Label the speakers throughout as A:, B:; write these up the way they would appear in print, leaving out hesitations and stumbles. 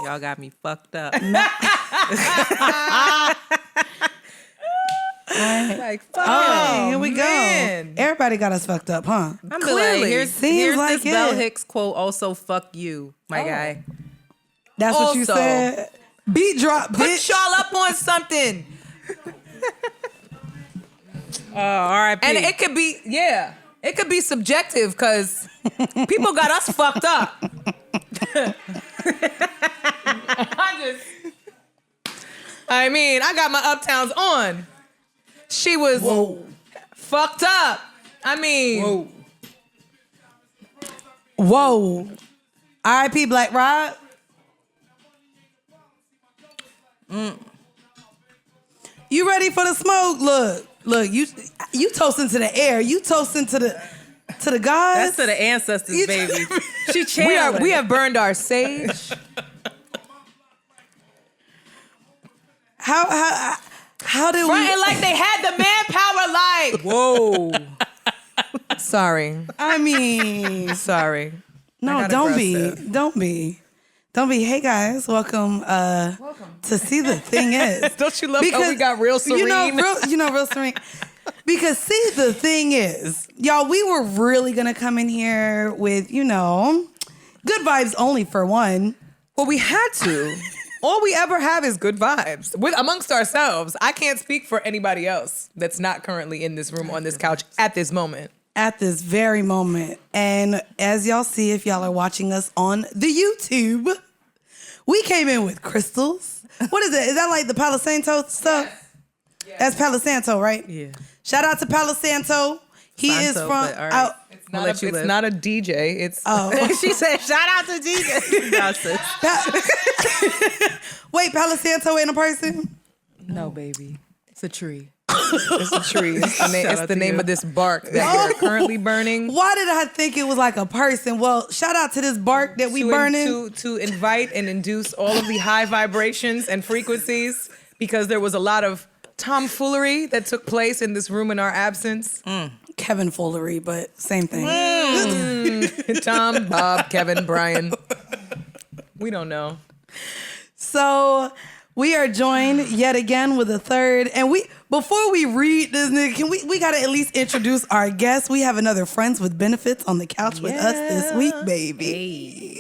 A: Y'all got me fucked up.
B: Like, fuck
C: here we go. Everybody got us fucked up, huh?
A: I'm clearly like, here's
C: like
A: this Bell Hicks quote. Also, fuck you, my guy.
C: That's what you said. Beat drop,
B: Put
C: bitch.
B: y'all up on something.
A: R.I.P.
B: And it could be, it could be subjective because people got us fucked up. I got my Uptowns on. She was fucked up.
C: Whoa. R.I.P. Black Rob. You ready for the smoke? Look, you toasting to the air. You toasting to the gods.
A: That's to the ancestors, baby. She channeling.
B: We have burned our sage.
C: How did
B: Frontin' like they had the manpower, like
A: Whoa.
B: Sorry. Sorry.
C: No, don't be. Hey guys, welcome. To see the thing is.
B: Don't you love how we got real serene?
C: Real serene. Because see, the thing is, y'all, we were really gonna come in here with, good vibes only for one.
B: Well, we had to. All we ever have is good vibes amongst ourselves. I can't speak for anybody else that's not currently in this room on this couch at this moment.
C: At this very moment. And as y'all see, if y'all are watching us on the YouTube, we came in with crystals. What is it? Is that like the Palo Santo stuff? Yes. That's Palo Santo, right?
A: Yeah.
C: Shout out to Palo Santo. He is from out.
B: It's not a DJ. It's
A: she said, shout out to DJ.
C: Wait, Palo Santo ain't a person?
A: No, baby. It's a tree.
B: It's a tree. It's the name of this bark that we're currently burning.
C: Why did I think it was like a person? Well, shout out to this bark that we burning.
B: To invite and induce all of the high vibrations and frequencies, because there was a lot of tomfoolery that took place in this room in our absence.
C: Kevin foolery, but same thing.
B: Tom, Bob, Kevin, Brian. We don't know.
C: So we are joined yet again with a third, and before we read this, we gotta at least introduce our guest. We have another Friends with Benefits on the couch with us this week, baby. Hey.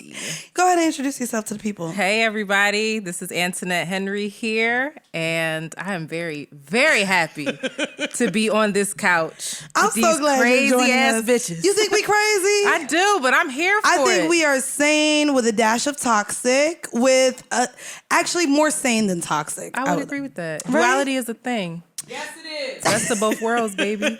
C: Go ahead and introduce yourself to the people.
A: Hey, everybody. This is Antoinette Henry here, and I am very, very happy to be on this couch.
C: I'm so glad you're joining us.
A: Bitches.
C: You think we crazy?
A: I do, but I'm here for it.
C: I think we are sane with a dash of toxic, with actually more sane than toxic.
A: I would agree with that.
C: Right?
A: Duality is a thing.
B: Yes, it is.
A: Best of both worlds, baby.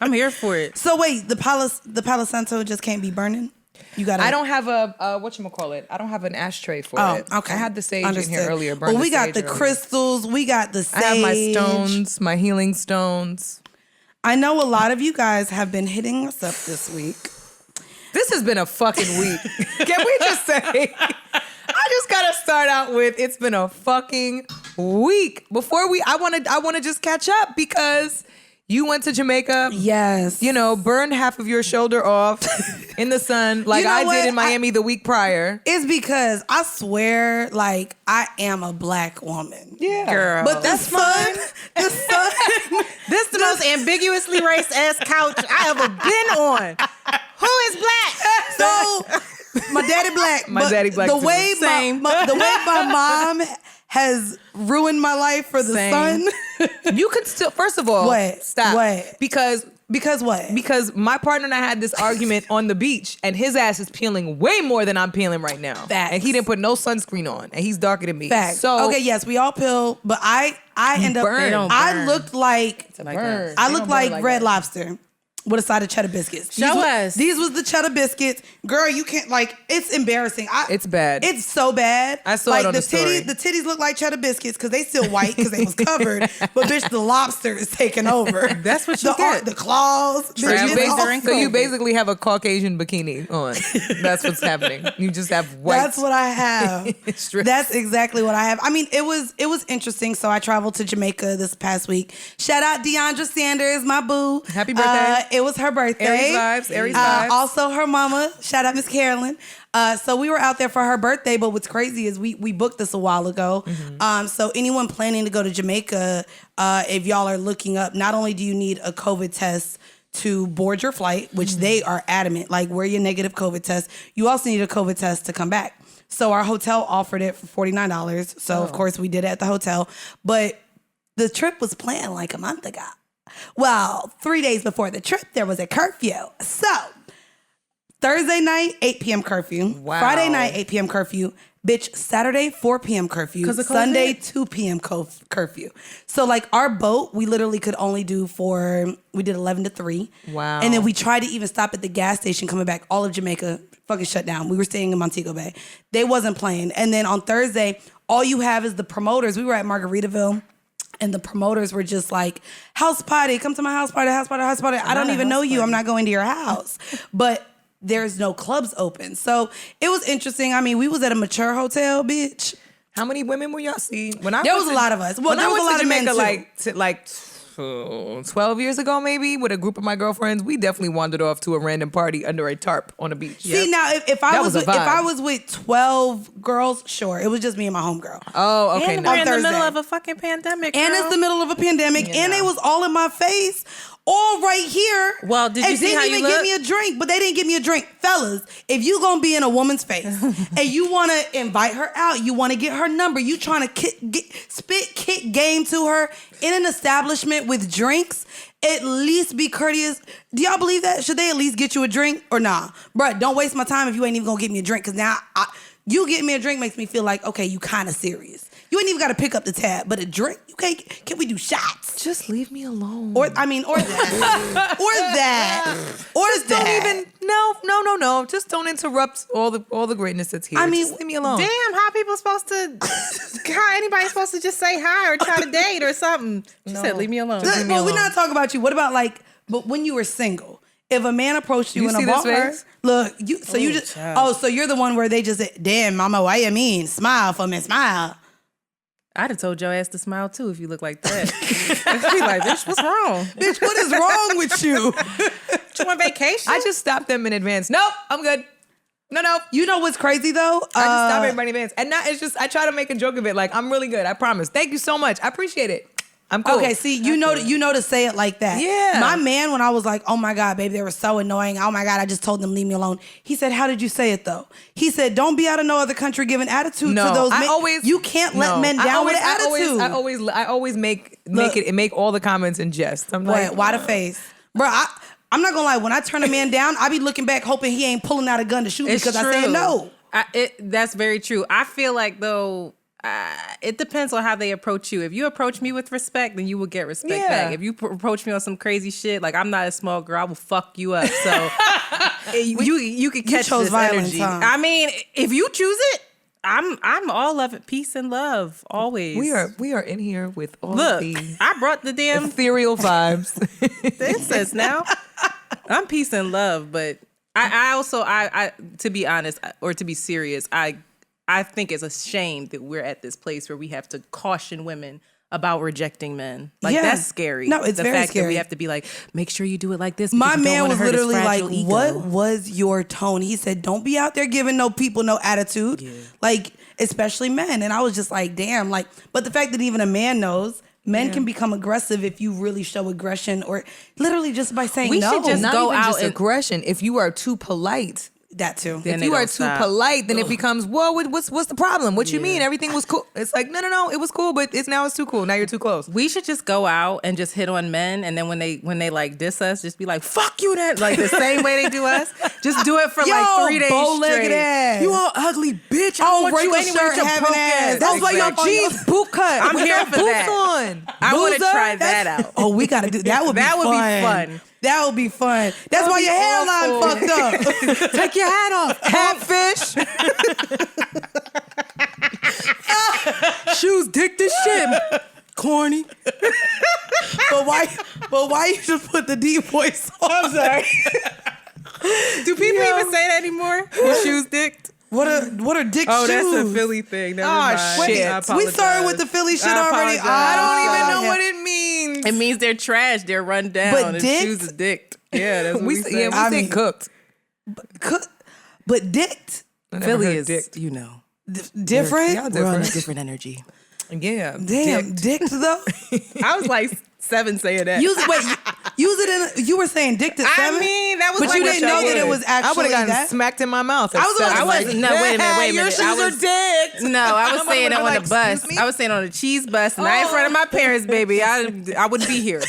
A: I'm here for it.
C: So wait, the Palo Santo just can't be burning? You got.
B: I don't have a whatchamacallit. I don't have an ashtray for it.
C: Okay.
B: I had the sage
C: Understood.
B: in here earlier.
C: Well, we got the crystals. We got the sage.
B: I have my stones, my healing stones.
C: I know a lot of you guys have been hitting us up this week.
B: This has been a fucking week. Can we just say? I just gotta start out with it's been a fucking week. I want to just catch up because you went to Jamaica.
C: Yes.
B: Burned half of your shoulder off in the sun like I did in Miami the week prior.
C: It's because I swear, like, I am a black woman.
B: Yeah.
A: Girl.
C: But the sun,
A: this is the most ambiguously racist couch I ever been on. Who is black?
C: So, my daddy black.
B: My daddy black
C: the
B: too.
C: way
A: Same.
C: the way my mom has ruined my life for the
A: Same.
C: sun.
B: You could still, first of all,
C: What?
B: stop.
C: What?
B: Because
C: what?
B: Because my partner and I had this argument on the beach, and his ass is peeling way more than I'm peeling right now.
C: Facts.
B: And he didn't put no sunscreen on, and he's darker than me.
C: Facts.
B: So
C: okay, yes, we all peel, but I end up.
B: burn. They
A: don't
C: I
A: burn.
C: looked like
B: burn.
C: I
B: They
C: looked
B: don't burn
C: like Red
B: that.
C: Lobster with a side of cheddar biscuits.
A: Show us.
C: These was the cheddar biscuits. Girl, you can't, like, it's embarrassing.
B: It's bad.
C: It's so bad.
B: I saw
C: like,
B: it on the
C: titties,
B: story.
C: the titties look like cheddar biscuits because they still white because they was covered. But bitch, the lobster is taking over.
A: That's what you get.
C: The claws.
B: So
C: bitch,
B: you,
C: it's all
B: so you
C: so-
B: basically have a Caucasian bikini on. That's what's happening. You just have white.
C: That's what I have.
B: strips.
C: That's exactly what I have. I mean, it was interesting. So I traveled to Jamaica this past week. Shout out Deandra Sanders, my boo.
B: Happy birthday.
C: It was her birthday.
B: Aries vibes.
C: Also her mama. Shout out Miss Carolyn. So we were out there for her birthday, but what's crazy is we booked this a while ago. So anyone planning to go to Jamaica, if y'all are looking up, not only do you need a COVID test to board your flight, which they are adamant, like wear your negative COVID test, you also need a COVID test to come back. So our hotel offered it for $49. So of course we did it at the hotel, but the trip was planned like a month ago. Well, 3 days before the trip, there was a curfew. So Thursday night, 8 p.m. curfew.
B: Wow.
C: Friday night, 8 p.m. curfew. Bitch, Saturday, 4 p.m. curfew. Sunday, 2 p.m. curfew. So like our boat, we literally could only do we did 11 to 3.
B: Wow.
C: And then we tried to even stop at the gas station coming back. All of Jamaica fucking shut down. We were staying in Montego Bay. They wasn't playing. And then on Thursday, all you have is the promoters. We were at Margaritaville. And the promoters were just like, house party, come to my house party, house party, house party. I don't even know you. I'm not going to your house. But there's no clubs open. So it was interesting. I mean, we was at a mature hotel, bitch.
B: How many women were y'all see?
C: There was a lot of us. Well, there was a lot of men too.
B: Like 12 years ago, maybe, with a group of my girlfriends, we definitely wandered off to a random party under a tarp on a beach.
C: See, now if I was with 12 girls, sure, it was just me and my homegirl.
B: Oh, okay.
A: And we're in the middle of a fucking pandemic, girl.
C: And it's the middle of a pandemic, and they was all in my face, all right here.
A: Well, did you see how you
C: didn't even
A: look?
C: give me a drink, but they didn't give me a drink. Fellas, if you gonna be in a woman's face and you want to invite her out, you want to get her number, you trying to spit kick game to her in an establishment with drinks, at least be courteous. Do y'all believe that? Should they at least get you a drink or nah? Bruh, don't waste my time if you ain't even gonna get me a drink, because now you getting me a drink makes me feel like, okay, you kind of serious. You ain't even got to pick up the tab, but a drink, you can't. Can we do shots?
B: Just leave me alone.
C: Or that, or that.
B: Don't even. No. Just don't interrupt all the greatness that's here.
C: I mean,
B: just leave me alone.
A: Damn, how people supposed to? How anybody supposed to just say hi or try to date or something? She said, "Leave me alone."
C: Well, we're not talking about you. What about but when you were single? If a man approached you in a bar, look, so you're the one where they just say, "Damn, mama, why you mean? Smile for me, smile."
A: I'd have told your ass to smile too if you look like that. I'd be like, bitch, what's wrong?
C: Bitch, what is wrong with you?
A: You on vacation?
B: I just stopped them in advance. Nope, I'm good. No.
C: You know what's crazy though?
B: I just stop everybody in advance. And now it's just, I try to make a joke of it. Like, I'm really good. I promise. Thank you so much. I appreciate it. I'm cool.
C: Okay, see, you know to say it like that.
B: Yeah.
C: My man, when I was like, oh my God, baby, they were so annoying. Oh my God, I just told them leave me alone. He said, how did you say it though? He said, don't be out of no other country giving attitude to those men. You can't let men down with attitude.
B: I always make all the comments in jest. I'm like,
C: why the face? Bro, I'm not gonna lie, when I turn a man down, I be looking back hoping he ain't pulling out a gun to shoot me because I said no.
A: That's very true. I feel like though, it depends on how they approach you. If you approach me with respect, then you will get respect back. If you approach me on some crazy shit, like I'm not a small girl, I will fuck you up. So you can catch this energy. Huh? I mean, if you choose it, I'm all of it. Peace and love, always.
B: We are in here with all the
A: I brought the damn
B: ethereal vibes.
A: The incense now. I'm peace and love, but I also to be honest or to be serious, I think it's a shame that we're at this place where we have to caution women about rejecting men. Like, that's scary.
C: No, it's
A: the
C: very
A: fact
C: scary.
A: that we have to be like, make sure you do it like this.
C: My man was literally like,
A: ego.
C: what was your tone? He said, don't be out there giving no people no attitude. Yeah. Like, especially men. And I was just like, damn. Like, but the fact that even a man knows, men can become aggressive if you really show aggression or literally just by saying
A: we
C: no.
A: Should just
B: not
A: go
B: even
A: out
B: just aggression. If you are too polite.
C: That too.
B: If you are too polite, then it becomes, well, what's the problem? What you mean? Everything was cool. It's like, no, it was cool, but it's too cool. Now you're too close.
A: We should just go out and just hit on men, and then when they like diss us, just be like, fuck you then. Like the same way they do us. Just do it for like 3 days straight.
C: Ass.
A: You all ugly bitch. I want you anyway with your broke ass.
C: That's why your jeans boot cut.
A: I'm here for that.
B: On.
A: I want to try that out.
C: Oh, we got to do that. Would be fun. That would be fun. That's why your hairline fucked up.
A: Take your hat off.
B: Catfish.
A: Shoes dick this shit. Corny.
C: But why you just put the deep voice on?
A: I'm sorry. Do people even say that anymore? Your shoes dicked?
C: What are dick shoes?
A: Oh, that's a Philly thing. Never mind.
C: Shit. We started with the Philly shit already.
B: I don't even know what it means.
A: It means they're trash. They're run down.
C: But
A: and
C: dicked?
A: shoes is dicked. Yeah, that's what we say.
B: We say cooked.
C: But dicked.
A: Philly is, you know,
C: different.
B: Y'all
A: we're on a
B: different.
A: different energy.
B: Yeah.
C: Damn, dicked though.
A: I was like 7 saying that.
C: Use it in. You were saying dicked at 7.
A: I mean, that was
C: but
A: like
C: you didn't know that it was
B: I
C: actually
B: would have gotten
C: that.
B: smacked in my mouth.
A: I wasn't. No, wait a minute.
B: Your shoes are dicked.
A: No, I was saying it on
B: like,
A: the bus.
B: excuse me?
A: I was saying on the cheese bus, not in front of my parents, baby. I wouldn't be here.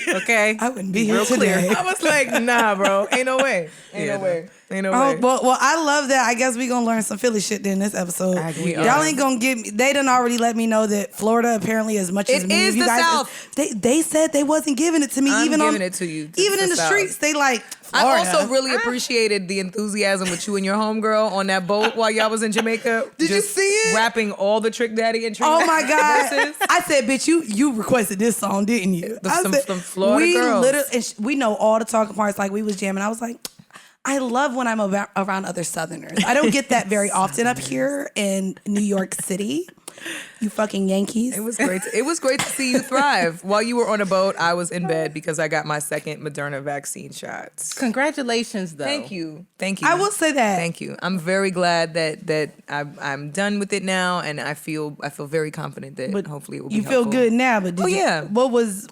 A: Okay,
C: I wouldn't be here
A: Real clear.
C: today.
B: I was like, nah, bro. Ain't no way. Ain't no way.
C: Oh, well, I love that. I guess we gonna learn some Philly shit in this episode. Y'all ain't gonna give me. They done already let me know that Florida apparently as much as
B: It
C: me.
B: is
C: you
B: the
C: guys,
B: South.
C: They said they wasn't giving it to me.
B: I'm
C: even
B: giving it to you.
C: Even in the
B: South.
C: streets, they like.
B: I
C: Florida.
B: also really appreciated the enthusiasm with you and your homegirl on that boat while y'all was in Jamaica.
C: Did you see it?
B: Rapping all the Trick Daddy and Trick
C: Oh my God!
B: verses.
C: I said, "Bitch, you requested this song, didn't you?"
B: Some Florida
C: we
B: girls.
C: literally, and we know all the talking parts. Like we was jamming. I was like, I love when I'm around other Southerners. I don't get that very often up here in New York City. You fucking Yankees.
B: It was great. It was great to see you thrive. While you were on a boat, I was in bed because I got my second Moderna vaccine shots.
A: congratulations, though.
B: Thank you. Thank you.
C: I will say that.
B: Thank you. I'm very glad that I'm done with it now, and I feel very confident that hopefully it will be
C: You feel
B: helpful.
C: good now, but did
B: yeah.
C: What was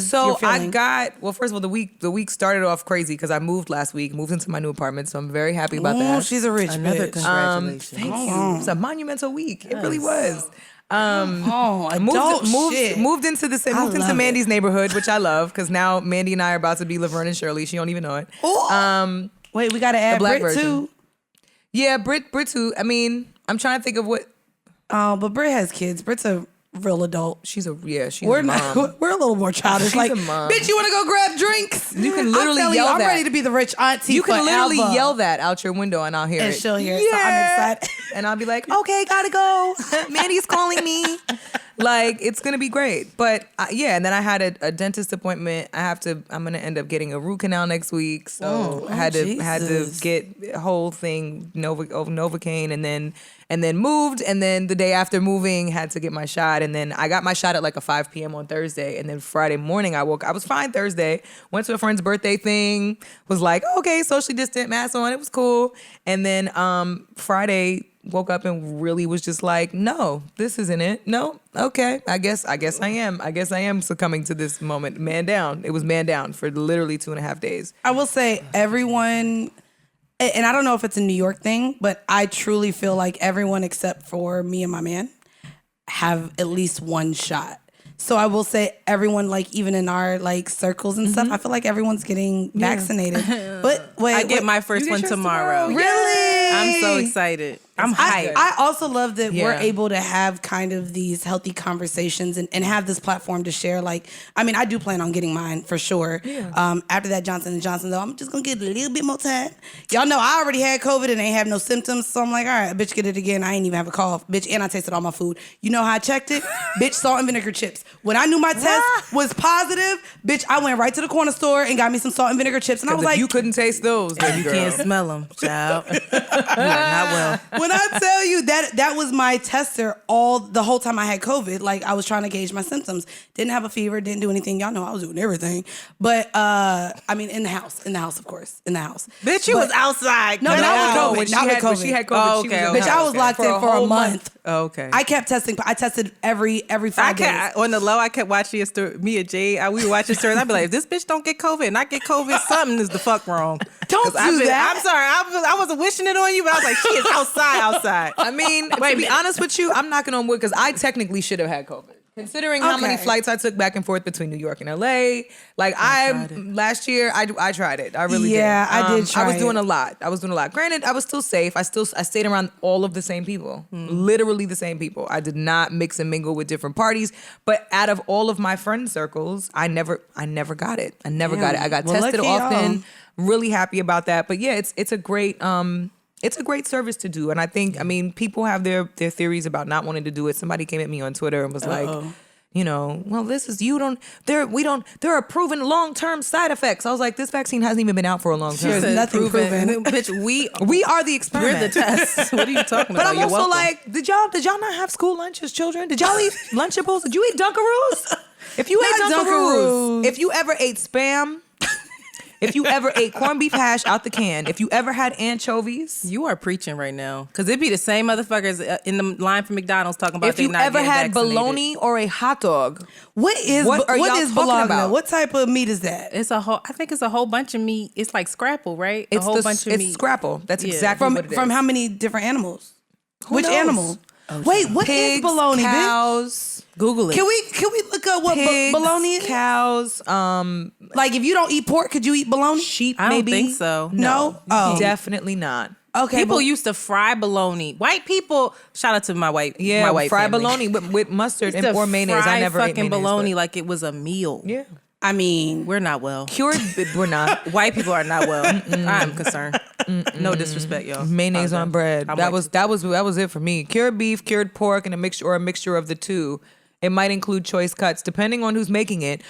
B: So
C: your feeling?
B: first of all, the week started off crazy because I moved last week, moved into my new apartment, so I'm very happy about that.
C: She's a rich
A: Another
C: bitch.
A: congratulations.
B: Thank you. It was a monumental week. It really was.
C: Adult shit.
B: Moved into
C: love
B: Mandi's neighborhood, which I love because now Mandii and I are about to be Laverne and Shirley. She don't even know it.
C: Wait, we gotta add
B: black
C: Brit
B: version.
C: too.
B: Yeah, Brit too. I mean, I'm trying to think of what
C: But Brit has kids. Brit's a real adult.
B: she's
C: We're
B: a mom.
C: we're a little more childish.
B: She's
C: like,
B: a mom.
C: bitch, you want to go grab drinks?
B: You can literally
C: I'm telling
B: yell
C: you, I'm
B: that.
C: ready to be the rich auntie.
B: You can literally
C: forever.
B: yell that out your window and I'll hear
C: And
B: it.
C: she'll hear it, so I'm excited.
B: And I'll be like, okay, gotta go. Mandi's calling me. Like, it's gonna be great. But and then I had a dentist appointment. I'm gonna end up getting a root canal next week. So I had to
C: Jesus.
B: get a whole thing Novocaine and then moved, and then the day after moving had to get my shot, and then I got my shot at like a 5 p.m. on Thursday, and then Friday morning I was fine Thursday, went to a friend's birthday thing, was like, okay, socially distant, mask on, it was cool, and then Friday woke up and really was just like, no, this isn't it. No, okay, I guess I am succumbing to this moment. Man down. It was man down for literally 2.5 days.
C: I will say everyone, and I don't know if it's a New York thing, but I truly feel like everyone except for me and my man have at least one shot. So I will say everyone, like even in our like circles and stuff, I feel like everyone's getting vaccinated. But wait,
A: I get my first one tomorrow.
C: Really?
A: I'm so excited. I'm hyped.
C: I also love that we're
B: Yeah.
C: able to have kind of these healthy conversations and have this platform to share. Like, I mean, I do plan on getting mine for sure.
B: Yeah.
C: After that Johnson & Johnson, though, I'm just going to get a little bit more time. Y'all know I already had COVID and ain't have no symptoms. So I'm like, all right, bitch, get it again. I ain't even have a cough. Bitch, and I tasted all my food. You know how I checked it? Bitch, salt and vinegar chips. When I knew my test was positive, bitch, I went right to the corner store and got me some salt and vinegar chips. And I was
B: If
C: like,
B: you couldn't taste those, then
A: You can't smell them, child. Not well.
C: when I tell you that was my tester the whole time I had COVID. Like I was trying to gauge my symptoms. Didn't have a fever. Didn't do anything. Y'all know I was doing everything. But I mean, in the house, of course, in the house.
A: Bitch, you was outside.
C: No, not with COVID.
B: When
C: not with COVID.
B: she had COVID,
A: Oh,
B: she was
A: okay,
B: in the
C: Bitch, I
B: house
C: was locked in for a
B: whole
C: month.
A: Oh, okay.
C: I kept testing. I tested every 5 days.
A: On the low, I kept watching your story. Me and Jay, we were watching stories. I'd be like, if this bitch don't get COVID and I get COVID, something is the fuck wrong.
C: Don't
A: 'Cause
C: do that.
A: I'm sorry. I wasn't wishing it on you, but I was like, she is outside.
B: I mean, to be honest with you, I'm knocking on wood because I technically should have had COVID. Considering how many
C: Okay.
B: flights I took back and forth between New York and LA, like last year I tried it. I really did.
C: Yeah, I did try
B: I was doing
C: it.
B: a lot. Granted, I was still safe. I stayed around all of the same people, literally the same people. I did not mix and mingle with different parties. But out of all of my friend circles, I never got it. I never got it. I got
C: Well,
B: tested
C: lucky
B: often.
C: y'all.
B: Really happy about that. But yeah, it's a great. It's a great service to do. And I think, I mean, people have their theories about not wanting to do it. Somebody came at me on Twitter and was like, you know, well, there are proven long-term side effects. I was like, this vaccine hasn't even been out for a long time.
C: There's nothing proven.
A: Bitch,
B: We are the
A: we're
B: experiment.
A: the test. What are you talking
B: But
A: about?
B: I'm
A: You're
B: also
A: welcome.
B: like, did y'all not have school lunch as children? Did y'all eat Lunchables? Did you eat Dunkaroos? If you ate
C: Not
B: Dunkaroos,
C: Dunkaroos.
B: if you ever ate Spam, If you ever ate corned beef hash out the can, if you ever had anchovies.
A: You are preaching right now. Because it'd be the same motherfuckers in the line for McDonald's talking about
B: If you ever had bologna or a hot dog.
C: What is
B: talking
C: bologna?
B: about?
C: What type of meat is that?
A: I think it's a whole bunch of meat. It's like scrapple, right? A whole bunch of meat.
B: It's scrapple. That's
A: Yeah.
B: exactly what it is.
C: From how many different animals? Which
B: knows?
C: animal? Wait, what is
B: Pigs,
C: bologna? Bitch?
B: cows.
A: Google it.
C: Can we look up what
B: Pigs,
C: bologna is?
B: cows,
C: Like if you don't eat pork, could you eat bologna?
B: sheep,
A: I don't
B: maybe?
A: think so.
C: No. Oh,
B: Definitely not.
C: okay.
A: People
C: but-
A: used to fry bologna. White people, shout out to my white
B: Fried
A: family.
B: bologna with mustard
A: Used to
B: or mayonnaise. I
A: fry
B: never ate
A: fucking
B: mayonnaise.
A: bologna
B: but-
A: like it was a meal.
B: Yeah.
C: I mean,
A: We're not well.
B: Cured, we're not.
A: White people are not well. I'm concerned. No disrespect, y'all.
B: Mayonnaise
A: Okay.
B: on bread.
A: I'm
B: That
A: white.
B: was it for me. Cured beef, cured pork, and a mixture of the two. It might include choice cuts depending on who's making it,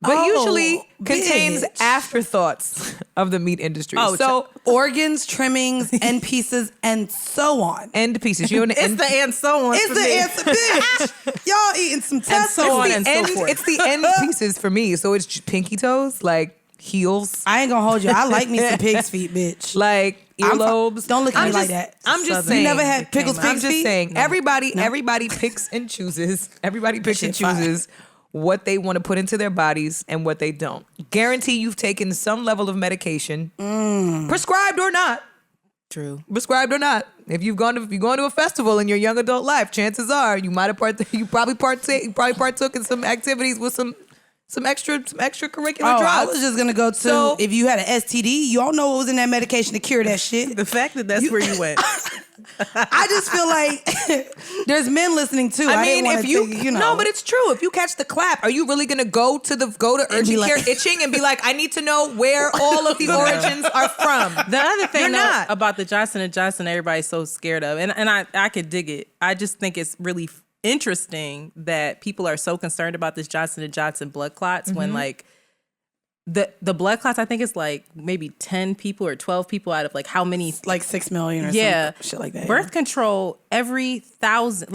B: but
C: Oh,
B: usually contains
C: bitch.
B: afterthoughts of the meat industry.
A: Oh,
B: so
C: organs, trimmings, end pieces, and so on.
B: end pieces. You know,
A: It's the and so on.
C: It's
A: for
C: the
A: me.
C: answer, bitch. Y'all eating some testicles.
A: so on and so
B: end,
A: forth.
B: it's the end pieces for me. So it's pinky toes, like heels,
C: I ain't gonna hold you. I like me some pig's feet, bitch.
B: like
C: I'm
B: earlobes.
C: don't look at
B: I'm
C: me like
B: just-
C: that.
B: I'm just
A: Southern.
B: saying.
C: You never had pickles
A: came out.
B: I'm
C: pig's
B: just
C: feet?
B: saying. Everybody picks and chooses. Everybody picks and
C: shit fire.
B: chooses what they want to put into their bodies and what they don't. Guarantee you've taken some level of medication, prescribed or not.
A: True.
B: Prescribed or not. If you're going to a festival in your young adult life, chances are you might have you probably partook in some activities with some extracurricular
C: Oh, I
B: drugs.
C: was just gonna go to
B: So-
C: if you had an STD, y'all know what was in that medication to cure that shit.
A: The fact that that's where you went.
C: I just feel like there's men listening too.
B: I
C: didn't
B: mean,
C: wanna
B: if you,
C: think, know.
B: no, but it's true. If you catch the clap, are you really gonna go to urgent
C: be like-
B: care itching and be like, I need to know where all of the origins are from?
A: The other thing
B: You're
A: though,
B: not.
A: about the Johnson & Johnson everybody's so scared of, and I could dig it. I just think it's really interesting that people are so concerned about this Johnson & Johnson blood clots when like the blood clots, I think it's like maybe 10 people or 12 people out of like how many
C: like 6 million or
A: yeah
C: some shit like that.
A: birth control every 1,000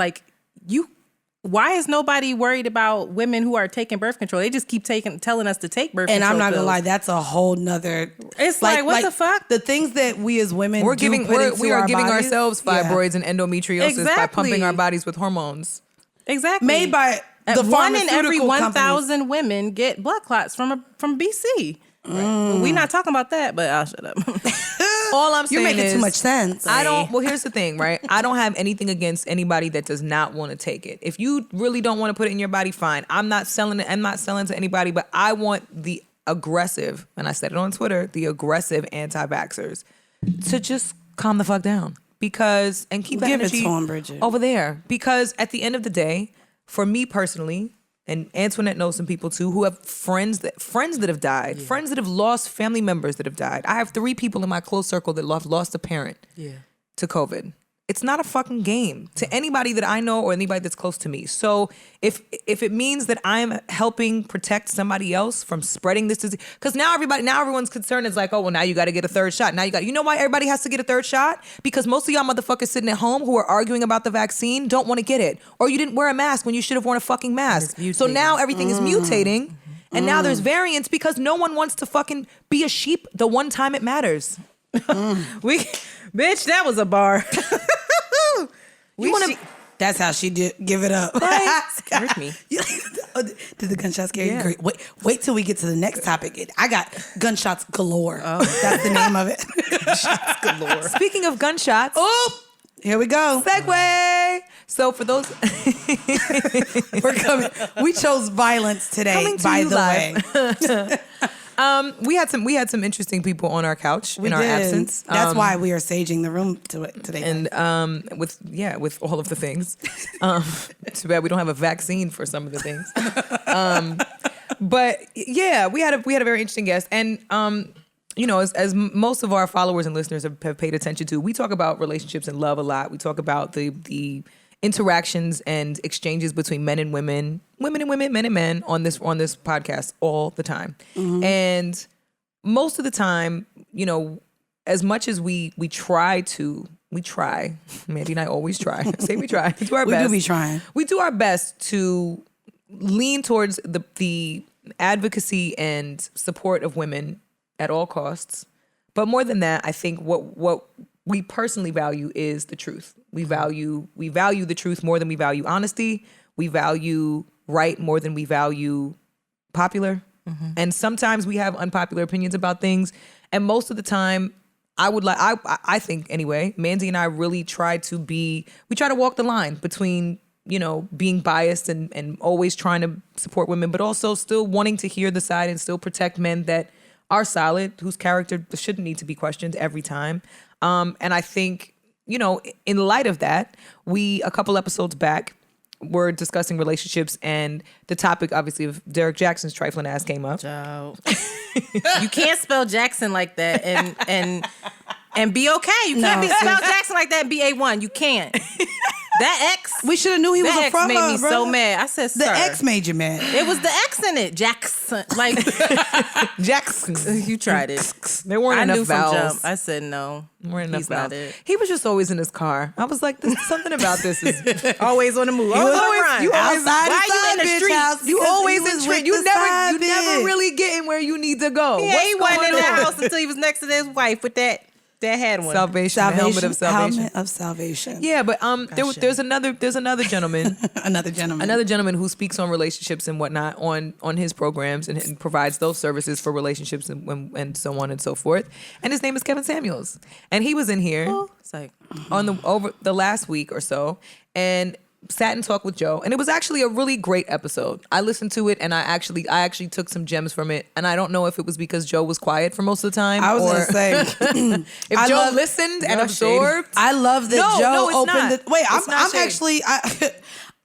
A: why is nobody worried about women who are taking birth control? They just keep telling us to take birth
C: And
A: control
C: I'm not gonna
A: pills.
C: lie, that's a whole nother.
A: It's like, what the fuck?
C: The things that we as women
B: We are
C: giving
B: giving ourselves fibroids
C: Yeah.
B: and endometriosis by pumping
A: Exactly.
B: our bodies with hormones.
A: Exactly.
C: made by the
A: one in every
C: pharmaceutical
A: 1,000 women get blood clots from BC. Right. We're not talking about that, but I'll shut up.
B: All I'm
C: You're
B: saying
C: making
B: is
C: too much sense.
B: I don't. Well, here's the thing, right? I don't have anything against anybody that does not want to take it. If you really don't want to put it in your body, fine. I'm not selling it. I'm not selling to anybody, but I want the aggressive, and I said it on Twitter, the aggressive anti-vaxxers to just calm the fuck down and keep that
C: Give it
B: energy
C: to 'em, Bridget.
B: over there. Because at the end of the day, for me personally, and Antoinette knows some people too who have friends that have died, friends that have lost family members that have died. I have 3 people in my close circle that lost a parent to COVID. It's not a fucking game to anybody that I know or anybody that's close to me. So if it means that I'm helping protect somebody else from spreading this disease, because now everyone's concern is like, oh well, now you got to get a 3rd shot. Now you know why everybody has to get a 3rd shot? Because most of y'all motherfuckers sitting at home who are arguing about the vaccine don't want to get it, or you didn't wear a mask when you should have worn a fucking mask. So now everything is mutating, and now there's variants because no one wants to fucking be a sheep the one time it matters.
A: Bitch, that was a bar.
C: That's how she did. Give it up.
A: Scared me.
C: Did the gunshots scare you? Great. Wait till we get to the next topic. I got gunshots galore. That's the name of it.
A: Gunshots galore.
B: Speaking of gunshots,
C: Here we go.
B: segue. So for those
C: We're coming. We chose violence today.
B: Coming to
C: By
B: you
C: the
B: live.
C: way,
B: we had some interesting people on our couch
C: we
B: in our
C: did.
B: absence.
C: That's why we are saging the room today.
B: And with all of the things. Too bad we don't have a vaccine for some of the things. But yeah, we had a very interesting guest, and as most of our followers and listeners have paid attention to, we talk about relationships and love a lot. We talk about the interactions and exchanges between men and women, women and women, men and men on this podcast all the time. And most of the time, as much as we try, Mandii and I always try. Say we try. We do our best.
C: We do be trying.
B: We do our best to lean towards the advocacy and support of women at all costs. But more than that, I think what we personally value is the truth. We value the truth more than we value honesty. We value right more than we value popular. And sometimes we have unpopular opinions about things. And most of the time, I think anyway, Mandii and I really try to walk the line between, being biased and always trying to support women, but also still wanting to hear the side and still protect men that are solid, whose character shouldn't need to be questioned every time. And I think, in light of that, a couple episodes back, were discussing relationships, and the topic, obviously, of Derek Jackson's trifling ass came up.
A: Joe. You can't spell Jackson like that and be okay. You can't spell Jackson like that and be A1. You can't. That X.
C: We should have knew he was a fraud.
A: Made me so mad. I said,
C: the X made you mad.
A: It was the X in it. Jackson. Like
B: Jackson.
A: You tried it.
B: There weren't enough vowels.
A: I said no.
B: He's not it. He was just always in his car. I was like, something about this is
A: always on the move. Always on the run.
B: You always
C: outside.
A: Why you in the street?
C: House
B: you always in the street. You never
C: bitch.
B: really getting where you need to go.
A: Yeah, he wasn't in the house until he was next to his wife with that had one.
B: Salvation, the helmet of salvation.
C: Helmet of salvation.
B: Yeah, but there's another gentleman.
C: Another gentleman
B: who speaks on relationships and whatnot on his programs and provides those services for relationships and so on and so forth. And his name is Kevin Samuels. And he was in here over the last week or so and sat and talked with Joe, and it was actually a really great episode. I listened to it, and I actually took some gems from it, and I don't know if it was because Joe was quiet for most of the time.
C: I was going to say,
B: if Joe listened and absorbed.
C: I love that Joe opened
B: not.
C: the. Wait,
B: I'm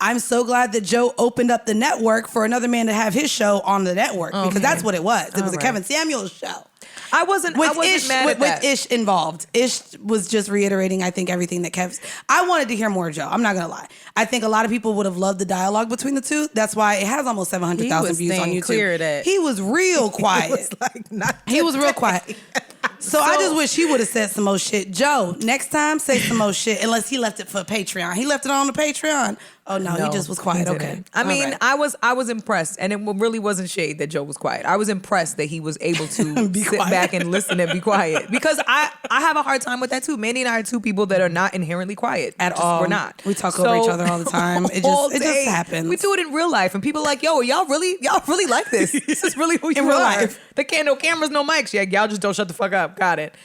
C: I'm so glad that Joe opened up the network for another man to have his show on the network because that's what it was. It was a Kevin Samuels show.
B: I wasn't mad at that.
C: With Ish involved. Ish was just reiterating, I think, everything that Kev... I wanted to hear more Joe. I'm not going to lie. I think a lot of people would have loved the dialogue between the two. That's why it has almost 700,000 views on YouTube.
A: Clear of that.
C: He was real quiet. He was real quiet. So I just wish he would have said some more shit. Joe, next time, say some more shit, unless he left it for Patreon. He left it on the Patreon. Oh, no, he just was quiet. Okay.
B: I mean, I was impressed, and it really wasn't shade that Joe was quiet. I was impressed that he was able to sit back and listen and be quiet, because I have a hard time with that too. Mandii and I are two people that are not inherently quiet.
C: At all.
B: We're not.
C: We talk over each other all the time. It just happens.
B: We do it in real life, and people are like, yo, y'all really like this. This is really who you are. In real life. There can't no cameras, no mics. Yeah, y'all just don't shut the fuck up. Got it.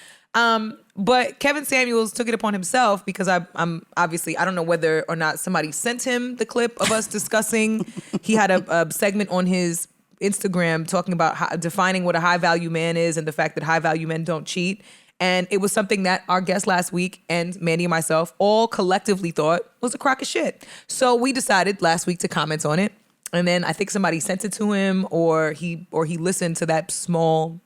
B: But Kevin Samuels took it upon himself, because I'm obviously, I don't know whether or not somebody sent him the clip of us discussing. He had a segment on his Instagram talking about defining what a high value man is and the fact that high value men don't cheat. And it was something that our guest last week and Mandii and myself all collectively thought was a crock of shit. So we decided last week to comment on it. And then I think somebody sent it to him, or he listened to that small,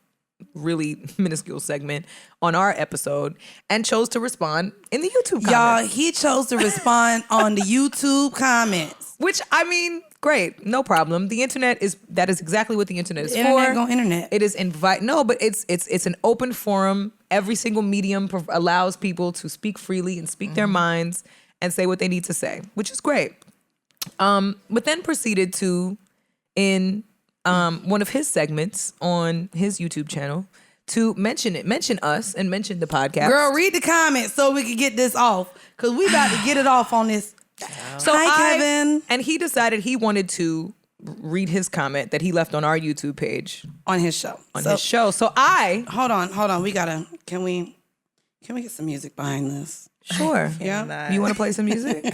B: really minuscule segment on our episode and chose to respond in the YouTube comments.
C: Y'all, he chose to respond on the YouTube comments.
B: Which, I mean, great, no problem. The internet that is exactly what the internet is for.
C: Internet go internet.
B: It is but it's an open forum. Every single medium allows people to speak freely and speak their minds and say what they need to say, which is great. But then proceeded to, in one of his segments on his YouTube channel, to mention us and mention the podcast.
C: Girl, read the comments so we can get this off, because we about to get it off on this.
B: So
C: Hi, Kevin.
B: And he decided he wanted to read his comment that he left on our YouTube page.
C: On his show.
B: His show. So I...
C: Hold on. Can we get some music behind this?
B: Sure.
C: Yeah.
B: You want to play some music?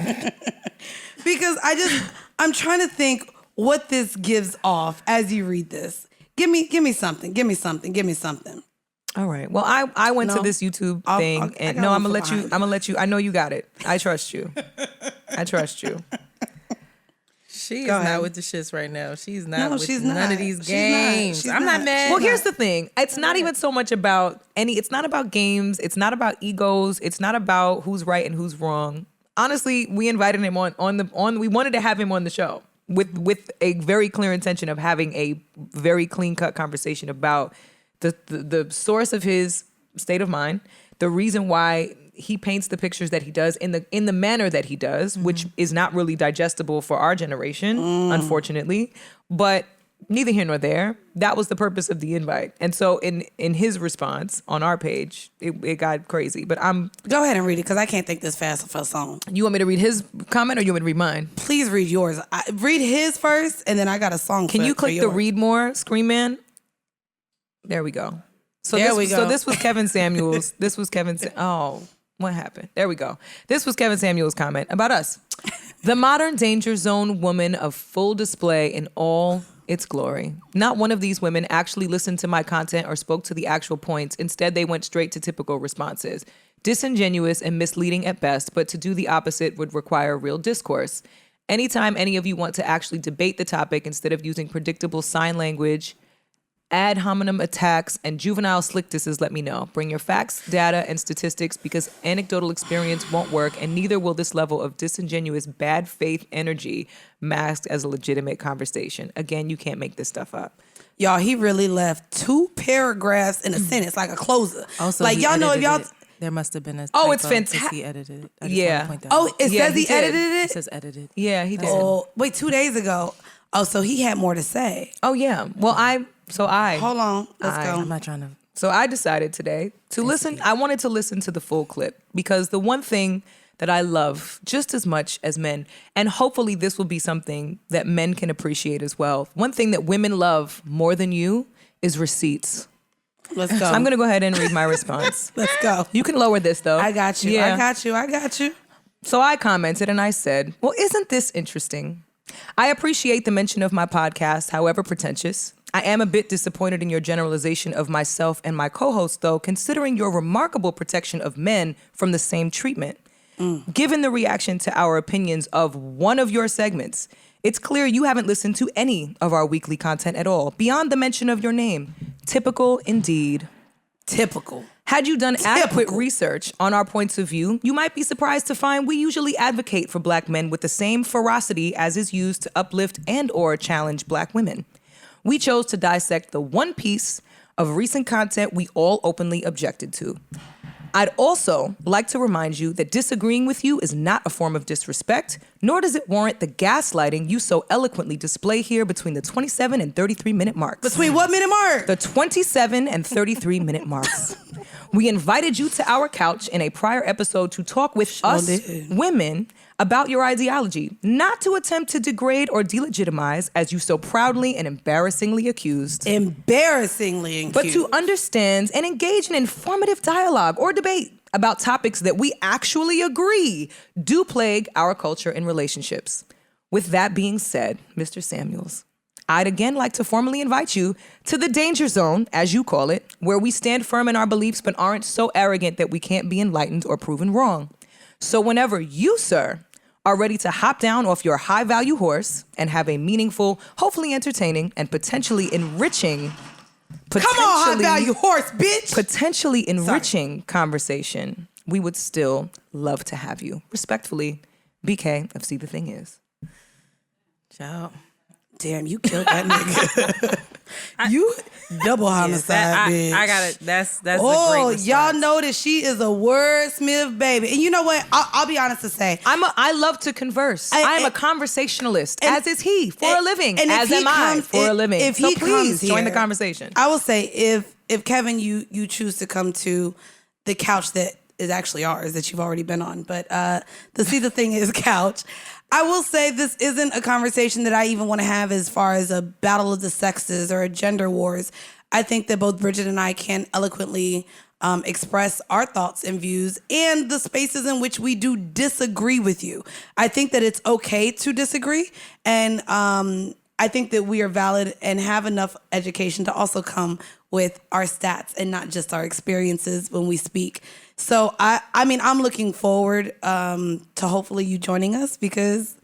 C: Because I'm trying to think what this gives off as you read this. Give me something.
B: All right. Well, I went to this YouTube thing, and I'm gonna let you. I know you got it. I trust you.
A: She is not with the shits right now. She's not with none of these
C: She's
A: games.
C: not.
A: I'm not mad.
B: Well, here's the thing. It's not even so much about it's not about games. It's not about egos. It's not about who's right and who's wrong. Honestly, we invited him we wanted to have him on the show with a very clear intention of having a very clean-cut conversation about the source of his state of mind, the reason why he paints the pictures that he does in the manner that he does, which is not really digestible for our generation, unfortunately. But neither here nor there. That was the purpose of the invite. And so in his response on our page, it got crazy. But
C: Go ahead and read it, because I can't think this fast for a song.
B: you want me to read his comment or you want me to read mine?
C: Please read yours. Read his first, and then I got a song.
B: Can you click the read more, Scream Man? There we go. So this was Kevin Samuels. What happened? There we go. This was Kevin Samuels' comment about us. The modern danger zone woman of full display in all its glory. Not one of these women actually listened to my content or spoke to the actual points. Instead, they went straight to typical responses. Disingenuous and misleading at best, but to do the opposite would require real discourse. Anytime any of you want to actually debate the topic instead of using predictable sign language, ad hominem attacks, and juvenile slicknesses, let me know. Bring your facts, data, and statistics, because anecdotal experience won't work, and neither will this level of disingenuous, bad faith energy masked as a legitimate conversation. Again, you can't make this stuff up.
C: Y'all, he really left 2 paragraphs in a sentence, like a closer.
A: Also,
C: like, y'all know if y'all...
A: There must have been a
B: Oh, it's
A: typo
B: fantastic.
A: because he edited it. I just
B: Yeah.
A: want to point that
C: Oh,
A: out.
C: it
B: Yeah,
C: says
B: he
C: he
B: did.
C: edited
A: It
C: it?
A: says edited.
B: Yeah, he did.
C: Oh, wait, 2 days ago. Oh, so he had more to say.
B: Oh, yeah. Well,
C: Hold on. Let's go.
A: I'm not trying to.
B: So I decided today to listen. I wanted to listen to the full clip because the one thing that I love just as much as men, and hopefully this will be something that men can appreciate as well. One thing that women love more than you is receipts.
C: Let's go.
B: So I'm going to go ahead and read my response.
C: Let's go.
B: You can lower this though.
C: I got you.
B: Yeah.
C: I got you.
B: So I commented and I said, well, isn't this interesting? I appreciate the mention of my podcast, however pretentious. I am a bit disappointed in your generalization of myself and my co-host, though, considering your remarkable protection of men from the same treatment. Given the reaction to our opinions of one of your segments, it's clear you haven't listened to any of our weekly content at all, beyond the mention of your name. Typical indeed.
C: Typical.
B: Had you done adequate research on our points of view, you might be surprised to find we usually advocate for black men with the same ferocity as is used to uplift and or challenge black women. We chose to dissect the one piece of recent content we all openly objected to. I'd also like to remind you that disagreeing with you is not a form of disrespect, nor does it warrant the gaslighting you so eloquently display here between the 27 and 33-minute marks.
C: Between what minute mark?
B: The 27 and 33-minute marks. We invited you to our couch in a prior episode to talk with women about your ideology, not to attempt to degrade or delegitimize as you so proudly and embarrassingly accused.
C: Embarrassingly accused.
B: But to understand and engage in informative dialogue or debate about topics that we actually agree do plague our culture and relationships. With that being said, Mr. Samuels, I'd again like to formally invite you to the danger zone, as you call it, where we stand firm in our beliefs but aren't so arrogant that we can't be enlightened or proven wrong. So whenever you, sir, are ready to hop down off your high-value horse and have a meaningful, hopefully entertaining, and potentially enriching,
C: come on, high-value horse, bitch!
B: Potentially enriching conversation, we would still love to have you. Respectfully, BK of See the Thing Is.
C: Ciao. Damn, you killed that nigga. You double homicide, bitch.
A: I got it. That's a great response.
C: Y'all know that she is a wordsmith, baby. And you know what? I'll be honest to say,
B: I love to converse. I am a conversationalist, as is he, for a living.
C: And
B: as am I, for a living.
C: If
B: so
C: he
B: please
C: comes
B: join the
C: here,
B: conversation.
C: I will say, if Kevin, you choose to come to the couch that is actually ours, that you've already been on, but the See the Thing Is couch, I will say this isn't a conversation that I even want to have as far as a battle of the sexes or a gender wars. I think that both Bridget and I can eloquently express our thoughts and views and the spaces in which we do disagree with you. I think that it's okay to disagree, and I think that we are valid and have enough education to also come with our stats and not just our experiences when we speak. So I mean, I'm looking forward to hopefully you joining us, because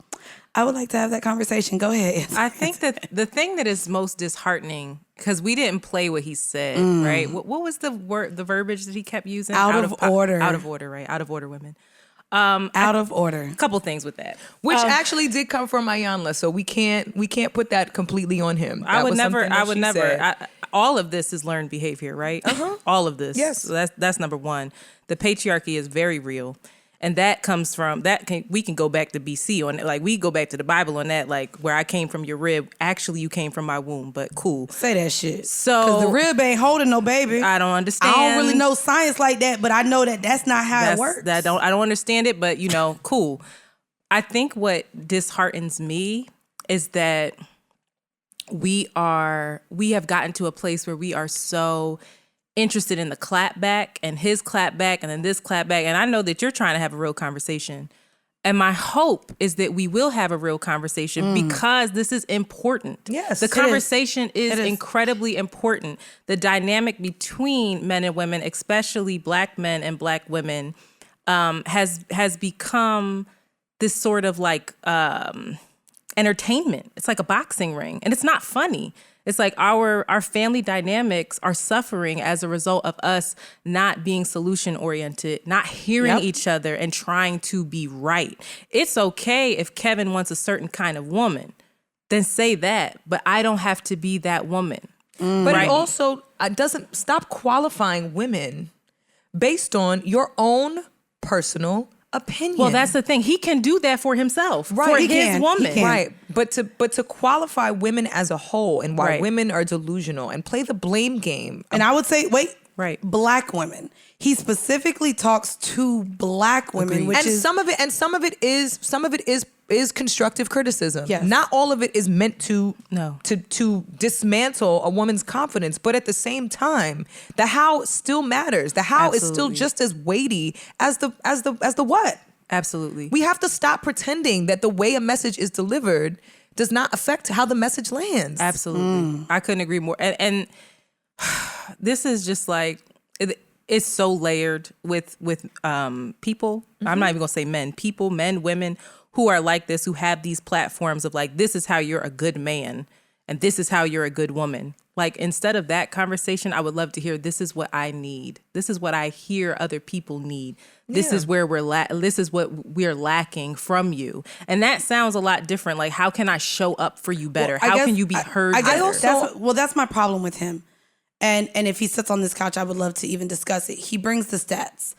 C: I would like to have that conversation. Go ahead.
A: I think that the thing that is most disheartening, because we didn't play what he said, right? What was the verbiage that he kept using?
C: Out of order.
A: Out of order, right? Out of order women.
C: Out of order.
A: A couple things with that.
B: Which actually did come from Ayanla, so we can't put that completely on him.
A: I would never. All of this is learned behavior, right? All of this.
B: Yes.
A: So that's number one. The patriarchy is very real. And that comes from we can go back to BC on it. Like we go back to the Bible on that, like where I came from your rib. Actually, you came from my womb, but cool.
C: Say that shit.
A: So
C: 'cause the rib ain't holding no baby.
A: I don't understand.
C: I don't really know science like that, but I know that that's not how it works.
A: I don't understand it, but cool. I think what disheartens me is that we have gotten to a place where we are so interested in the clap back and his clap back and then this clap back. And I know that you're trying to have a real conversation. And my hope is that we will have a real conversation because this is important.
C: Yes,
A: the conversation is incredibly important. The dynamic between men and women, especially Black men and Black women, has become this sort of like entertainment. It's like a boxing ring, and it's not funny. It's like our family dynamics are suffering as a result of us not being solution oriented, not hearing each other and trying to be right. It's okay if Kevin wants a certain kind of woman, then say that, but I don't have to be that woman.
B: But it also doesn't stop qualifying women based on your own personal opinion.
A: Well, that's the thing. He can do that for himself,
B: right?
A: For
B: He
A: his
B: can.
A: woman,
B: right? But to qualify women as a whole and why women are delusional and play the blame game.
C: And I would say,
A: right,
C: Black women. He specifically talks to Black women, which is
B: some of it is constructive criticism.
C: Yes.
B: Not all of it is meant to dismantle a woman's confidence, but at the same time, the how still matters. The how is still just as weighty as the what.
A: Absolutely.
B: We have to stop pretending that the way a message is delivered does not affect how the message lands.
A: Absolutely. I couldn't agree more. And this is just like it's so layered with people. I'm not even gonna say men, people, men, women who are like this, who have these platforms of like, this is how you're a good man and this is how you're a good woman. Like, instead of that conversation, I would love to hear, this is what I need. This is what I hear other people need. This is where this is what we're lacking from you. And that sounds a lot different. Like, how can I show up for you better?
C: Well,
A: how can you be heard better?
C: That's my problem with him. And if he sits on this couch, I would love to even discuss it. He brings the stats.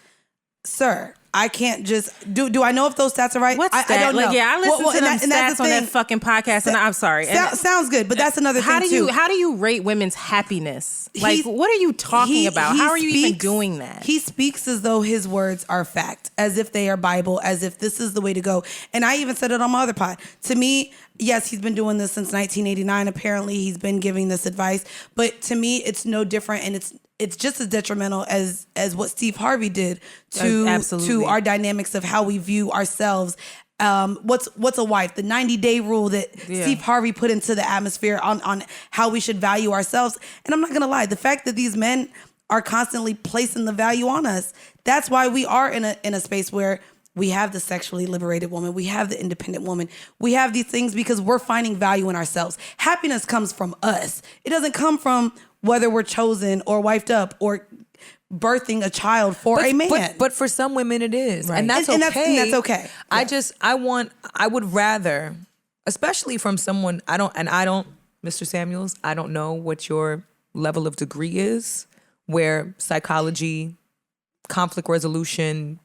C: Sir, I can't just do I know if those stats are right?
A: What's
C: I don't know.
A: I listened to them stats on that fucking podcast, and I'm sorry.
C: Sounds good, but that's another thing too.
A: How do you rate women's happiness? Like, what are you talking about? How are you even doing that?
C: He speaks as though his words are fact, as if they are Bible, as if this is the way to go. And I even said it on my other pod. To me, yes, he's been doing this since 1989. Apparently, he's been giving this advice. But to me, it's no different, and it's just as detrimental as what Steve Harvey did to our dynamics of how we view ourselves. What's a wife? The 90-day rule that Steve Harvey put into the atmosphere on how we should value ourselves. And I'm not gonna lie, the fact that these men are constantly placing the value on us, that's why we are in a space where we have the sexually liberated woman, we have the independent woman, we have these things because we're finding value in ourselves. Happiness comes from us. It doesn't come from whether we're chosen or wifed up or birthing a child for a man.
B: But for some women it is.
C: Right.
B: And that's
C: and
B: okay.
C: That's okay.
B: I would rather, especially from someone, Mr. Samuels, I don't know what your level of degree is, where psychology, conflict resolution,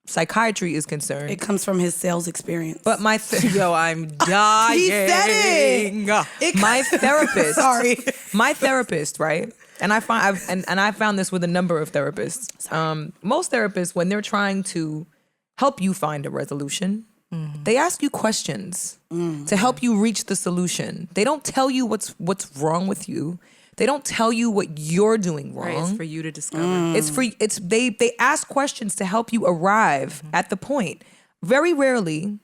B: psychiatry is concerned.
C: It comes from his sales experience.
B: But I'm dying.
C: He said it.
B: My therapist.
C: Sorry.
B: My therapist, right? And I found this with a number of therapists. Most therapists, when they're trying to help you find a resolution, they ask you questions to help you reach the solution. They don't tell you what's wrong with you. They don't tell you what you're doing wrong.
A: Right, it's for you to discover.
B: They ask questions to help you arrive at the point. Very rarely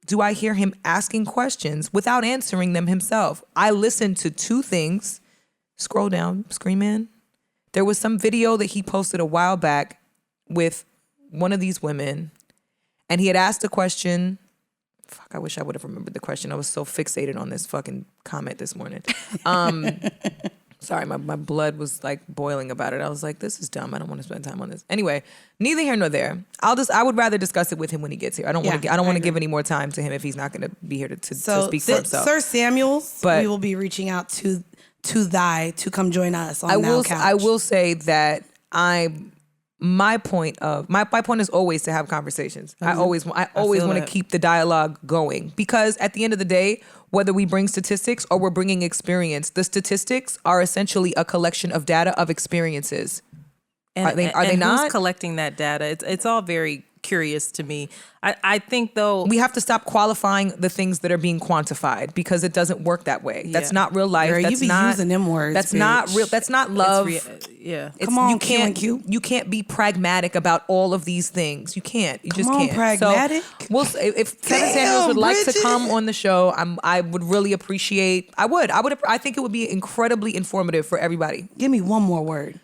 B: do I hear him asking questions without answering them himself. I listened to two things. Scroll down, Screen Man. There was some video that he posted a while back with one of these women, and he had asked a question. Fuck, I wish I would have remembered the question. I was so fixated on this fucking comment this morning. Sorry, my blood was like boiling about it. I was like, this is dumb. I don't want to spend time on this. Anyway, neither here nor there. I would rather discuss it with him when he gets here. I don't want to give any more time to him if he's not going to be here to speak for himself.
C: Sir Samuels, we will be reaching out to come join us on Now Couch.
B: I will say that I my point is always to have conversations. I always want to keep the dialogue going, because at the end of the day, whether we bring statistics or we're bringing experience, the statistics are essentially a collection of data of experiences. Are they not?
A: Who's collecting that data? It's all very curious to me. I think though
B: we have to stop qualifying the things that are being quantified, because it doesn't work that way. Yeah. That's not real life.
C: Girl,
B: that's
C: you be
B: not
C: using them words.
B: That's
C: bitch.
B: not real. That's not love.
C: Come on,
B: you can't be pragmatic about all of these things. You can't. You just can't.
C: Pragmatic.
B: So if Kevin Samuels would like to come on the show, I would really appreciate. I think it would be incredibly informative for everybody.
C: Give me one more word.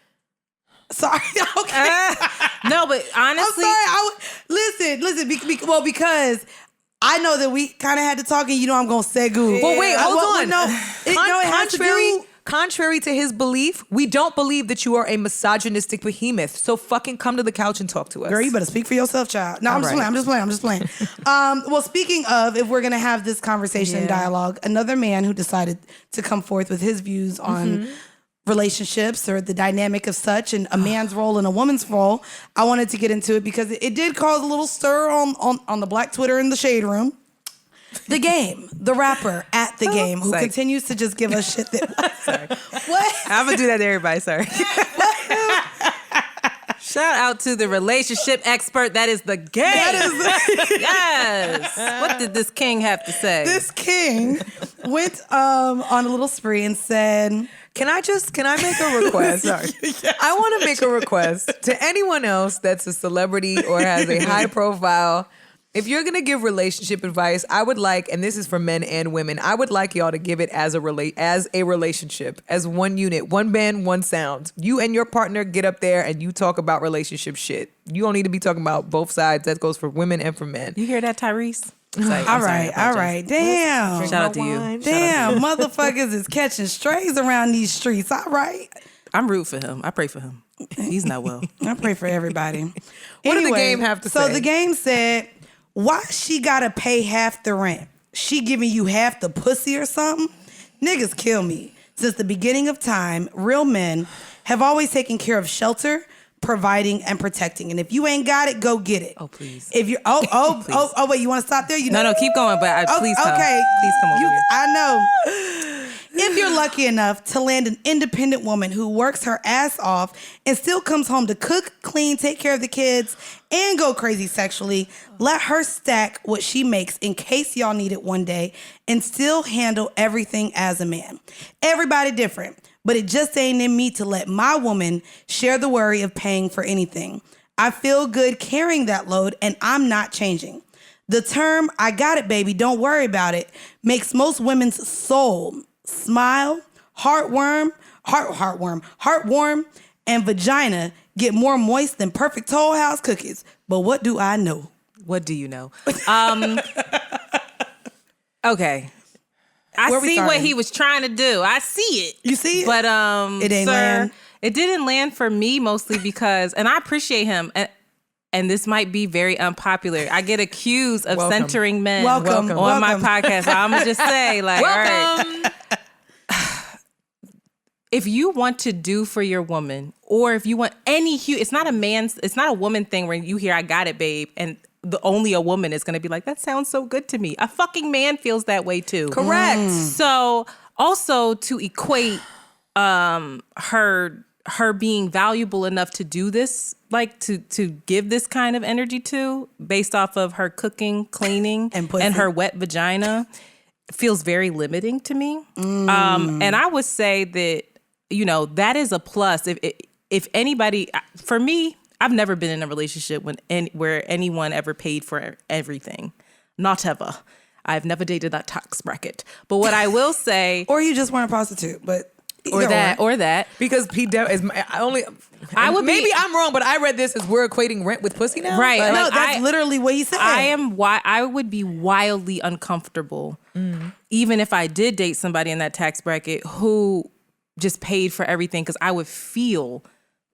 C: Sorry. Okay.
A: No, but honestly,
C: I'm sorry. Listen. Because I know that we kind of had to talk, and I'm gonna say good.
B: Well, wait, hold on.
C: No,
B: contrary to his belief, we don't believe that you are a misogynistic behemoth. So fucking come to the couch and talk to us.
C: Girl, you better speak for yourself, child. No, I'm just playing. Well, speaking of, if we're gonna have this conversation and dialogue, another man who decided to come forth with his views on relationships or the dynamic of such, and a man's role and a woman's role, I wanted to get into it because it did cause a little stir on the Black Twitter in the Shade Room. The Game, the rapper at The Game, who continues to just give us shit that...
A: Sorry.
C: What?
A: I'm going to do that to everybody, sorry. Shout out to the relationship expert that is The Game. Yes. What did this king have to say?
C: This king went on a little spree and said...
B: Can I make a request? Sorry. Yes. I want to make a request to anyone else that's a celebrity or has a high profile. If you're going to give relationship advice, I would like, and this is for men and women, I would like y'all to give it as a relationship, as one unit, one band, one sound. You and your partner get up there and you talk about relationship shit. You don't need to be talking about both sides. That goes for women and for men.
A: You hear that, Tyrese?
C: All right. Damn.
A: Shout out to you.
C: Damn, motherfuckers is catching strays around these streets. All right.
A: I'm rooting for him. I pray for him. He's not well.
C: I pray for everybody.
B: What did The Game have to say?
C: So The Game said, why she gotta pay half the rent? She giving you half the pussy or something? Niggas kill me. Since the beginning of time, real men have always taken care of shelter, providing, and protecting. And if you ain't got it, go get it.
A: Oh, please.
C: If you're wait, you want to stop there?
A: No, keep going, but please come.
C: Okay.
A: Please come over here.
C: I know. If you're lucky enough to land an independent woman who works her ass off and still comes home to cook, clean, take care of the kids, and go crazy sexually, let her stack what she makes in case y'all need it one day and still handle everything as a man. Everybody different, but it just ain't in me to let my woman share the worry of paying for anything. I feel good carrying that load, and I'm not changing. The term, I got it, baby, don't worry about it, makes most women's soul smile, heartwarm, and vagina get more moist than perfect Toll House cookies. But what do I know?
A: What do you know? Okay. I see what he was trying to do. I see it.
C: You see it?
A: But
C: it ain't land.
A: It didn't land for me mostly because, and I appreciate him, and this might be very unpopular. I get accused of centering men on my podcast. So I'm gonna just say, like,
B: welcome.
A: all right. If you want to do for your woman, or if you want it's not a woman thing where you hear "I got it, babe," and only a woman is gonna be like, "That sounds so good to me." A fucking man feels that way too.
B: Correct.
A: So also to equate her being valuable enough to do this, like to give this kind of energy to, based off of her cooking, cleaning, and her wet vagina, feels very limiting to me. And I would say that, that is a plus. If anybody, for me, I've never been in a relationship where anyone ever paid for everything. Not ever. I've never dated that tax bracket. But what I will say,
C: or you just weren't a prostitute, but
A: or that,
B: because maybe I'm wrong, but I read this as we're equating rent with pussy now.
A: Right?
B: Like,
C: no, that's literally what he said.
A: I would be wildly uncomfortable, even if I did date somebody in that tax bracket who just paid for everything, because I would feel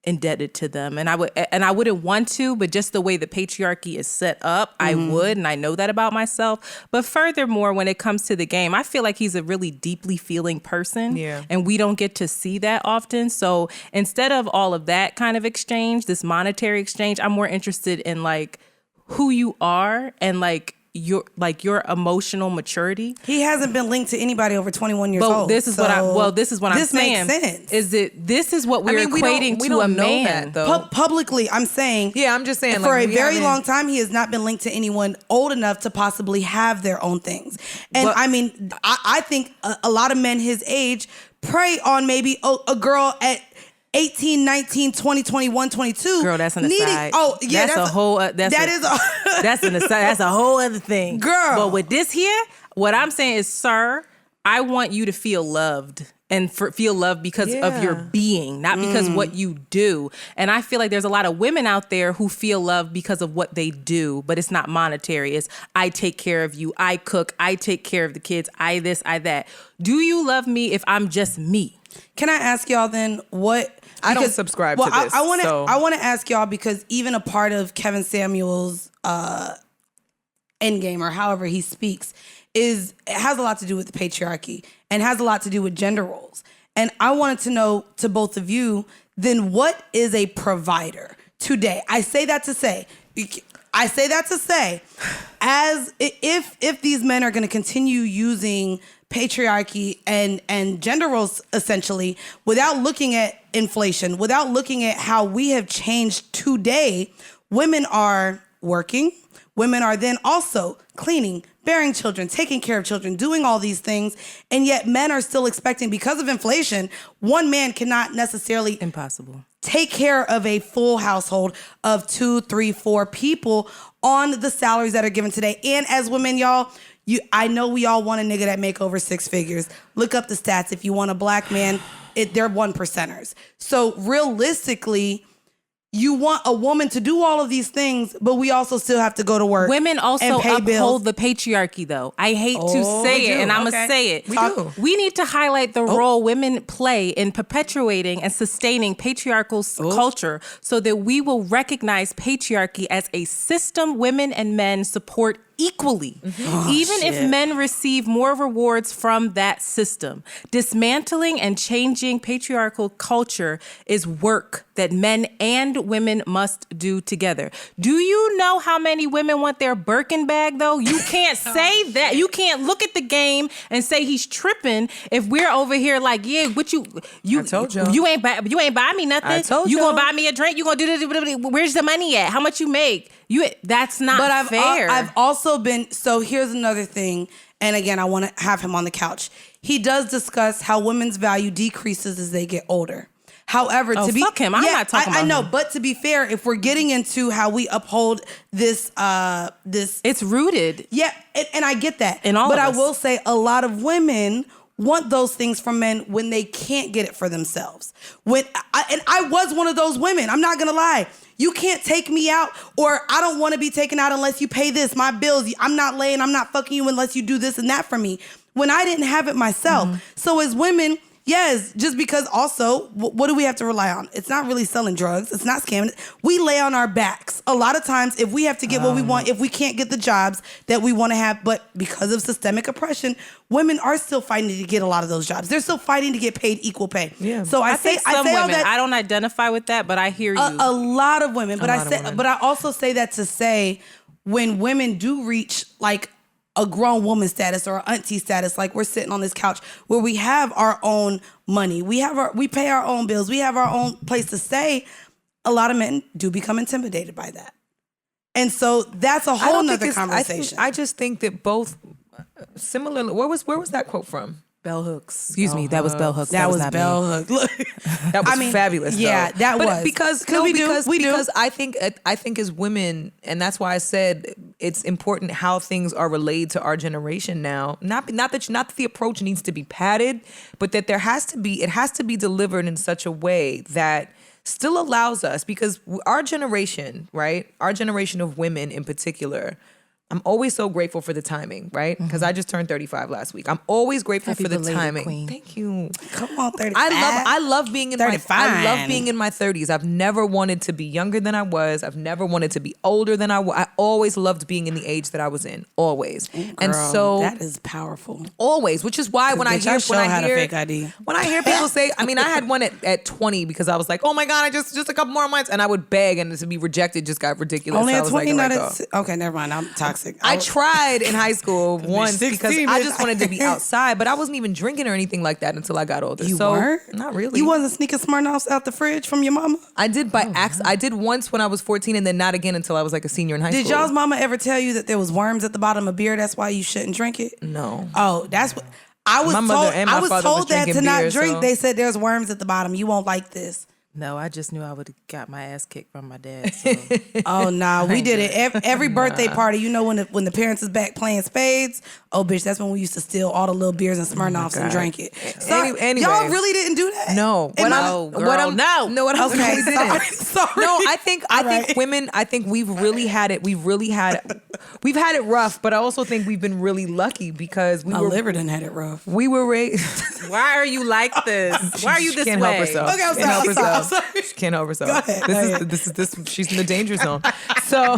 A: indebted to them, and I wouldn't want to, but just the way the patriarchy is set up, I would, and I know that about myself. But furthermore, when it comes to the game, I feel like he's a really deeply feeling person, and we don't get to see that often. So instead of all of that kind of exchange, this monetary exchange, I'm more interested in like who you are and like your emotional maturity.
C: He hasn't been linked to anybody over 21 years old.
A: This is what I'm saying.
C: Makes sense.
A: Is that this is what we're equating
B: we
A: to
B: don't
A: a
B: know
A: man
B: that, though.
C: Publicly, I'm saying.
B: Yeah, I'm just saying.
C: For a very long time, he has not been linked to anyone old enough to possibly have their own things. And I mean, I think a lot of men his age prey on maybe a girl at 18, 19, 20, 21, 22.
A: Girl, that's an aside.
C: Oh, yeah.
A: That's a whole... that's an aside. That's a whole other thing.
C: Girl.
A: But with this here, what I'm saying is, sir, I want you to feel loved and feel loved because of your being, not because what you do. And I feel like there's a lot of women out there who feel loved because of what they do, but it's not monetary. It's I take care of you, I cook, I take care of the kids, I this, I that. Do you love me if I'm just me?
C: Can I ask y'all then what...
B: I don't subscribe to this.
C: I want to ask y'all, because even a part of Kevin Samuel's endgame, or however he speaks, it has a lot to do with the patriarchy and has a lot to do with gender roles. And I wanted to know, to both of you, then what is a provider today? I say that to say, as if these men are going to continue using patriarchy and gender roles essentially without looking at inflation, without looking at how we have changed today, women are working. Women are then also cleaning, bearing children, taking care of children, doing all these things. And yet men are still expecting, because of inflation, one man cannot necessarily take care of a full household of 2, 3, 4 people on the salaries that are given today. And as women, y'all, I know we all want a nigga that make over 6 figures. Look up the stats. If you want a black man, they're 1%ers. So realistically, you want a woman to do all of these things, but we also still have to go to work.
A: Women also uphold the patriarchy, though. I hate to say it, and I'm going to say it. We need to highlight the role women play in perpetuating and sustaining patriarchal culture so that we will recognize patriarchy as a system women and men support equally, even if men receive more rewards from that system. Dismantling and changing patriarchal culture is work that men and women must do together. Do you know how many women want their Birkin bag, though? You can't say that. You can't look at the game and say he's tripping if we're over here like, yeah, what you I told you. You ain't buy me nothing. I told you. You gonna buy me a drink? You gonna do this? Where's the money at? How much you make? That's not fair.
C: I've also been, so here's another thing. And again, I want to have him on the couch. He does discuss how women's value decreases as they get older. However,
A: fuck him. I'm not talking about
C: I know,
A: him.
C: but to be fair, if we're getting into how we uphold this,
A: it's rooted.
C: Yeah, and I get that.
A: In all
C: but
A: of
C: I
A: us.
C: will say a lot of women want those things from men when they can't get it for themselves. I was one of those women. I'm not gonna lie. You can't take me out, or I don't want to be taken out unless you pay this, my bills. I'm not fucking you unless you do this and that for me. When I didn't have it myself. So as women, yes, just because also, what do we have to rely on? It's not really selling drugs. It's not scamming. We lay on our backs. A lot of times, if we have to get what we want, if we can't get the jobs that we want to have, but because of systemic oppression, women are still fighting to get a lot of those jobs. They're still fighting to get paid equal pay. Yeah. So I say all that.
A: I don't identify with that, but I hear you.
C: A lot of women, but I also say that to say when women do reach like a grown woman status or an auntie status, like we're sitting on this couch where we have our own money, we pay our own bills, we have our own place to stay. A lot of men do become intimidated by that, and so that's a whole nother conversation.
B: I just think that both similarly. Where was that quote from?
A: Bell Hooks. Excuse me, that was Bell Hooks.
C: That was Bell Hooks. Look,
B: that was fabulous.
C: Yeah,
B: though.
C: that was
B: because I think as women, and that's why I said it's important how things are relayed to our generation now. Not that the approach needs to be padded, but that it has to be delivered in such a way that still allows us, because our generation, right? Our generation of women in particular, I'm always so grateful for the timing, right? Because I just turned 35 last week. I'm always grateful
A: Happy
B: for the
A: belated,
B: timing.
A: queen.
B: Thank you.
C: Come on, 35.
B: I love being in
C: 35.
B: I love being in my 30s. I've never wanted to be younger than I was. I've never wanted to be older than I was. I always loved being in the age that I was in. Always. And so
C: that is powerful.
B: always, which is why when I hear
C: fake ID.
B: when I hear people say, I mean, I had one at 20 because I was like, oh my God, I just a couple more months, and I would beg, and to be rejected just got ridiculous.
C: Only
B: So I
C: at
B: was
C: 20,
B: like,
C: not
B: oh.
C: at... Okay, never mind. I'm toxic.
B: I tried in high school once
C: 16,
B: because I
C: bitch.
B: just wanted to be outside, but I wasn't even drinking or anything like that until I got older.
C: You
B: so,
C: weren't?
B: Not really.
C: You wasn't sneaking Smirnoffs out the fridge from your mama?
B: I did by accident. I did once when I was 14 and then not again until I was like a senior in high school.
C: Did y'all's mama ever tell you that there was worms at the bottom of beer? That's why you shouldn't drink it?
B: No.
C: Oh, that's what... I was
B: My mother and my
C: told
B: father was
C: that to
B: drinking
C: not
B: beer,
C: drink.
B: so-
C: They said there's worms at the bottom. You won't like this.
A: No, I just knew I would have got my ass kicked from my dad. So.
C: Oh nah, we did it every birthday party. You know when the parents is back playing spades. Oh bitch, that's when we used to steal all the little beers and Smirnoffs and drink it. So,
B: Anyway.
C: y'all really didn't do that?
B: No.
C: And
A: No, girl, no.
B: No, what I'm
C: Okay,
B: we didn't.
C: sorry.
B: No, I think
C: right.
B: women. I think we've had it rough, but I also think we've been really lucky because
C: My liver done had it rough.
B: we were raised.
A: Why are you like this? Why are you
B: She
A: this
B: can't
A: way?
B: help herself.
C: Okay, I'm
B: She can't help
C: sorry, I'm
B: herself.
C: sorry.
B: She can't help herself.
C: Go ahead.
B: This. She's in the danger zone. So,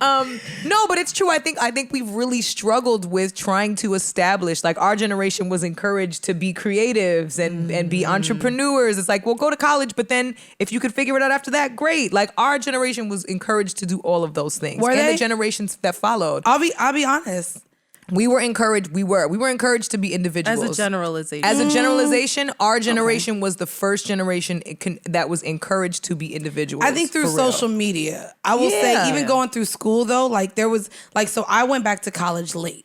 B: no, but it's true. I think we've really struggled with trying to establish. Like our generation was encouraged to be creatives and be entrepreneurs. It's like, well, go to college, but then if you could figure it out after that, great. Like our generation was encouraged to do all of those things,
C: Were
B: and
C: they?
B: the generations that followed.
C: I'll be honest.
B: We were encouraged. We were encouraged to be individuals.
A: As a generalization.
B: As a generalization, our generation was the first generation that was encouraged to be individuals.
C: I think through
B: for real.
C: social media. I will say, even going through school though, like there was like, so I went back to college late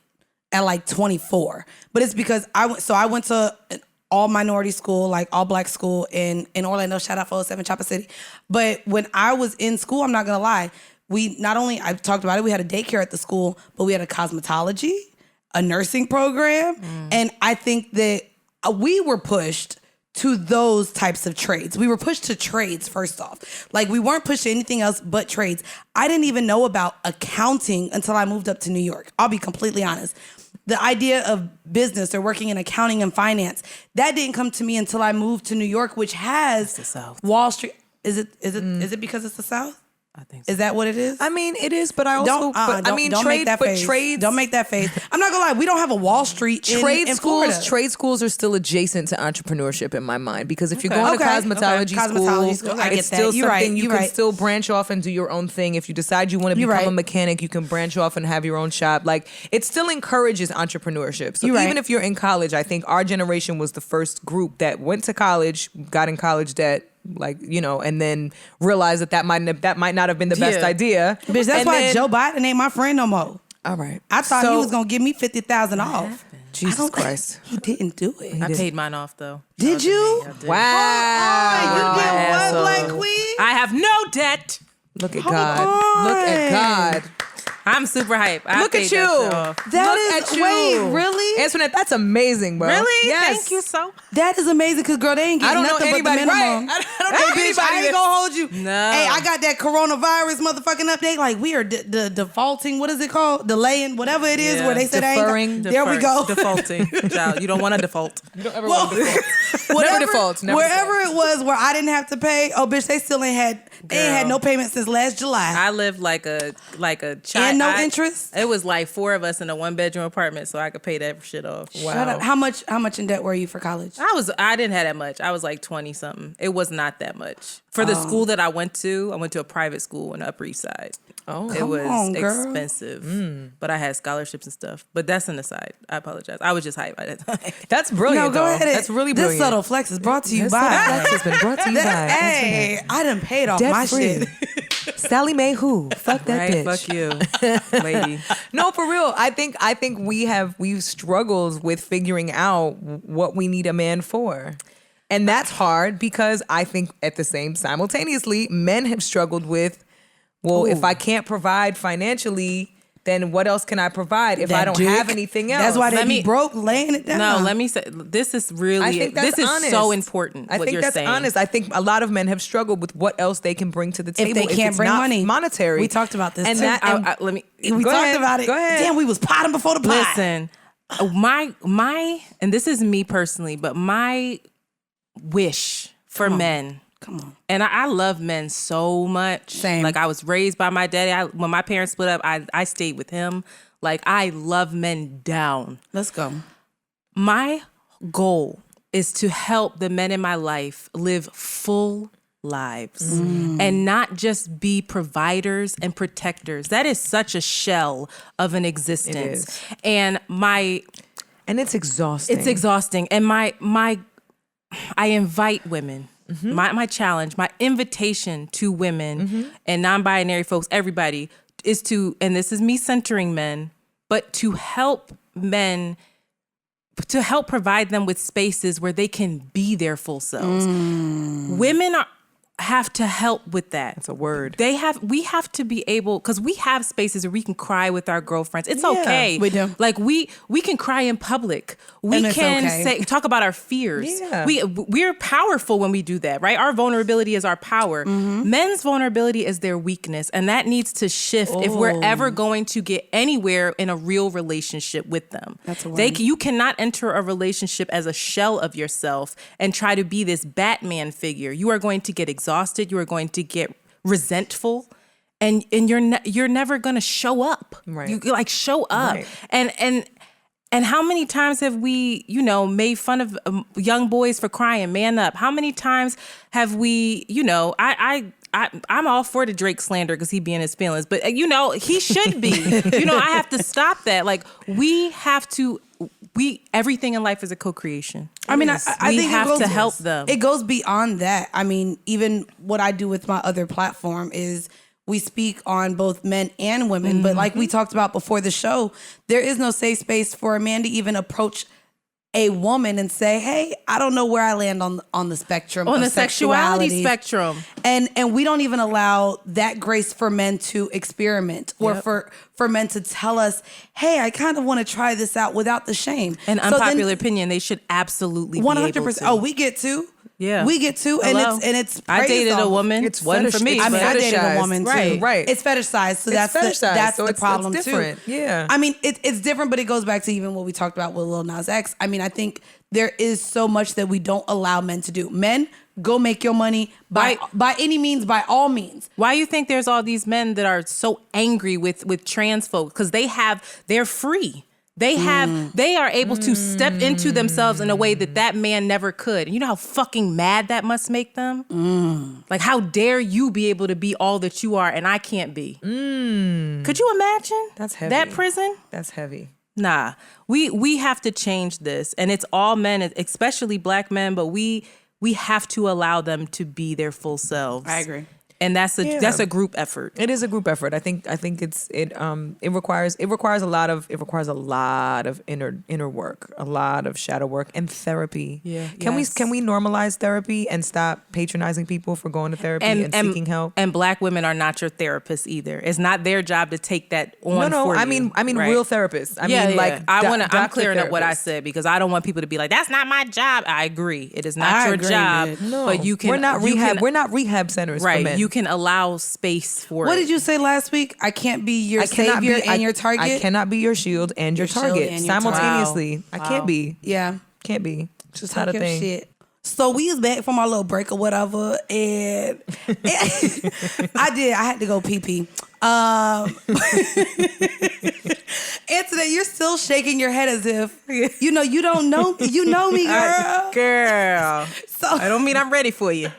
C: at like 24, but it's because I went to an all minority school, like all black school in Orlando. Shout out 407 Chopper City. But when I was in school, I'm not gonna lie, we not only, I've talked about it, we had a daycare at the school, but we had a cosmetology, a nursing program. And I think that we were pushed to those types of trades. We were pushed to trades first off. Like we weren't pushed to anything else but trades. I didn't even know about accounting until I moved up to New York. I'll be completely honest. The idea of business or working in accounting and finance, that didn't come to me until I moved to New York, which has
A: the South.
C: Wall Street. Is it because it's the South?
A: I think so.
C: Is that what it is?
B: I mean, it is, but I also,
C: don't make that face.
B: trades.
C: Don't make that face. I'm not gonna lie. We don't have a Wall Street in Florida.
B: Trade schools are still adjacent to entrepreneurship in my mind because if you're
A: Okay.
B: going to
C: Okay.
B: cosmetology
C: Cosmetology
B: school,
C: school, I get
B: it's
C: that.
B: still
C: You're right.
B: something you
C: You're
B: can
C: right.
B: still branch off and do your own thing. If you decide you want to
C: You're
B: become
C: right.
B: a mechanic, you can branch off and have your own shop. Like it still encourages entrepreneurship. So
C: You're
B: even
C: right.
B: if you're in college, I think our generation was the first group that went to college, got in college debt. Like, you know, and then realized that might not have been the best
A: Yeah.
B: idea.
C: Bitch, that's
B: And
C: why
B: then-
C: Joe Biden ain't my friend no more.
B: All right.
C: I thought he
B: So-
C: was gonna give me 50,000 off.
B: Jesus Christ.
C: He didn't do it.
A: I paid mine off though.
C: Did you?
A: I did.
B: Wow.
C: You
A: my
C: did what,
A: asshole.
C: Black Queen?
A: I have no debt.
B: Look at
C: Hold
B: God.
C: on.
B: Look at God.
A: I'm super hype. I
B: Look
A: paid
B: at you.
A: that shit off.
C: That
B: Look
C: is-
B: at you.
C: wait, really?
B: Antoinette, that's amazing, bro.
A: Really?
B: Yes.
A: Thank you so.
C: That is amazing because girl, they ain't
B: I
C: getting
B: don't know
C: nothing but the
B: anybody.
C: minimum.
B: Right. I don't know
C: Hey,
B: anybody.
C: bitch, I ain't gonna hold you.
A: No.
C: Hey, I got that coronavirus motherfucking update. Like we are defaulting. What is it called? Delaying, whatever it is,
A: Yeah.
C: where they said
B: Deferring.
C: There we go.
A: Defaulting. Child, you don't want to default.
B: You don't ever
C: Well,
B: want to default.
C: whatever,
B: Never default. Never
C: wherever
B: default.
C: it was where I didn't have to pay. Oh, bitch, they still ain't had. They ain't had
A: Girl.
C: no payment since last July.
A: I lived like a child.
C: And no interest?
A: It was like 4 of us in a 1-bedroom apartment, so I could pay that shit off.
C: Shut up. How much in debt were you for college?
A: I didn't have that much. I was like 20 something. It was not that much. For the school that I went to a private school on the Upper East Side.
B: Oh.
A: It
C: Come
A: was
C: on, girl.
A: expensive. But I had scholarships and stuff. But that's an aside. I apologize. I was just hyped by that time.
B: That's brilliant,
C: No, go
B: though.
C: ahead.
B: That's really
C: This
B: brilliant.
C: subtle flex is brought to you
B: This
C: by.
B: subtle flex has been brought to you by
C: Hey, I done paid off my
B: Debt-free.
C: shit.
B: Sally Mae who? Fuck that
A: Right?
B: bitch.
A: Fuck you, lady.
B: No, for real. I think we've struggled with figuring out what we need a man for. And that's hard because I think at the same simultaneously, men have struggled with, well, if I can't provide financially, then what else can I provide if
C: That
B: I don't
C: dick.
B: have anything else?
C: That's why they
A: Let
C: be
A: me-
C: broke laying it down.
A: No, let me say, this is really,
B: I think that's
A: this is
B: honest.
A: so important.
B: I
A: what
B: think
A: you're
B: that's
A: saying.
B: honest. I think a lot of men have struggled with what else they can bring to the table
C: if they can't
B: it's
C: bring
B: not
C: money,
B: monetary.
C: We talked about this.
B: And
C: too.
B: that- and-
A: Let me.
C: we
B: Go
C: talked
B: ahead.
C: about it.
B: Go ahead.
C: Damn, we was potting before the pot.
A: Listen, my, and this is me personally, but my wish for men.
C: Come on.
A: And I love men so much.
C: Same.
A: Like I was raised by my daddy. When my parents split up, I stayed with him. Like I love men down.
C: Let's go.
A: My goal is to help the men in my life live full lives and not just be providers and protectors. That is such a shell of an existence.
B: is.
A: And
B: it's exhausting.
A: it's exhausting. And I invite women. My challenge, my invitation to women and non-binary folks, everybody, is to, and this is me centering men, but to help men, to help provide them with spaces where they can be their full selves. Women have to help with that.
B: That's a word.
A: We have to be able, because we have spaces where we can cry with our girlfriends. It's
B: Yeah,
A: okay.
C: we do.
A: Like we can cry in public. We
C: And it's
A: can
C: okay.
A: talk about our fears.
B: Yeah.
A: We're powerful when we do that, right? Our vulnerability is our power. Men's vulnerability is their weakness, and that needs to shift if we're ever going to get anywhere in a real relationship with them.
C: That's a word.
A: You cannot enter a relationship as a shell of yourself and try to be this Batman figure. You are going to get exhausted. You are going to get resentful, and you're never going to show up.
B: Right.
A: You like show up,
B: Right.
A: and how many times have we, made fun of young boys for crying? Man up. How many times have we, I'm all for the Drake slander because he be in his feelings, but he should be. I have to stop that. Like everything in life is a co-creation.
C: I mean, I
A: we
C: think
A: have
C: it goes,
A: to help them.
C: It goes beyond that. I mean, even what I do with my other platform is we speak on both men and women. But like we talked about before the show, there is no safe space for a man to even approach a woman and say, hey, I don't know where I land on the spectrum
A: On
C: of
A: the sexuality
C: sexuality
A: spectrum.
C: And we don't even allow that grace for men to experiment or for men to tell us, hey, I kind of want to try this out without the shame.
A: An
C: So then-
A: unpopular opinion, they should absolutely be able
C: 100%.
A: to.
C: Oh, we get to.
A: Yeah.
C: We get to.
A: Hello.
C: And it's
A: I
C: praised
A: dated a
C: off.
A: woman.
B: It's
A: Wasn't for me.
B: fetish-
C: I mean, I dated a
B: fetishized.
C: woman too.
B: Right.
C: It's fetishized, so
B: It's
C: that's
B: fetishized, so
C: the
B: it's
C: problem
B: different.
C: too.
B: Yeah.
C: I mean, it's different, but it goes back to even what we talked about with Lil Nas X. I mean, I think there is so much that we don't allow men to do. Men, go make your money by any means, by all means.
A: Why you think there's all these men that are so angry with trans folks? Because they're free. They are able to step into themselves in a way that man never could. And you know how fucking mad that must make them? Like, how dare you be able to be all that you are and I can't be? Could you imagine?
B: That's heavy.
A: That prison?
B: That's heavy.
A: Nah. We have to change this. And it's all men, especially black men, but we have to allow them to be their full selves.
C: I agree.
A: And that's a group effort.
B: It is a group effort. I think it requires a lot of inner work, a lot of shadow work and therapy.
A: Yeah.
B: Can
A: Yes.
B: we normalize therapy and stop patronizing people for going to therapy and seeking help?
A: And black women are not your therapists either. It's not their job to take that on.
B: No.
A: For
B: I
A: you.
B: mean
A: Right.
B: real therapists. I
A: Yeah,
B: mean,
A: yeah.
B: like
A: I'm
B: doctor
A: clearing up what I
B: therapists.
A: said because I don't want people to be like, that's not my job. I agree. It is not
C: I
A: your
C: agree,
A: job.
C: bitch.
B: No,
A: But you can.
B: We're not
A: you
B: rehab.
A: can-
B: We're not rehab centers for
A: right.
B: men.
A: You can allow space for
C: What
A: it.
C: did you say last week? I can't be your
B: I cannot
C: savior
B: be
C: and your target.
B: I cannot be your shield and your
C: Your shield
B: target
C: and your target.
B: simultaneously. I
A: Wow.
B: can't be.
C: Yeah.
B: Can't be. It's just
C: Talk
B: not a
C: your
B: thing.
C: shit. So we was back from our little break or whatever, and I had to go pee pee. Antoinette, you're still shaking your head as if you don't know. You know me, girl.
A: Girl.
C: So
A: I don't mean I'm ready for you.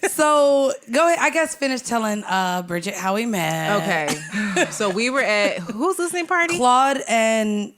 C: So go ahead. I guess finish telling Bridget how we met.
A: Okay. So we were at whose listening party?
C: Claude and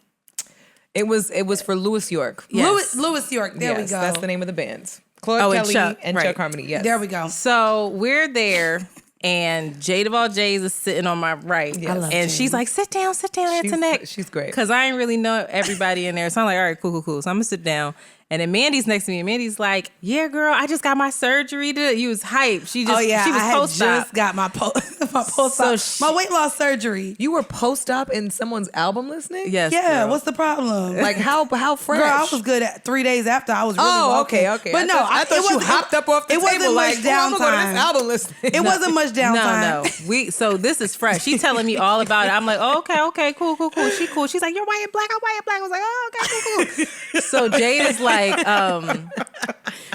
B: It was for Louis York.
A: Yes.
C: Louis York. There we
B: Yes,
C: go.
B: that's the name of the bands. Claude
A: Oh, and
B: Kelly
A: Chuck,
B: and
A: right.
B: Chuck Harmony. Yes.
C: There we go.
A: So we're there, and Jade of all J's is sitting on my right.
B: I love
A: and
C: Jade.
A: she's like, sit down, Antoinette.
B: She's great.
A: Because I ain't really know everybody in there. So I'm like, all right, cool. So I'm going to sit down. And then Mandi's next to me, and Mandi's like, yeah, girl, I just got my surgery. You was hype. She was
C: I had
A: post-op.
C: just got my post-op, my weight loss surgery.
B: You were post-op in someone's album listening?
A: Yes,
C: Yeah,
A: girl.
C: what's the problem?
B: Like how fresh?
C: Girl, I was good at 3 days after. I was really walking.
B: okay.
C: But no,
B: I thought you hopped up off the table.
C: It wasn't much
B: like, I'm gonna go to
C: downtime.
B: this album listening.
C: It wasn't much downtime.
A: No. So this is fresh. She's telling me all about it. I'm like, oh, okay, cool. She cool. She's like, you're white and black. I'm white and black. I was like, oh, okay, cool. So Jade is like,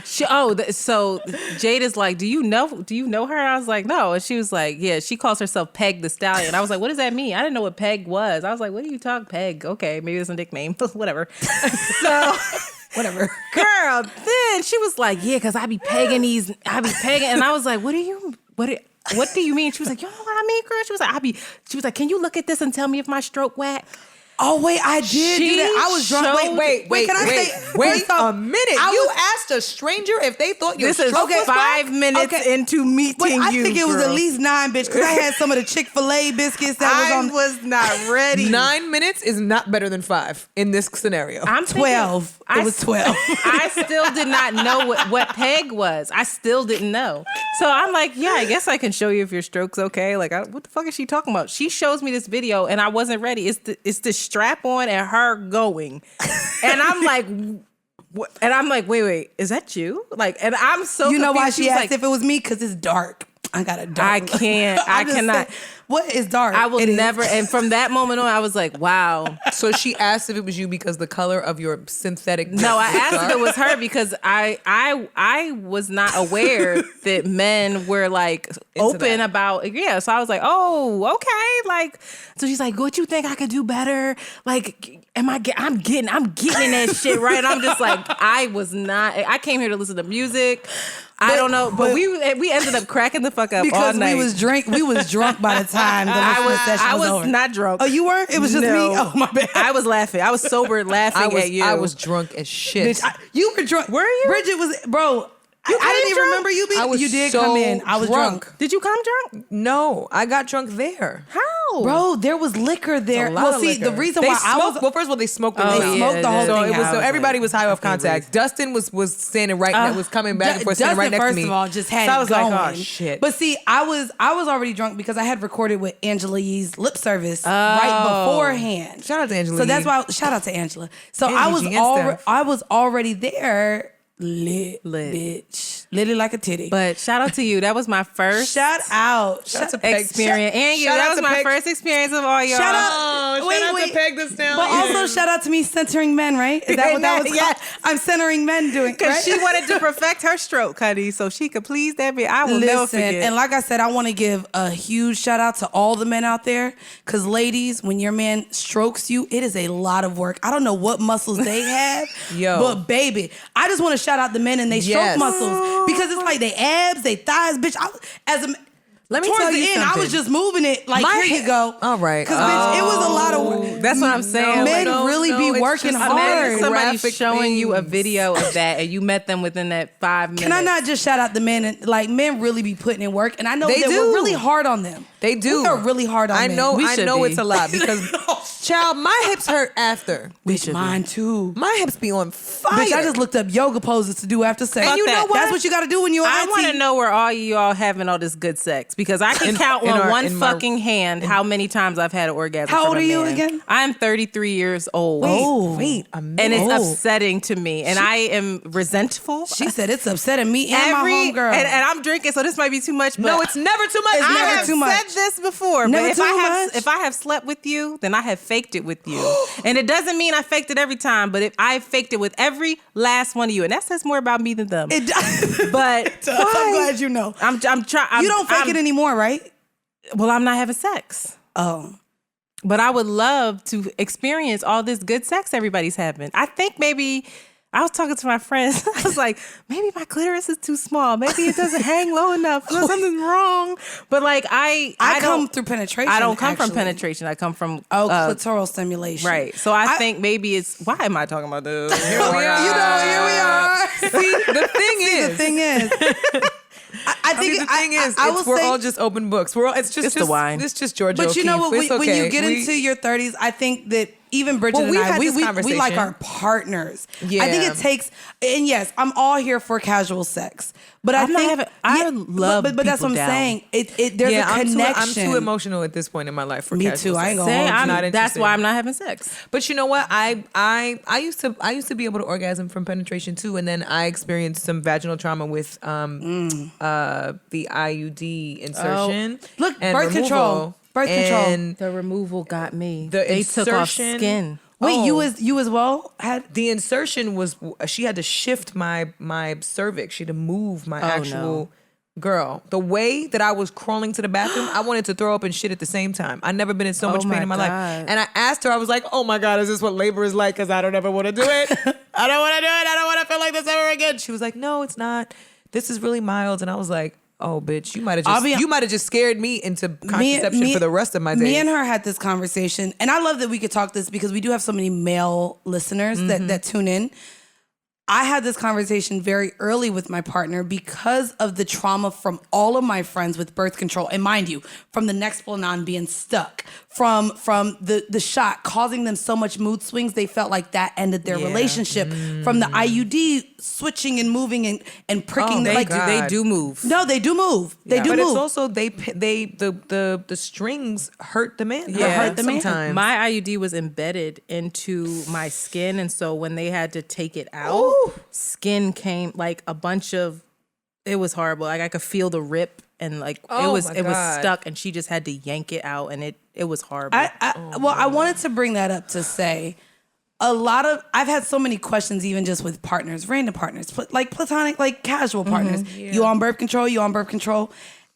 A: so Jade is like, do you know her? I was like, no. And she was like, yeah, she calls herself Peg the Stallion. I was like, what does that mean? I didn't know what Peg was. I was like, what do you talk Peg? Okay, maybe it's a nickname. Whatever. So
C: Whatever.
A: girl, then she was like, yeah, because I be pegging. And I was like, what do you mean? She was like, you know what I mean, girl? She was like, can you look at this and tell me if my stroke whack?
C: Oh wait, I did do that. I was drunk. Wait. Can I say?
B: Wait a minute. You asked a stranger if they thought your
A: This is
B: stroke was
A: 5 minutes into meeting you.
C: I think it was
A: girl.
C: at least 9, bitch, because I had some of the Chick-fil-A biscuits that
A: I
C: was on.
A: was not ready.
B: 9 minutes is not better than 5 in this scenario.
A: I'm
C: 12. It was 12.
A: I still did not know what Peg was. I still didn't know. So I'm like, yeah, I guess I can show you if your stroke's okay. Like, what the fuck is she talking about? She shows me this video and I wasn't ready. It's the strap on and her going. And I'm like, what? And I'm like, wait, is that you? Like, and I'm so
C: You know why
A: confused.
C: she
A: was
C: asked
A: like,
C: if it was me? Because it's dark. I got a dark.
A: I can't. I
C: just
A: cannot.
C: said, what is dark?
A: I will
C: It is.
A: never. And from that moment on, I was like, wow.
B: So she asked if it was you because the color of your synthetic.
A: No, I asked if it was her because I was not aware that men were like open about. Yeah, so I was like, oh, okay. Like, so she's like, what you think I could do better? Like, I'm getting that shit right. And I'm just like, I came here to listen to music. I don't know, but we ended up cracking the fuck up
C: because
A: all night.
C: we was drunk by the time the listening session was over.
A: I was not drunk.
C: Oh, you weren't? It was just
A: No.
C: me? Oh, my bad.
A: I was laughing. I was sober laughing at you.
B: I was drunk as shit.
C: Bitch, you were drunk.
A: Were you?
C: Bridget was, bro. I didn't even
A: drunk?
C: remember you being.
B: I was
C: You did
B: so
C: come in. I was drunk.
A: Did you come drunk?
B: No, I got drunk there.
A: How?
C: Bro, there was liquor there.
B: A lot
C: Well,
B: of
C: see,
B: liquor.
C: the reason
B: They
C: why I
B: smoked,
C: was.
B: well, first of all, they smoked the
A: Oh,
B: weed.
C: They
A: yeah,
C: smoked the whole
B: So
C: thing
B: it was
C: out.
B: everybody was high off contact. Dustin was standing right, was coming back and forth, standing right next to me.
C: First of all, just had
B: so
C: it
B: I was
C: going.
B: like, oh shit.
C: But see, I was already drunk because I had recorded with Angela Yee's lip service right beforehand.
B: Shout out to Angela
C: So that's
B: Yee.
C: why. Shout out to Angela. So
B: Angie and Steph.
C: I was already there. Lit, bitch, lit like a titty.
A: But shout out to you. That was my first
C: Shout out
B: to Peg.
A: experience. And you,
B: shout
A: that
B: out
A: was
B: to
A: my
B: Peg.
A: first experience of all y'all.
C: Shout out.
B: shout out to Peg the Stallion.
C: But also shout out to me centering men, right? Is that what that was?
A: Yes.
C: I'm centering men doing,
A: Because
C: right?
A: she wanted to perfect her stroke, honey, so she could please that bitch. I will never
C: Listen,
A: forget.
C: and like I said, I want to give a huge shout out to all the men out there. Because ladies, when your man strokes you, it is a lot of work. I don't know what muscles they have,
B: Yo.
C: but baby, I just want to shout out the men and they stroke
B: Yes.
C: muscles. Because it's like they abs, they thighs, bitch.
B: Let me
C: towards
B: tell
C: the
B: you
C: end, I
B: something.
C: was just moving it like,
B: My
C: here you go.
B: All right.
C: Because bitch, it was a lot of work.
A: That's what I'm saying.
C: Men
B: No,
C: really be
B: it's
C: working
B: just
C: hard.
A: Imagine somebody
B: graphic
A: showing you a
B: things.
A: video of that and you met them within that 5 minutes.
C: Can I not just shout out the men? And like, men really be putting in work, and I know
B: They
C: that
B: do.
C: we're really hard on them.
B: They do.
C: We are really hard on
B: I
C: men.
B: know.
A: We
B: I
A: should
B: know
A: be.
B: it's a lot because, child, my hips hurt after.
C: Bitch, mine too.
B: My hips be on fire.
C: Bitch, I just looked up yoga poses to do after sex.
A: And you know what?
C: That's what you got to do when you're
A: I
C: auntie.
A: want to know where all y'all having all this good sex because I can count on one fucking hand how many times I've had an orgasm.
C: How
A: from
C: old
A: a
C: are you
A: man.
C: again?
A: I'm 33 years old.
B: Wait a minute.
A: And it's
C: Oh.
A: upsetting to me, and I am resentful.
C: She said it's upsetting me and my homegirl.
A: and I'm drinking, so this might be too much. But
B: No, it's never too much.
C: It's
A: I
C: never
A: have
C: too much.
A: said this before,
C: Never
A: but
C: too much.
A: if I have slept with you, then I have faked it with you. And it doesn't mean I faked it every time, but if I faked it with every last one of you, and that says more about me than them.
C: It does.
A: But
C: I'm glad you know.
A: I'm trying.
C: You don't fake it anymore, right?
A: Well, I'm not having sex.
C: Oh.
A: But I would love to experience all this good sex everybody's having. I think maybe I was talking to my friends. I was like, maybe my clitoris is too small. Maybe it doesn't hang low enough. Something's wrong. But like I
C: come
A: don't
C: through penetration.
A: I don't come from
C: actually.
A: penetration. I come from
C: clitoral stimulation.
A: right. So I think maybe it's why am I talking about this?
B: Here we are.
C: You know, here we are.
B: See, the thing is,
C: I think
B: the thing is,
C: I will
B: we're
C: say,
B: all just open books. We're all, it's
A: the wine.
B: It's just Georgia.
C: But you know what?
B: O'Keeffe. It's
C: When you
B: okay.
C: get into your 30s, I think that even Bridget and
B: we've
C: I,
B: had
C: we
B: this
C: like
B: conversation.
C: our partners.
B: Yeah.
C: I think it takes, and yes, I'm all here for casual sex, but I love but that's what I'm saying. There's a connection.
B: I'm too emotional at this point in my life for
C: Me
B: casual
C: too. I ain't
B: sex.
C: gonna hold you.
B: not
A: That's
B: interested.
A: why I'm not having sex.
B: But you know what? I used to be able to orgasm from penetration too, and then I experienced some vaginal trauma with the IUD insertion.
C: Look,
B: and
C: birth control. Birth control.
B: And
A: The removal got me.
B: The
A: They took off
B: insertion-
A: skin.
C: Wait,
B: Oh.
C: you as well had.
B: the insertion was she had to shift my cervix. She had to move my actual girl. The way that I was crawling to the bathroom, I wanted to throw up and shit at the same time. I've never been in so much pain
A: my
B: in my life.
A: God.
B: And I asked her, I was like, oh my God, is this what labor is like? Because I don't ever want to do it. I don't want to do it. I don't want to feel like this ever again. She was like, no, it's not. This is really mild. And I was like, oh, bitch, you might have just scared me into contraception for the rest of my days.
C: Me and her had this conversation, and I love that we could talk this because we do have so many male listeners that tune in. I had this conversation very early with my partner because of the trauma from all of my friends with birth control. And mind you, from the Nexplanon being stuck, from the shot causing them so much mood swings, they felt like that ended their relationship. From the IUD switching and moving and pricking.
B: Oh,
A: They do move.
C: No, they do move. They do
B: but
C: move.
B: it's also the strings hurt the man.
C: hurt the man.
B: Sometimes.
A: My IUD was embedded into my skin, and so when they had to take it out, skin came like a bunch of. It was horrible. Like I could feel the rip, and like it was stuck, and she just had to yank it out, and it was horrible.
C: I wanted to bring that up to say I've had so many questions, even just with partners, random partners, like platonic, like casual partners. You on birth control,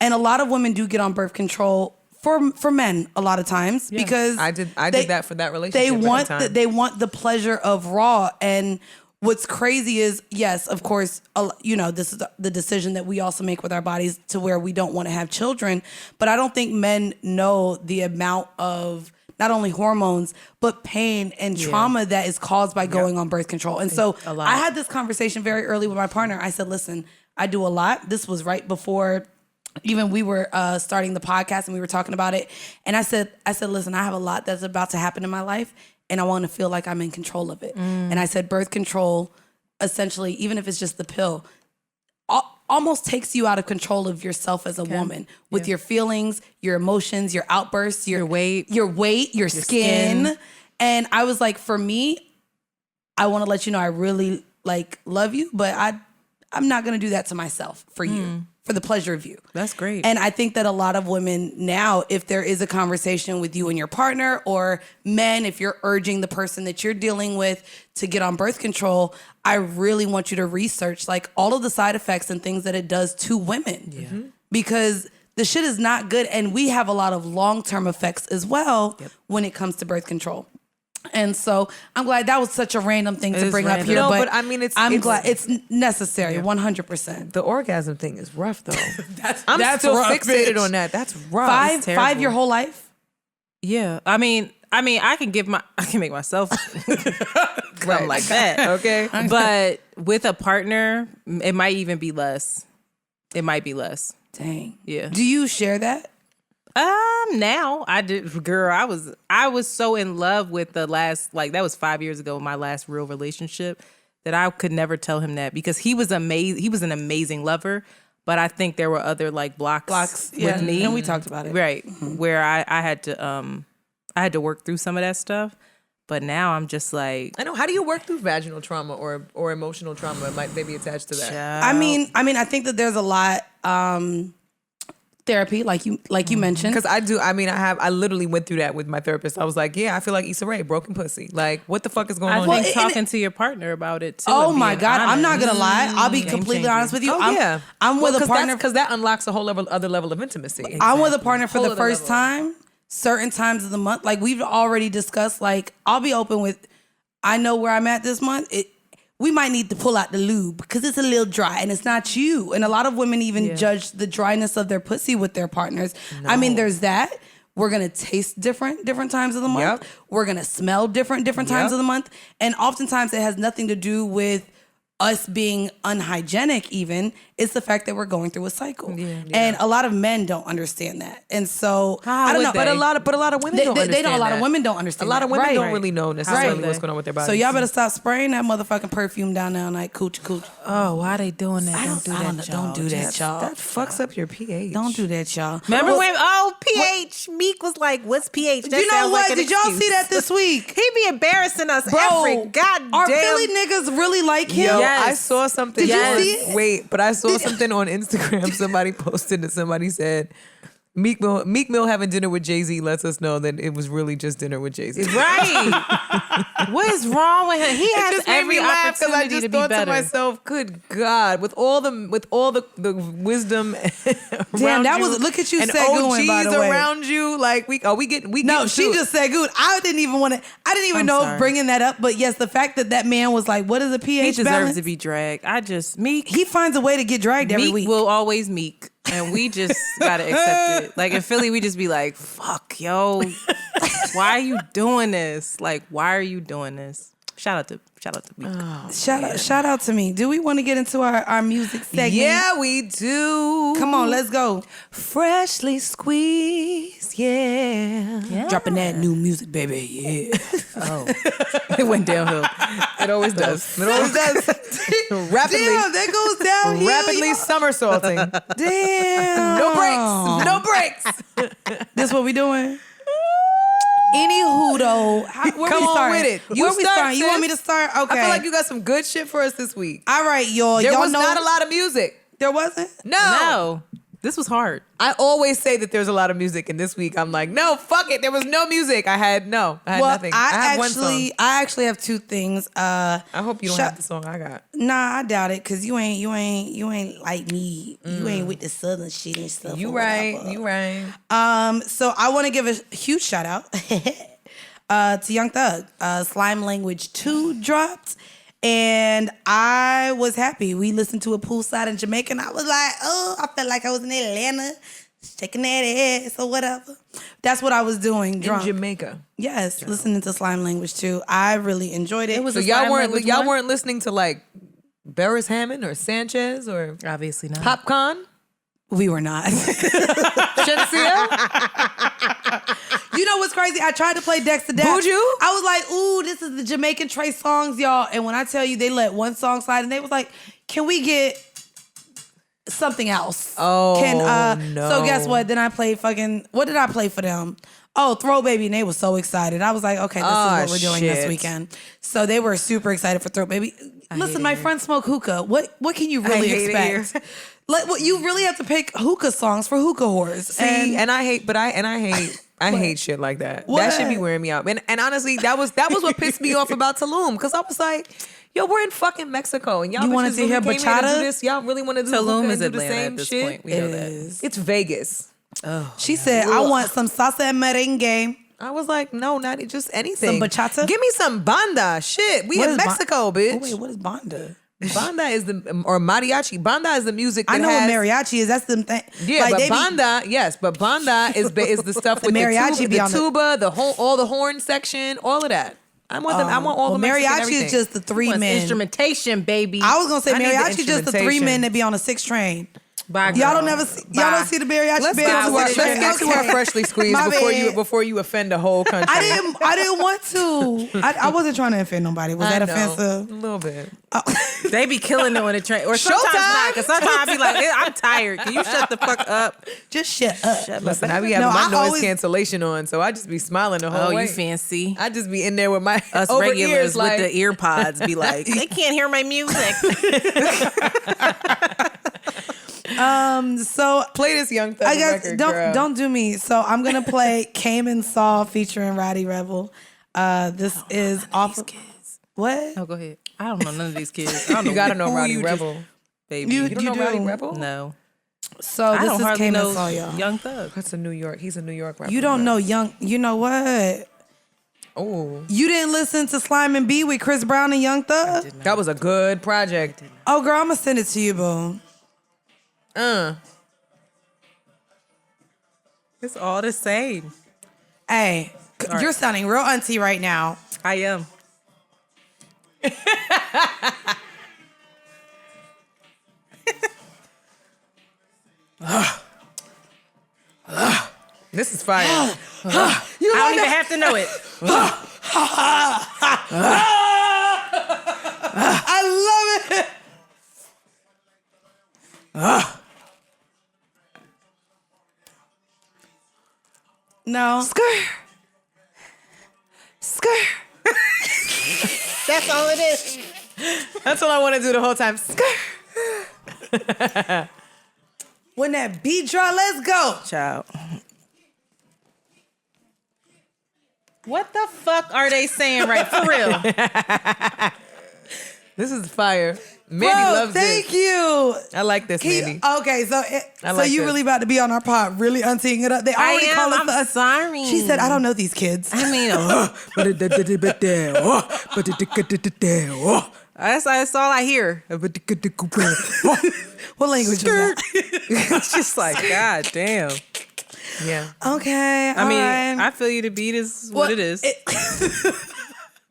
C: and a lot of women do get on birth control for men a lot of times because
B: I did that for that relationship.
C: They want the pleasure of raw. And what's crazy is, yes, of course, this is the decision that we also make with our bodies to where we don't want to have children. But I don't think men know the amount of not only hormones, but pain and trauma that is caused by going on birth control. And so I had this conversation very early with my partner. I said, listen, I do a lot. This was right before even we were starting the podcast and we were talking about it. And I said, listen, I have a lot that's about to happen in my life and I want to feel like I'm in control of it. And I said, birth control, essentially, even if it's just the pill, almost takes you out of control of yourself as a woman with your feelings, your emotions, your outbursts, your weight, your skin. And I was like, for me, I want to let you know I really love you, but I'm not going to do that to myself for you, for the pleasure of you.
A: That's great.
C: And I think that a lot of women now, if there is a conversation with you and your partner, or men, if you're urging the person that you're dealing with to get on birth control, I really want you to research all of the side effects and things that it does to women. Because the shit is not good. And we have a lot of long-term effects as well when it comes to birth control. And so I'm glad that was such a random thing to bring up here.
B: No,
C: but
B: I mean,
C: I'm glad it's necessary, 100%.
B: The orgasm thing is rough, though.
C: That's
B: still
C: rough,
B: fixated
C: bitch.
B: on that. That's rough.
C: Five your whole life?
A: Yeah. I mean, I can make myself come like that.
B: Okay.
A: But with a partner, it might even be less. It might be less.
C: Dang.
A: Yeah.
C: Do you share that?
A: Now I did, girl. I was so in love with the last, that was 5 years ago, my last real relationship, that I could never tell him that because he was amazing. He was an amazing lover, but I think there were other blocks with me,
C: and we talked about it,
A: right? Where I had to work through some of that stuff. But now I'm just like,
B: I know. How do you work through vaginal trauma or emotional trauma? It might maybe attached to that.
C: I mean, I think that there's a lot. Therapy, like you mentioned,
B: because I literally went through that with my therapist. I was like, yeah, I feel like Issa Rae, broken pussy. What the fuck is going on?
A: I think talking to your partner about it too.
C: Oh my God, I'm not gonna lie. I'll be completely honest with you. I'm with a partner
B: because that unlocks a whole other level of intimacy.
C: Exactly. I'm with a partner for the first time. Certain times of the month, we've already discussed. I'll be open with. I know where I'm at this month. We might need to pull out the lube because it's a little dry and it's not you. And a lot of women even judge the dryness of their pussy with their partners. No. I mean, there's that. We're going to taste different times of the month. Yep. We're going to smell different times of the month. And oftentimes it has nothing to do with us being unhygienic even. It's the fact that we're going through a cycle.
B: Yeah.
C: And a lot of men don't understand that. And so I don't know.
B: But a lot of women don't understand
C: a lot
B: that.
C: of women don't understand.
B: A lot of women
C: that.
B: don't really know necessarily what's going on with their bodies.
C: So y'all better stop spraying that motherfucking perfume down there like cooch.
A: Oh, why they doing that? Don't do that, y'all.
C: Don't do that, y'all.
B: That fucks up your pH.
C: Don't do that, y'all.
A: Remember when pH? Meek was like, "What's pH?" That
C: you know
A: sounds
C: what?
A: Like
C: Did y'all see that this week?
A: He be embarrassing us every goddamn.
C: Are Philly niggas really like him?
B: Yo,
A: Yes.
B: I saw something.
C: Did you see it?
B: Wait, but I saw something on Instagram. Somebody posted that somebody said Meek Mill having dinner with Jay-Z lets us know that it was really just dinner with Jay-Z.
A: Right. What is wrong with him? He has
B: just made
A: every
B: me laugh because I
A: opportunity
B: just
A: to be
B: thought
A: better.
B: to myself, "Good God!" With all the wisdom,
C: Damn, that
B: around
C: was look at you
B: and
C: segueing, by the way.
B: around you. Like we
C: No,
B: getting
C: she
B: to it.
C: just said good. I didn't even
A: I'm
C: know
A: sorry.
C: bringing that up, but yes, the fact that man was like, "What is a pH
A: He deserves
C: balance?"
A: to be dragged. Meek.
C: He finds a way to get dragged every
A: Meek
C: week.
A: will always Meek, and we just gotta accept it. Like in Philly, we just be like, "Fuck, yo, why are you doing this? Like, why are you doing this?" Shout out to Meek.
C: Shout out to me. Do we want to get into our music segment?
B: Yeah, we do.
C: Come on, let's go.
B: Freshly squeezed, yeah.
C: Dropping that new music, baby. Yeah.
A: Oh, it went downhill.
B: It always does. It always does. Rapidly,
C: Damn, that goes down.
B: rapidly somersaulting.
C: Damn.
B: No breaks.
C: This what we doing? Anywho, though, where
B: Come
C: we
B: on
C: start?
B: with it.
C: Where we
B: start,
C: start? You want me
B: sis.
C: to start? Okay.
B: I feel like you got some good shit for us this week.
C: All right, y'all.
B: There
C: y'all
B: was
C: know
B: not a lot of music.
C: There wasn't.
A: No, this was hard.
B: I always say that there's a lot of music, and this week I'm like, no, fuck it. There was no music. I had nothing. I had one song.
C: I actually have two things.
B: I hope you don't have the song I got.
C: Nah, I doubt it, cause you ain't like me. You ain't with the southern shit and stuff.
B: You
C: or
B: right.
C: whatever.
B: You right.
C: So I want to give a huge shout out to Young Thug. Slime Language 2 dropped. And I was happy. We listened to a poolside in Jamaica, and I was like, oh, I felt like I was in Atlanta, shaking that ass or whatever. That's what I was doing, drunk.
B: In Jamaica.
C: Yes, listening to Slime Language 2. I really enjoyed it.
A: was
B: So
A: a
B: y'all
A: Slime Language one?
B: weren't listening to like Beres Hammond or Sanchez or
A: Obviously not.
B: Popcorn?
C: We were not.
B: Shensia?
C: You know what's crazy? I tried to play Dexter Dash.
B: Would you?
C: I was like, ooh, this is the Jamaican Trey songs, y'all. And when I tell you they let one song slide, and they was like, can we get something else?
B: Oh, no.
C: So guess what? Then I played what did I play for them? Oh, Throw Baby, and they were so excited. I was like, okay, this is what we're doing this
B: shit.
C: weekend. So they were super excited for Throw Baby. Listen, my friends smoke hookah. What can you really
B: hate it
C: expect? Like, what you really have to pick hookah songs for hookah whores.
B: See, I hate shit like that.
C: What?
B: That should be wearing me out. And honestly, that was what pissed me off about Tulum, because I was like, yo, we're in fucking Mexico, and y'all
C: You wanted
B: bitches
C: to hear
B: really came here to
C: bachata?
B: do this. Y'all really want to do
A: Tulum
B: hookah
A: is
B: and do the
A: Atlanta
B: same
A: at this
B: shit?
A: point. We know that.
B: It's Vegas.
C: She said, I want some salsa and merengue.
B: I was like, no, not just anything.
C: Some bachata?
B: Give me some banda. Shit, we
C: What
B: in
C: is
B: Mexico, bitch.
C: Oh, wait, what is banda?
B: Banda is or mariachi. Banda is the music that
C: I know
B: has,
C: what mariachi is. That's them thing.
B: Yeah,
C: like,
B: but
C: they be-
B: banda, yes, but banda is the stuff with
C: mariachi
B: the
C: be
B: tuba,
C: on
B: the tuba, the whole, all the horn section, all of that. I want them. I want all
C: well,
B: the Mexican
C: mariachi
B: everything.
C: is just the three
A: Wants
C: men.
A: instrumentation, baby.
C: I was gonna say
B: I need the
C: mariachi just the three
B: instrumentation.
C: men that be on a 6 train.
A: Bye,
C: Y'all
A: girl.
C: don't ever see.
A: Bye.
C: Y'all don't see the mariachi
B: Let's
C: band.
B: get to
A: Bye.
B: our, let's get to our freshly squeezed
C: My bad.
B: before you offend the whole country.
C: I didn't want to. I wasn't trying to offend nobody. Was that
B: I know.
C: offensive?
B: A little bit.
A: They be killing it on the train. Or sometimes
B: Showtime.
A: not. Because sometimes I be like, I'm tired. Can you shut the fuck up?
C: Just shut up.
B: Listen, I be having
C: No,
B: my
C: I
B: noise
C: always-
B: cancellation on, so I just be smiling the whole
A: Oh,
B: way.
A: you fancy.
B: I just be in there with my
A: Us
B: over
A: regulars
B: ears, like,
A: with the ear pods be like, they can't hear my music.
C: So
B: play this Young Thug
C: I guess
B: record, girl.
C: don't do me. So I'm gonna play Cayman Saw featuring Roddy Rebel. This is off. What?
A: Oh, go ahead. I don't know none of these kids. I don't know
B: You gotta know
A: who
B: Roddy
A: you
B: Rebel.
A: Just, baby.
C: You
B: don't know
C: do.
B: Roddy Rebel?
A: No.
C: So
A: I
C: this
A: don't
C: is
A: hardly
C: Cayman
A: know
C: Saw, y'all.
A: Young Thug.
B: That's a New York. He's a New York rapper.
C: You don't know Young. You know what?
B: Oh,
C: You didn't listen to Slime and B with Chris Brown and Young Thug?
B: that was a good project.
C: Oh, girl, I'm gonna send it to you, boo.
A: It's all the same.
C: Hey, you're sounding real auntie right now.
A: I am.
B: This is fire.
A: I don't even have to know it.
C: I love it. No.
B: Skirt.
A: That's all it is.
B: That's what I want to do the whole time.
C: When that beat drop, let's go.
A: Child. What the fuck are they saying right for real?
B: This is fire. Mandii loves
C: thank
B: this.
C: you.
B: I like this, Mandii.
C: Okay, so
B: like
C: you
B: this.
C: really about to be on our pod, really unteeing it up. They already call us
A: I'm sorry.
C: She said, I don't know these kids.
A: I mean, that's all I hear.
C: What language is that?
A: It's just like, God damn.
B: Yeah.
C: Okay,
A: I mean,
C: right.
A: I feel you. The beat is what it is.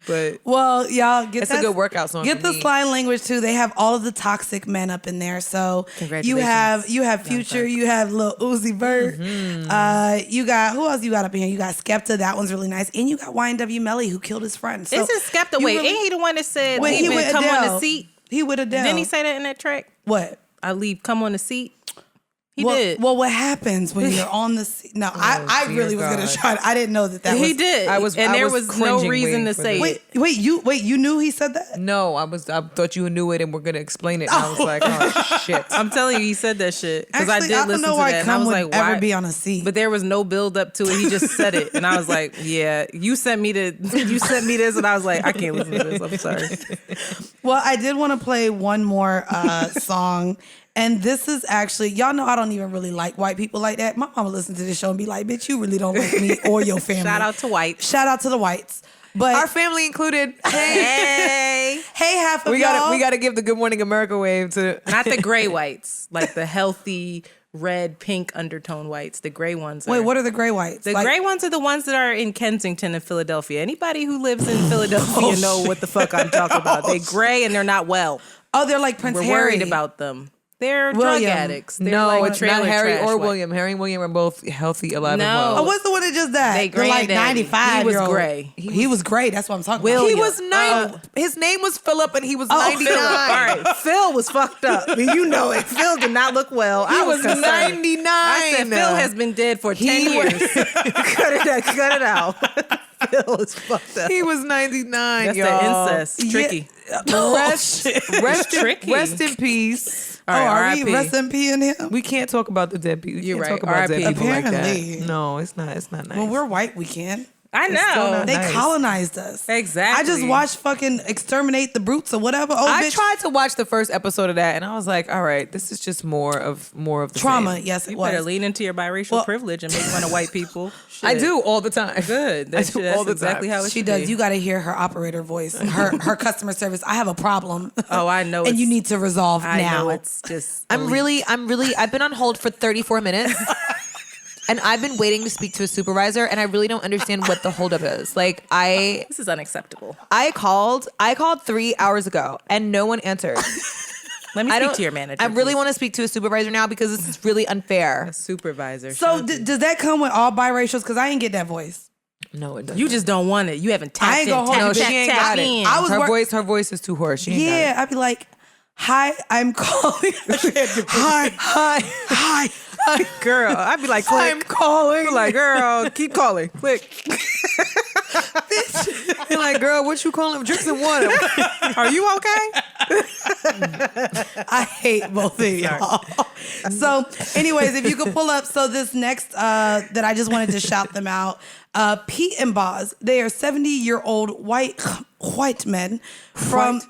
A: But
C: Well, y'all get
B: It's a good workout song.
C: Get
B: for
C: the
B: me.
C: slime language too. They have all of the toxic men up in there. So
A: Congratulations.
C: you have Future, you have Lil Uzi Vert. You got who else you got up in here? You got Skepta. That one's really nice. And you got YNW Melly who killed his friend. So
A: isn't Skepta?
C: you
A: Wait,
C: really-
A: ain't he the one that said
C: Wait, he
A: leave
C: with
A: and come on
C: Adele.
A: the seat?
C: He with Adele.
A: Didn't he say that in that track?
C: What?
A: I leave, come on the seat. He
C: well,
A: did.
C: Well, what happens when you're on the seat? No, I
B: dear
C: really was gonna
B: God.
C: try. I didn't know that was.
A: He did.
B: I
A: there
B: was
A: was no
B: cringing
A: reason
B: waiting
A: to
B: for
A: say
B: this.
A: it.
C: Wait, you knew he said that?
B: No, I thought you knew it and we're gonna explain it. And I was like, oh shit.
A: I'm telling you, he said that shit because I
C: Actually,
A: did
C: don't
A: listen
C: know
A: to
C: why
A: that, and I
C: Cum
A: was
C: would
A: like,
C: ever
A: why?
C: be on a seat.
A: But there was no build up to it. He just said it, and I was like, yeah, you sent me this, and I was like, I can't listen to this. I'm sorry.
C: Well, I did want to play one more song. And this is actually, y'all know I don't even really like white people like that. My mama listen to this show and be like, bitch, you really don't like me or your family.
A: Shout out to white.
C: Shout out to the whites. But
B: Our family included.
A: Hey,
C: hey, half of
B: we
C: y'all.
B: gotta give the Good Morning America wave to
A: not the gray whites, like the healthy red, pink undertone whites. The gray ones.
C: Wait, what are the gray whites?
A: The gray ones are the ones that are in Kensington and Philadelphia. Anybody who lives in Philadelphia know what the fuck I'm talking about. They gray and they're not well.
C: Oh, they're like Prince
A: We're
C: Harry.
A: worried about them. They're drug
C: William.
A: addicts. They're
B: No,
A: like
B: it's not
A: trailer
B: Harry
A: trash
B: or
A: white.
B: William. Harry and William are both healthy, alive,
A: No.
B: and well.
C: Oh, what's the one that just died?
A: They
C: The like
A: granddaddy.
C: 95
A: He was
C: year old.
A: gray.
C: He was gray. That's what I'm talking
A: William.
C: about.
B: He was his name was Philip and he was
A: Phil.
B: 99.
A: All right, Phil was fucked up. You know it. Phil did not look well.
B: He
A: I
B: was
A: concerned.
B: 99.
A: I said Phil has been dead for 10 years. Cut it out. Phil is fucked up.
B: He was 99,
A: That's
B: y'all.
A: the incest. Tricky.
B: Rest in peace.
A: All right,
C: are
A: R.I.P.
C: we rest in peace in him?
B: We can't talk about the dead people.
A: You're
B: We
A: right.
B: can't talk about
A: R.I.P.
B: dead people like
C: Apparently.
B: that. No, it's not nice.
C: Well, we're white. We can.
A: I
B: still
A: know.
B: not
C: They
B: nice.
C: colonized us.
A: Exactly.
C: I just watched fucking Exterminate the Brutes or whatever. Oh,
B: I
C: bitch.
B: tried to watch the first episode of that and I was like, all right, this is just more of the
C: Trauma.
B: same.
C: Yes, it
A: You
C: was.
A: better lean into your biracial
C: Well-
A: privilege and make fun of white people.
B: I
A: Shit.
B: do all the time.
A: Good.
B: I do
A: That's
B: all the
A: exactly
B: time.
A: how it
C: She
A: should
C: does.
A: be.
C: You got to hear her operator voice, her customer service. I have a problem.
A: Oh, I know.
C: and you
A: it's-
C: need to resolve
A: I
C: now.
A: know it's just.
B: I've been on hold for 34 minutes. And I've been waiting to speak to a supervisor, and I really don't understand what the holdup is. Like
A: This is unacceptable.
B: I called 3 hours ago, and no one answered.
A: Let me
B: I
A: speak
B: don't.
A: to your manager.
B: I really
A: please.
B: want to speak to a supervisor now because this is really unfair.
A: a supervisor.
C: So does that come with all biracials? Because I ain't get that voice.
B: No, it doesn't.
A: you just don't want it. You haven't tapped
C: I ain't
A: in.
C: gonna hold
A: Tap,
C: you.
B: no,
A: tap,
B: she ain't
A: tap
B: got it.
A: in.
C: I was
B: her voice is too hoarse. She ain't
C: Yeah, I'd be like, hi, I'm calling. hi.
A: Girl, I'd be like, click.
B: I'm calling.
A: Like, girl, keep calling. Click.
B: You're like, girl, what you calling? Drink some water.
A: Are you okay?
C: I hate both of y'all. So, anyways, if you could pull up, so this next that I just wanted to shout them out, Pete and Boz. They are 70-year-old white men from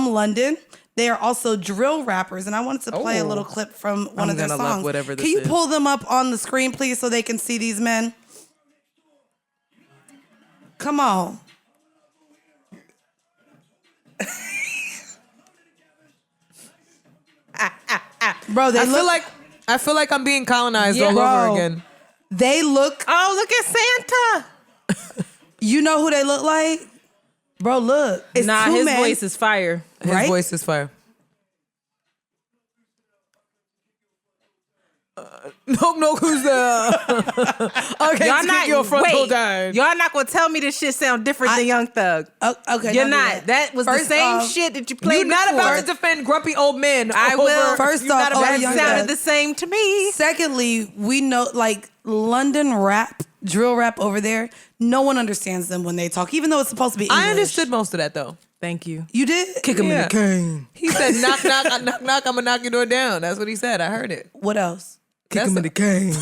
C: London. They are also drill rappers, and I wanted to play a little clip from one
A: I'm
C: of their
A: gonna love
C: songs.
A: whatever this
C: Can you
A: is.
C: pull them up on the screen, please, so they can see these men? Come on. Bro, they
B: I feel like I'm being colonized
A: Yeah.
B: all
C: Bro.
B: over again.
C: they look.
A: Oh, look at Santa.
C: You know who they look like? Bro, look. It's
A: Nah,
C: two
A: his
C: men.
A: voice is fire.
B: His
C: Right?
B: voice is fire. No, who's the? Okay,
A: Y'all not
B: your frontal
A: wait.
B: dime.
A: Y'all not gonna tell me this shit sound different than Young Thug.
C: Okay,
A: You're
C: don't do
A: not. That was the same shit that you played.
B: You're not
A: before.
B: about to defend grumpy old men.
A: I will.
C: First
B: You're
C: off,
B: not about
A: That
B: to
C: Young
B: do
A: sounded
C: Thug.
A: the same to me.
C: Secondly, we know like London rap, drill rap over there. No one understands them when they talk, even though it's supposed to be English.
B: I understood most of that though.
A: Thank you.
C: You did?
A: Kick him in
B: Yeah.
A: the cane.
B: He said, knock, knock, knock, knock, I'm gonna knock your door down. That's what he said. I heard it.
C: What else?
A: Kick
B: That's
A: him in the cane.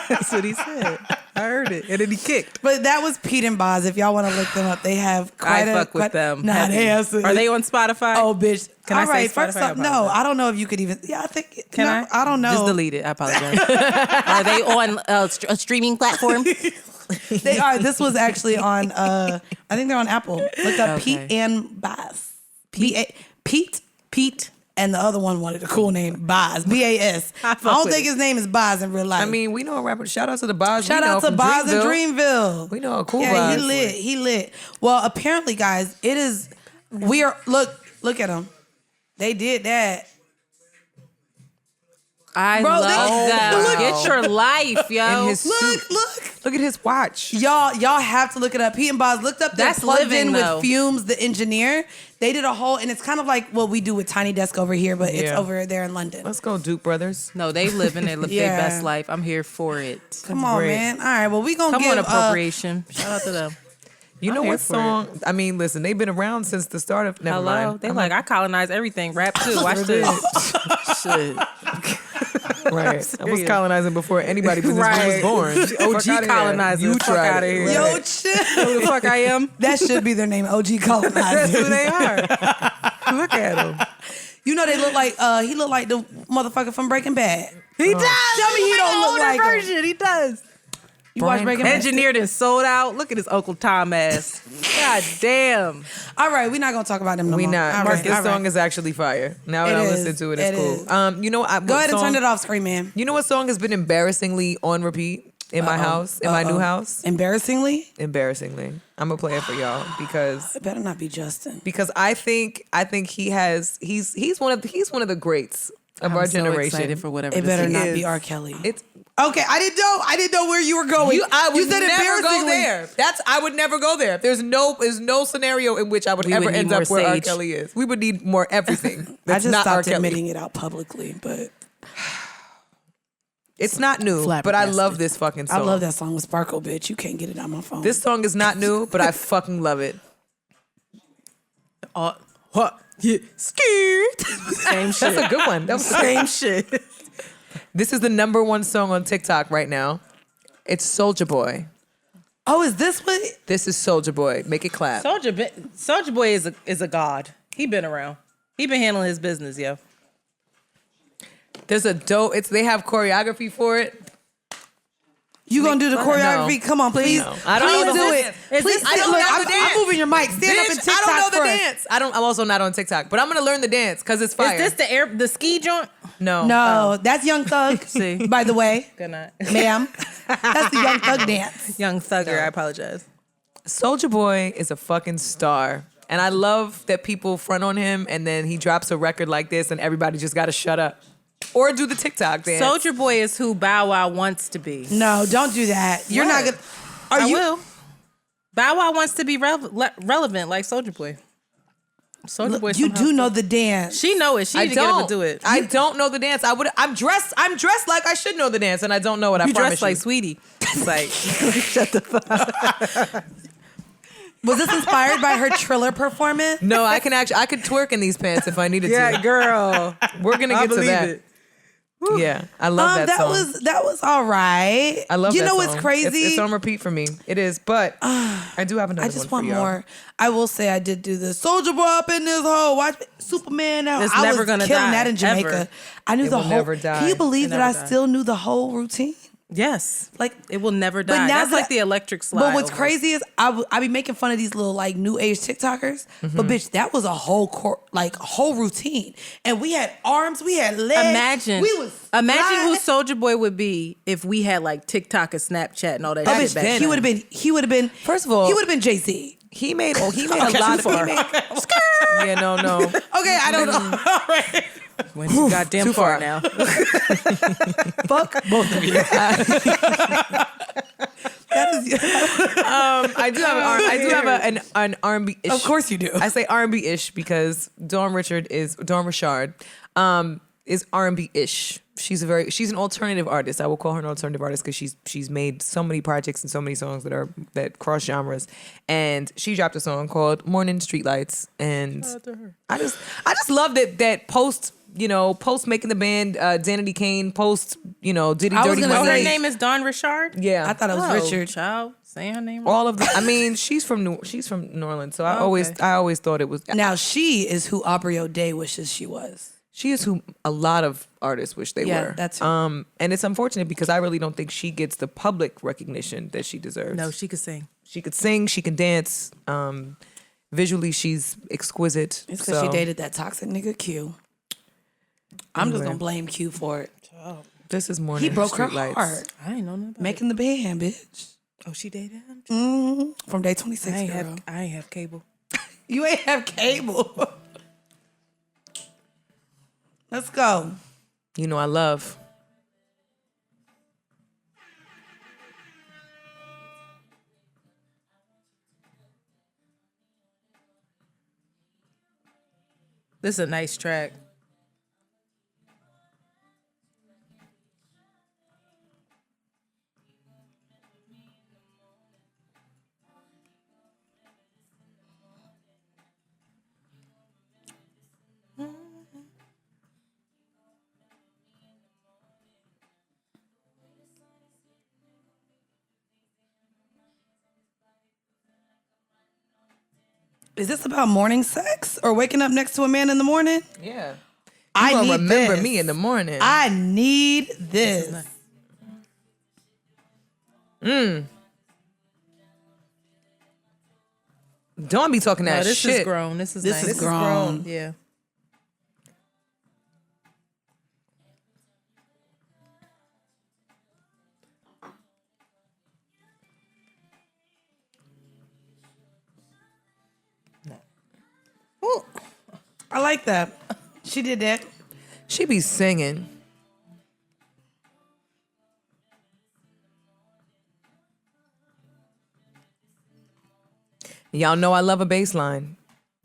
A: That's what he said. I heard it. And then he kicked.
C: But that was Pete and Boz. If y'all want to look them up, they have quite
A: I fuck with them.
C: Nah,
A: Heavy.
C: they have some-
A: Are they on Spotify?
C: Oh, bitch.
A: Can I
C: All
A: say
C: right,
A: Spotify?
C: first off,
A: I
C: no,
A: apologize.
C: I don't know if you could even. Yeah, I think.
A: Can
C: no,
A: I?
C: I don't know.
A: Just delete it. I apologize. Are they on a streaming platform?
C: They are. This was actually on. I think they're on Apple. Look up
A: Okay.
C: Pete and Boz. Pete, and the other one wanted a cool name, Boz. B-A-S. I
A: fuck
C: don't
A: with
C: think
A: it.
C: his name is Boz in real life.
B: I mean, we know a rapper. Shout out to the Boz.
C: shout out to Boz in Dreamville.
B: We know a cool
C: Yeah,
B: Boz.
C: he lit. Well, apparently, guys, it is. We are look at them. They did that.
A: I
C: Bro,
A: love
C: they-
A: them.
C: look-
A: Get your life, yo.
B: In his suit.
C: Look.
B: Look at his watch.
C: Y'all have to look it up. Pete and Boz looked up that
A: That's
C: plugged
A: living,
C: in
A: though.
C: with Fumes, the engineer. They did a whole, and it's kind of like what we do with Tiny Desk over here, but it's
B: Yeah.
C: over there in London.
B: Let's go, Duke Brothers.
A: No, they live their
C: Yeah.
A: best life. I'm here for it.
C: Come on,
B: great.
C: man. All right, well, we gonna
A: Come
C: give
A: on, appropriation. Shout out to them.
B: You
A: I'm
B: know
A: here
B: what
A: for
B: song? I mean, listen, they've been around since the start of. Never
A: Hello.
B: mind.
A: They
B: I'm
A: like, I colonize everything. Rap too. Watch this. Shit.
B: right. I was
A: serious.
B: colonizing before anybody was born.
A: OG colonizer.
B: You
A: Fuck
B: tried
A: outta
B: it.
A: here.
B: Right.
C: Yo, chill.
A: Who the fuck I am?
C: That should be their name, OG Colonizer.
A: That's who they are. Look at them.
C: You know, they look like he looked like the motherfucker from Breaking Bad.
A: He does.
C: Tell me he don't look like him.
A: version. He does.
C: You watch
B: Brian
C: Breaking Bad?
A: Engineered and sold out. Look at his Uncle Tom ass. God damn.
C: All right, we're not gonna talk about them no
B: We
C: more.
B: not.
C: All
B: Mark,
C: right,
B: this
C: all
B: song
C: right.
B: is actually fire. Now
C: It
B: that I
C: is.
B: listen to it,
C: It
B: it's cool.
C: is.
B: You know,
C: Go ahead and turn it off, Scream Man.
B: You know what song has been embarrassingly on repeat in my house, in my new house?
C: Embarrassingly?
B: Embarrassingly. I'm gonna play it for y'all because
C: It better not be Justin.
B: I think he's one of the greats of our
A: I'm so
B: generation.
A: excited for whatever
C: It
A: this
C: better
A: is.
C: not be R. Kelly.
B: It's
C: Okay, I didn't know where you were going.
B: I would
C: said
B: never go
C: embarrassingly.
B: there. I would never go there. There's no scenario in which I would
A: We
B: ever
A: would need
B: end up
A: more
B: where R.
A: Sage.
B: Kelly is. We would need more everything.
C: I
B: That's
C: just
B: not R.
C: stopped
B: Kelly.
C: admitting it out publicly, but
B: It's not new, but I
A: Flabbergasted.
B: love this fucking song.
C: I love that song with Sparkle, bitch. You can't get it on my phone.
B: This song is not new, but I fucking love it.
A: What? Yeah. Scared. Same shit.
B: That's a good one. That was
A: Same shit.
B: This is the #1 song on TikTok right now. It's Soulja Boy.
C: Oh, is this what?
B: This is Soulja Boy. Make it clap.
A: Soulja Boy is a god. He been around. He been handling his business, yo.
B: There's a dope. They have choreography for it.
C: You gonna do the choreography?
B: No.
C: Come on, please.
B: No. I don't
C: please
B: know the
C: do
B: dance.
C: it. Please,
B: I don't
C: look,
B: know the dance.
C: I'm moving your mic. Stand up and
B: Bitch,
C: TikTok
B: I don't know the
C: first.
B: dance. I'm also not on TikTok, but I'm gonna learn the dance because it's fire.
A: Is this the ski joint?
B: No.
C: No, that's Young Thug.
A: See.
C: By the way,
A: Good night.
C: ma'am, that's the Young Thug dance.
A: Young Thugger, I apologize.
B: Soulja Boy is a fucking star. And I love that people front on him and then he drops a record like this and everybody just gotta shut up. Or do the TikTok dance.
A: Soulja Boy is who Bow Wow wants to be.
C: No, don't do that. You're
B: What?
C: not gonna. Are
A: I
C: you?
A: will. Bow Wow wants to be relevant like Soulja Boy. Soulja Boy.
C: You
A: somehow
C: do
A: still-
C: know the dance.
A: She know it. She need to get up and do it.
B: I don't know the dance. I'm dressed like I should know the dance and I don't know it. I
A: You
B: promise
A: dress like Sweetie. It's like shut the fuck up.
C: Was this inspired by her Triller performance?
B: No, I could twerk in these pants if I needed to.
A: girl.
B: We're gonna
A: I
B: get to
A: believe
B: that.
A: it.
B: Yeah, I love that song.
C: that was all right.
B: I love
C: You
B: that
C: know
B: song.
C: what's crazy?
B: It's on repeat for me. It is, but I do have another
C: I
B: one
C: just
B: for
C: want
B: y'all.
C: more. I will say I did do the Soulja Boy up in this hole. Watch Superman now.
A: It's
C: I
A: never
C: was
A: gonna
C: killing
A: die,
C: that in Jamaica.
A: ever.
C: I knew
B: It
C: the
B: will
C: whole.
B: never die.
C: Can you believe
A: It
C: that I
A: never die.
C: still knew the whole routine?
A: Yes.
C: Like
A: It will never
C: But
A: die.
C: now
A: That's
C: that-
A: like the electric slide.
C: But what's
A: over.
C: crazy is I be making fun of these little like new age TikTokers, but bitch, that was a whole whole routine, and we had arms, we had legs.
A: Imagine who
C: sliding.
A: Soulja Boy would be if we had like TikTok and Snapchat and all that
C: Oh,
A: shit
C: bitch,
A: back
C: he
A: then.
C: would have been.
B: First of all-
C: he would have been Jay-Z.
B: He made a lot of.
A: too far.
B: Yeah, no.
C: Okay, I don't know. All right.
A: Went too goddamn
B: Too
A: far
B: far.
A: now.
C: Fuck both of you. That is,
B: I do have an R&B ish.
C: of course you do.
B: I say R&B ish because Dawn Richard is R&B ish. She's an alternative artist. I will call her an alternative artist because she's made so many projects and so many songs that cross genres. And she dropped a song called Morning Streetlights. And I just love that post making the band, Danity Kane, post, Diddy
C: I was
B: Dirty
C: gonna
A: Oh,
B: Money.
A: her
C: say-
A: name is Dawn Richard?
B: Yeah.
C: I thought it was Richard.
A: Child, saying her name.
B: All of them. I mean, she's from New Orleans, so I
A: Okay.
B: always thought it was.
C: Now she is who Aubrey O'Day wishes she was.
B: She is who a lot of artists wish they
C: Yeah,
B: were.
C: that's who.
B: And it's unfortunate because I really don't think she gets the public recognition that she deserves.
A: No, she could sing.
B: She could sing, she can dance. Visually, she's exquisite.
C: It's because she dated that toxic nigga Q. I'm just
B: Anyway.
C: gonna blame Q for it.
B: This is Morning
C: He broke her
B: Streetlights.
C: heart.
A: I ain't know nothing about
C: Making the band, bitch.
A: it. Oh, she dated him?
C: From day 26,
A: I ain't
C: girl.
A: have cable.
C: You ain't have cable. Let's go.
B: You know I love.
A: This is a nice track.
C: Is this about morning sex or waking up next to a man in the morning?
B: Yeah.
C: I
B: gonna
C: need
B: remember
C: this.
B: me in the morning.
C: I need this.
B: Don't be talking that
A: No, this
B: shit.
A: is grown. This is
C: This
A: nice.
C: is grown.
A: Yeah.
C: Ooh, I like that. She did that.
B: She be singing. Y'all know I love a bass line.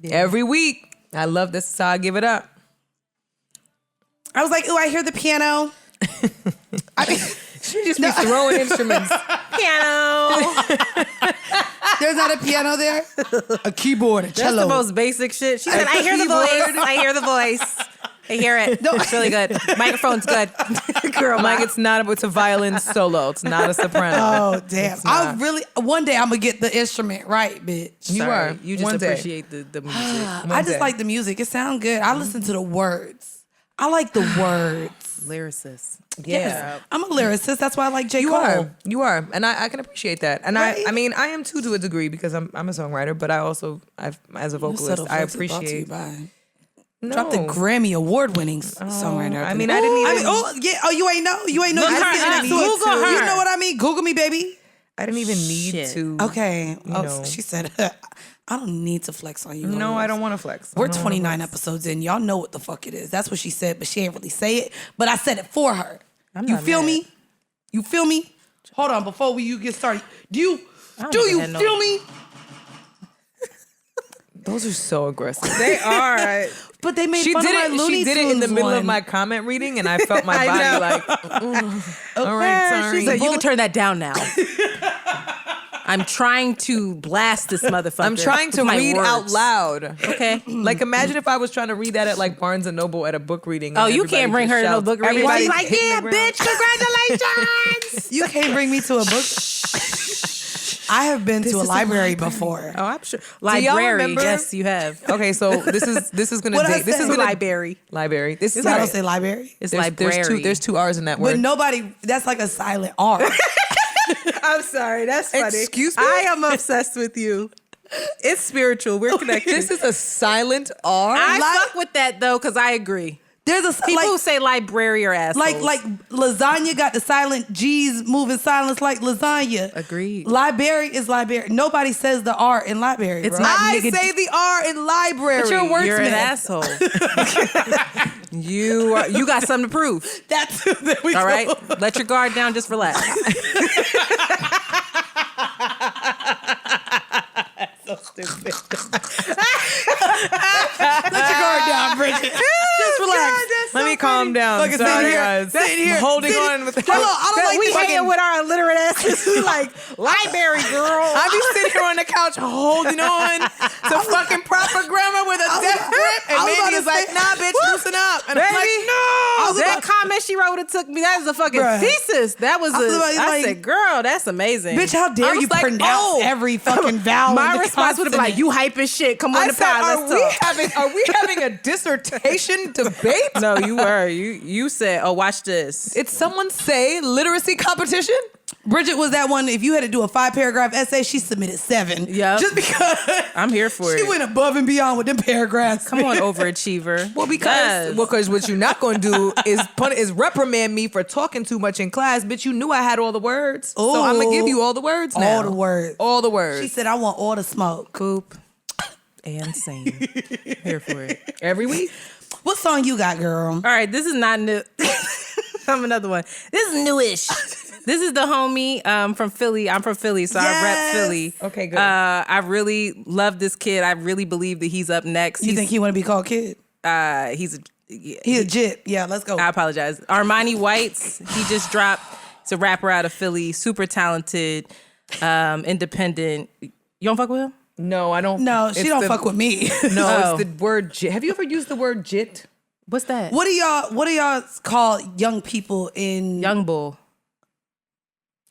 B: Every week. I love this. Is how I give it up.
C: I was like, ooh, I hear the piano. I mean,
B: She just be throwing instruments.
A: Piano.
C: there's not a piano there. A keyboard, a
A: That's
C: cello.
A: the most basic shit. She said, I hear the voice. I hear the voice. I hear it. It's really good. Microphone's good. Girl,
B: I'm like, it's a violin solo. It's not a soprano.
C: Oh damn! I really one day I'm gonna get the instrument right, bitch.
B: You
A: Sorry,
B: are.
A: You just
B: One day.
A: appreciate the music.
C: I just
B: day.
C: like the music. It sounds good. I listen to the words. I like the words.
A: Lyricist.
C: Yes. I'm a lyricist. That's why I like J.
B: You
C: Cole.
B: You are, and I can appreciate that. And
C: Right?
B: I mean, I am too to a degree because I'm a songwriter, but I also, as a vocalist,
C: Subtle
B: I
C: Flex is brought to you
B: appreciate.
C: by-
B: No.
C: Dropped the Grammy award-winning songwriter.
B: I mean, I didn't even.
C: oh yeah. Oh, you ain't know. You ain't know.
A: Look
C: You
A: her
C: sitting
A: up.
C: next to it.
A: Google her.
C: You know what I mean? Google me, baby.
B: I didn't even need
A: Shit.
B: to.
C: Okay.
B: You
C: Oh,
B: know.
C: she said, I don't need to flex on you.
B: No,
C: hoes.
B: I don't want to flex.
C: We're
B: I don't wanna
C: 29
B: flex.
C: episodes in. Y'all know what the fuck it is. That's what she said, but she ain't really say it. But I said it for her.
A: I'm
C: You
A: not
C: feel
A: mad.
C: me? You feel me? Hold on, before you get started. Do you
A: don't
C: feel
A: even know.
C: me?
B: Those are so aggressive.
A: They are.
C: But they made
B: She
C: fun
B: did
C: of my
B: it.
C: Looney
B: She did it in the
C: Tunes
B: middle of
C: one.
B: my comment reading, and I felt my
A: I
B: body
A: know.
B: like. All right, sorry.
A: She said, you can turn that down now. I'm trying to blast this motherfucker.
B: I'm trying to
A: with my
B: read
A: words.
B: out loud.
A: Okay.
B: Like, imagine if I was trying to read that at like Barnes and Noble at a book reading.
A: Oh,
B: and
A: you
B: everybody
A: can't bring
B: just
A: her to no
B: shouts.
A: book reading.
B: Everybody
A: She's like,
B: hitting
A: yeah,
B: the ground.
A: bitch, congratulations.
C: You can't bring me to a book. I have been to a
B: is a
C: library before.
A: Oh, I'm sure.
B: y'all
A: Library,
B: remember-
A: yes, you have.
B: Okay, so this is gonna
C: What'd I
B: date. This
C: say?
B: is gonna
A: Library.
B: library. This is
C: I
B: all
C: don't
B: right.
C: say library.
A: It's
B: There's
A: library.
B: there's two R's in that
C: But
B: word.
C: nobody, that's like a silent R.
A: I'm sorry. That's funny.
B: Excuse me?
A: I am obsessed with you. It's spiritual. We're connected.
B: This is a silent R.
A: I fuck with that though, because I agree.
C: There's a
A: People who
C: like,
A: say library are assholes.
C: like lasagna got the silent G's moving silence like lasagna.
A: Agreed.
C: Library is library. Nobody says the R in library.
A: It's
C: bro.
A: not-
B: I
A: nigga-
B: say the R in library.
C: But you're a
A: You're
C: wordsmith.
A: an asshole. You got something to prove.
C: That's there we
A: All
C: go.
A: right? Let your guard down. Just relax.
C: So stupid. Let your guard down, Bridget. Just relax.
B: Let me calm down.
C: Look,
B: Sorry,
C: sitting
B: guys.
C: here,
B: I'm holding on with
C: Hold on, I don't like
A: we
C: this
A: hanging
C: fucking-
A: with our illiterate asses. We like, library girl.
B: I be sitting here on the couch holding on to fucking proper grammar with a death grip, and
C: I was about
B: Mandii
C: to
B: is like,
C: say-
B: "Nah, bitch, loosen up." And I'm like,
A: Baby,
B: "No."
A: that comment she wrote, it took me. That was a fucking
C: Bruh.
A: thesis. That was
C: I was about to
A: I
C: like-
A: said, girl, that's amazing.
C: Bitch, how
B: I
C: dare
B: was
C: you
B: like,
C: pronounce every fucking vowel?
A: My
C: in the
A: response would have been like,
C: consonant.
A: you hype as shit. Come on
B: I
A: the
B: said,
A: pod, let's talk.
B: are we having a dissertation debate?
A: No, you were. You said, oh, watch this.
B: Did someone say literacy competition?
C: Bridget was that one. If you had to do a 5-paragraph essay, she submitted 7.
A: Yep.
C: Just because
A: I'm here for
C: she
A: it.
C: went above and beyond with them paragraphs.
A: Come on, overachiever.
B: Well, because what you're not going to do is reprimand me for talking too much in class. Bitch, you knew I had all the words, so I'm gonna give you all the words now.
C: All the words.
B: All the words.
C: She said, I want all the smoke.
A: Coop and sane. Here for it.
B: Every week.
C: What song you got, girl?
A: All right, this is not new. I'm another one. This is newish. This is the homie from Philly. I'm from Philly, so I rep
C: Yes.
A: Philly.
B: Okay, good.
A: I really love this kid. I really believe that he's up next.
C: You think he want to be called kid?
A: he's a
C: He a jit. Yeah, let's go.
A: I apologize. Armani Whites, he just dropped. He's a rapper out of Philly, super talented, independent. You don't fuck with him?
B: No, I don't.
C: No, she
B: it's
C: don't
B: the-
C: fuck with me.
B: No,
A: Oh.
B: it's the word jit. Have you ever used the word jit?
A: What's that?
C: What do y'all call young people in
A: Young bull.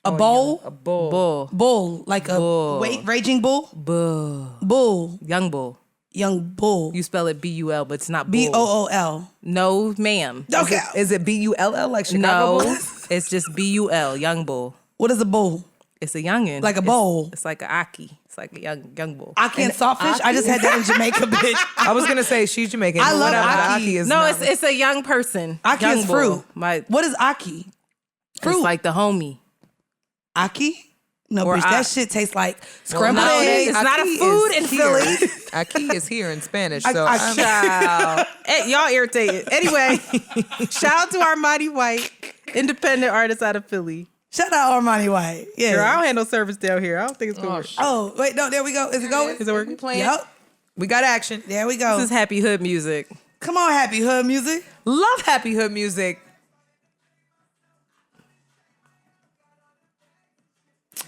C: a bowl?
B: A bull.
A: Bull.
C: Bull, like a
A: Bull.
C: raging bull?
A: Bull.
C: Bull,
A: Young bull.
C: young bull.
A: You spell it B-U-L, but it's not bull.
C: BOOL.
A: No, ma'am.
C: Okay.
B: Is it BULL like Chicago
A: No,
B: Bulls?
A: it's just B-U-L, young bull.
C: What is a bull?
A: It's a youngin.
C: Like a bowl.
A: It's like a aki. It's like a young bull.
C: Aki and sawfish? I just had that in Jamaica, bitch.
B: I was gonna say she's Jamaican.
C: I
B: but
C: love
B: whatever,
C: Aki.
B: is
A: No,
B: not-
A: it's a young person.
C: Aki
A: young
C: is
A: bull.
C: fruit.
A: My,
C: What is Aki? Fruit.
A: it's like the homie.
C: Aki? No,
A: Or
C: bitch,
A: I-
C: that shit tastes like scrambled
A: no,
C: eggs.
A: it's not a
B: Aki
A: food
B: is
A: in
B: here.
A: Philly.
B: Aki is here in Spanish,
C: I-
B: so
C: I-
B: I'm-
A: Child. Y'all irritated. Anyway, shout out to Armani White, independent artist out of Philly.
C: Shout out Armani White. Yeah.
A: Girl, I don't have no service down here. I don't think it's going to work.
C: Oh, wait, no, there we go. Is it going?
A: Is it working?
C: Yep.
B: we got action.
C: There we go.
A: This is happy hood music.
C: Come on, Happy Hood music.
B: Love happy hood music.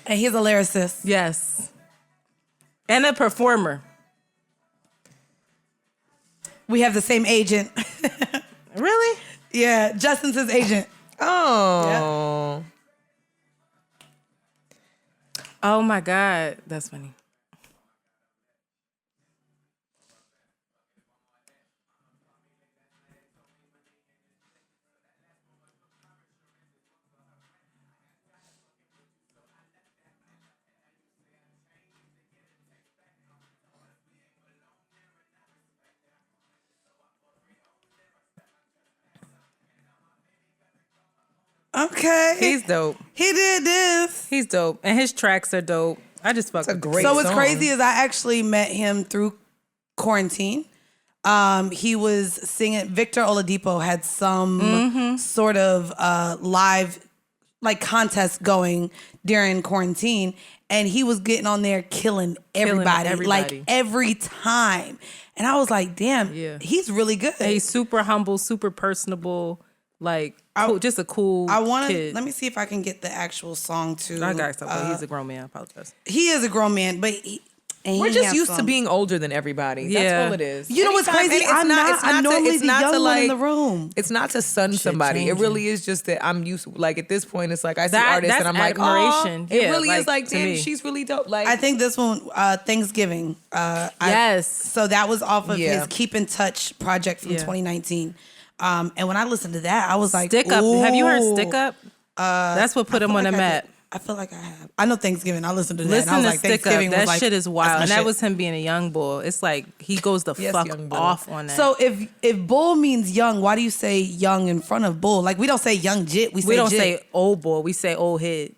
C: And he's a lyricist.
A: Yes. And a performer.
C: We have the same agent.
A: Really?
C: Yeah, Justin's his agent.
B: Oh.
A: Oh my God. That's funny.
C: Okay.
A: He's dope.
C: He did this.
A: He's dope. And his tracks are dope. I just fuck with
B: great
C: So what's
B: song.
C: crazy is I actually met him through quarantine. He was singing. Victor Oladipo had some sort of live like contest going during quarantine, and he was getting on there killing everybody, like every time. And I was like, damn,
A: Yeah.
C: he's really good.
A: And he's super humble, super personable, like cool, just a cool
C: I want to
A: kid.
C: let me see if I can get the actual song too.
A: I got something. He's a grown man. I apologize.
C: He is a grown man, but
B: We're just used to being older than everybody. That's
A: Yeah.
B: all it is.
C: You know what's
B: Anytime-
C: crazy?
B: it's
C: I'm normally
B: it's
C: the
B: not
C: young
B: to,
C: one in
B: like-
C: the room.
B: It's not to sun somebody. It
A: changing.
B: really is just that I'm used. Like at this point, it's like I see
A: That-
B: artists and
A: that's
B: I'm like,
A: admiration.
B: oh, it
A: Yeah,
B: really is
A: like,
B: like,
A: to
B: damn,
A: me.
B: she's really dope. Like
C: I think this one, Thanksgiving.
A: Yes.
C: So that was off of
B: Yeah.
C: his Keep in Touch project from
A: Yeah.
C: 2019. And when I listened to that, I was like,
A: Stick Up. Have you heard
C: ooh.
A: Stick Up? That's what put
C: I
A: him
C: feel
A: on the
C: like I
A: map.
C: did. I feel like I have. I know Thanksgiving. I listened to that.
A: Listen
C: and I was
A: to
C: like,
A: Stick Up.
C: Thanksgiving was
A: That
C: like,
A: shit is
C: that's
A: wild.
C: my
A: And that
C: shit.
A: was him being a young bull. It's like he goes the
B: Yes,
A: fuck
B: young bull.
A: off on that.
C: So if bull means young, why do you say young in front of bull? Like we don't say young jit. We
A: we don't
C: jit.
A: say old bull. We say old head.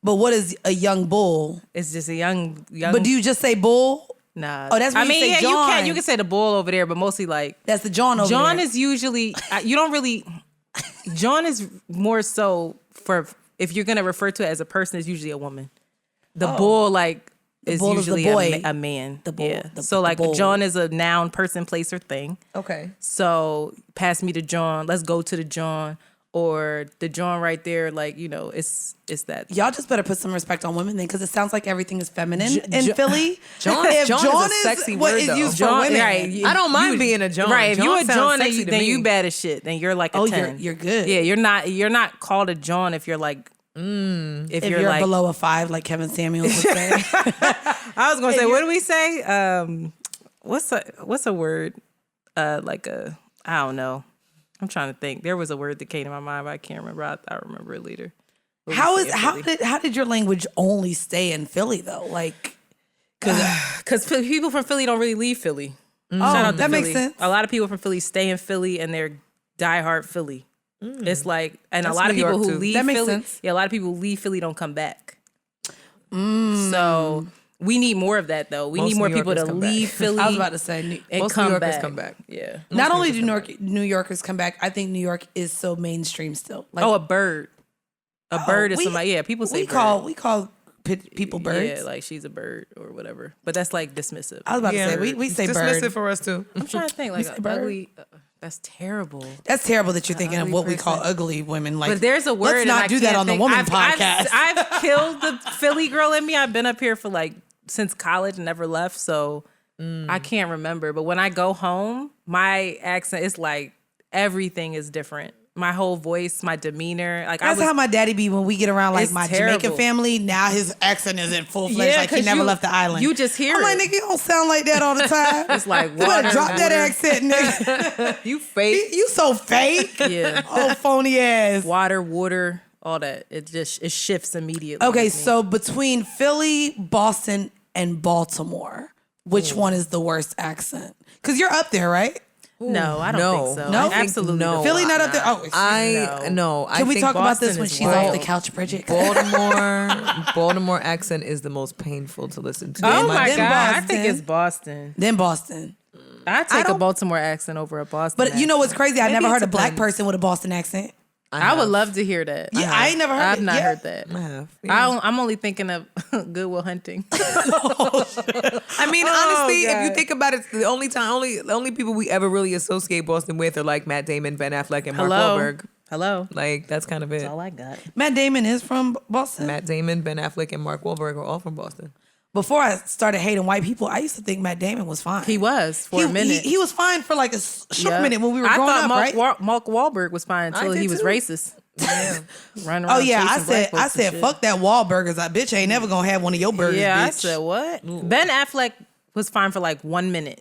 C: But what is a young bull?
A: It's just a young.
C: But do you just say bull?
A: Nah.
C: Oh, that's when you say John.
A: You can say the bull over there, but mostly like
C: That's the John over
A: John
C: there.
A: is usually you don't really. John is more so for if you're gonna refer to it as a person, it's usually a woman. The bull is
C: bull is the
A: usually
C: boy.
A: a man.
C: The bull.
A: Yeah.
C: The
A: So like
C: bull.
A: John is a noun, person, place, or thing.
B: Okay.
A: So pass me the John. Let's go to the John. Or the John right there, like, you know, it's that.
C: Y'all just better put some respect on women then, because it sounds like everything is feminine in Philly.
B: John is a sexy
C: what
B: word,
C: is
B: though.
C: used
A: John,
C: for women.
A: right,
B: I don't mind being a John.
A: Right, if
B: John
A: you a
B: sounds
A: John,
B: sexy to
A: then
B: me.
A: you bad as shit. Then you're like a 10.
C: You're good.
A: Yeah, you're not called a John if you're like if
C: If you're
A: like
C: below a 5, like Kevin Samuels would say.
A: I was gonna say, what do we say? What's a word? Like a I don't know. I'm trying to think. There was a word that came to my mind, but I can't remember. I remember it later.
C: How did your language only stay in Philly though? Like,
A: Because people from Philly don't really leave Philly. Shout out to
C: that makes
A: Philly.
C: sense.
A: A lot of people from Philly stay in Philly and they're diehard Philly. It's like, and
B: That's
A: a lot of
B: New
A: people
B: York,
A: who
B: too.
A: leave
C: That makes
A: Philly,
C: sense.
A: yeah, a lot of people who leave Philly don't come back. So we need more of that though. We
B: Most
A: need more
B: New
A: people
B: Yorkers
A: to
B: come back.
A: leave Philly.
C: I was about to say,
A: and
B: Most
A: come
B: New Yorkers
A: back.
B: come back.
A: Yeah.
C: not only do New Yorkers come back, I think New York is so mainstream still. Like,
A: Oh, a bird. A bird is somebody. Yeah, people say
C: we
A: bird.
C: call people birds.
A: Yeah, like she's a bird or whatever. But that's like dismissive.
C: I was about to say we say
B: dismissive
C: bird.
B: for us too.
A: I'm trying to think like
C: say
A: a
C: bird.
A: ugly. That's terrible.
C: That's terrible that you're thinking of
A: ugly
C: what we call
A: person.
C: ugly women. Like,
A: But there's a word.
C: Let's
A: and
C: not
A: I
C: do that
A: can't
C: on the
A: think-
C: woman podcast.
A: I've killed the Philly girl in me. I've been up here for like since college and never left, so I can't remember. But when I go home, my accent is like everything is different. My whole voice, my demeanor, like
C: That's how my daddy be when we get around like
A: It's
C: my
A: terrible.
C: Jamaican family. Now his accent is in full fledged,
A: Yeah,
C: like he
A: 'cause
C: never
A: you-
C: left the island.
A: you just hear
C: I'm like,
A: it.
C: nigga, you don't sound like that all the time.
A: It's like
C: you better
A: water,
C: drop that
A: water.
C: accent, nigga.
B: You fake.
C: You so fake.
A: Yeah.
C: Oh, phony ass.
A: water, all that. It shifts immediately.
C: Okay,
A: with me.
C: so between Philly, Boston, and Baltimore, which one is the worst accent? Because you're up there, right?
A: no, I don't
B: No.
A: think so.
C: No?
A: Absolutely
B: No.
A: not.
C: Philly not up there. Oh,
B: I
C: can we
B: think
C: talk about this
A: Boston
C: when
A: is
C: she's
A: wild.
C: off the couch, Bridget?
B: Baltimore accent is the most painful to listen to.
A: Oh my
C: Then
A: god, I
C: Boston.
A: think it's Boston.
C: Then Boston.
A: I take a Baltimore accent over a Boston.
C: But you know what's crazy? I
B: Maybe
C: never
B: it
C: heard a black
B: depends.
C: person with a Boston accent.
A: I would love to hear that.
C: Yeah, I ain't never heard
A: I've
C: it.
A: not
C: Yeah.
A: heard that.
B: I have. Yeah.
A: I'm only thinking of Good Will Hunting.
B: I mean, honestly, if you think about it, the only people we ever really associate Boston with are like Matt Damon, Ben Affleck, and Mark Wahlberg.
A: Hello.
B: Like that's kind of it.
A: All I got.
C: Matt Damon is from Boston.
B: Matt Damon, Ben Affleck, and Mark Wahlberg are all from Boston.
C: Before I started hating white people, I used to think Matt Damon was fine.
A: He was for a minute.
C: He was fine for like a short
A: Yeah.
C: minute when we were
A: I
C: growing
A: thought
C: up, right?
A: Mark Wahlberg was fine until
B: did
A: he was
B: too.
A: racist.
B: Yeah.
A: Running around
C: Oh yeah, I
A: chasing black
C: said,
A: folks and shit.
C: fuck that Wahlburgers. I bitch ain't never gonna have one of your burgers.
A: Yeah,
C: bitch.
A: I said what? Ben Affleck was fine for like 1 minute.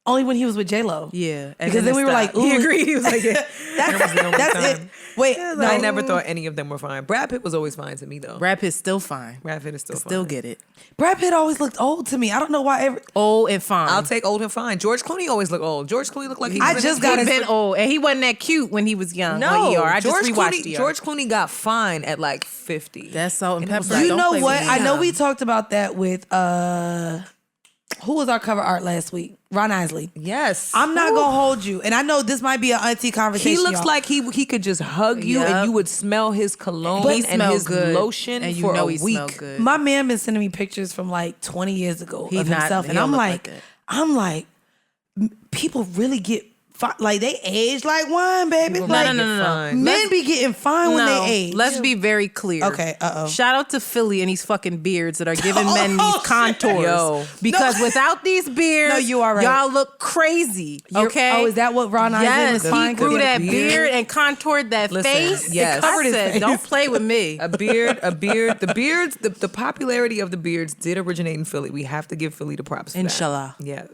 C: Only when he was with J Lo.
A: Yeah, and
C: Because then we were like,
A: stopped. He
C: ooh.
A: agreed. He was like, yeah.
C: That's,
B: the only
C: that's
B: time.
C: it. Wait, no,
B: I never thought any of them were fine. Brad Pitt was always fine to me though.
A: Brad Pitt's still fine.
B: Brad Pitt is still fine.
A: Still get it.
C: Brad Pitt always looked old to me. I don't know why.
A: Old and fine.
B: I'll take old and fine. George Clooney always looked old. George Clooney looked like he was
C: I
B: in
C: just
B: his
C: got
A: He's
C: his-
A: been old, and he wasn't that cute when he was young.
B: No,
A: on ER. I
B: George
A: just rewatched
B: Clooney.
A: ER.
B: George Clooney got fine at like 50.
A: That's salt and
B: And it was
A: pepper.
B: like,
C: You
A: Don't
C: know
A: play
C: what?
A: with me.
C: I know we talked about that with who was our cover art last week? Ron Isley.
B: Yes.
C: I'm not gonna hold you, and I know this might be an auntie conversation.
B: He looks
C: y'all.
B: like he could just hug you
A: Yep.
B: and you would smell his cologne
A: He
B: and
A: smell
B: his
A: good.
B: lotion
A: and you
B: for
A: know
B: a
A: he
B: week.
A: smell good.
C: My man been sending me pictures from like 20 years ago
A: He
C: of
A: not-
C: himself,
A: he
C: and
A: don't
C: I'm
A: look
C: like,
A: like that.
C: people really get like they age like wine, baby.
B: People
C: Like,
B: really get fine.
C: Men be getting fine when they age.
A: Let's be very clear.
C: Okay, uh-oh.
A: Shout out to Philly and these fucking beards that are giving men these contours.
B: Yo.
A: Because without these beards,
C: No, you are right.
A: y'all look crazy.
C: You're-
A: Okay.
C: Oh, is that what Ron Isley
A: Yes,
C: was fine?
A: he
C: 'Cause
A: grew
C: he had
A: that
C: a
A: beard and contoured that
B: Listen,
A: face.
B: yes.
A: It covered
C: his
A: his
C: face.
A: Don't play with me.
B: A beard. The beards, the popularity of the beards did originate in Philly. We have to give Philly the props for
A: Inshallah.
B: that. Yeah.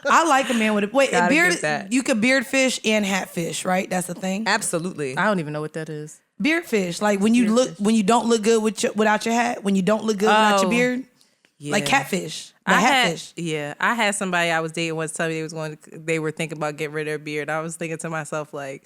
C: I like a man with a wait.
B: Gotta
C: Beard.
B: get that.
C: You could beard fish and hat fish, right? That's the thing.
B: Absolutely.
A: I don't even know what that is.
C: Beard fish, like when you don't look good without your hat, when you don't look good without your
A: Oh,
C: beard, like
A: yeah.
C: catfish. The
A: I had,
C: hatfish.
A: I had somebody I was dating once tell me they were thinking about getting rid of their beard. I was thinking to myself like,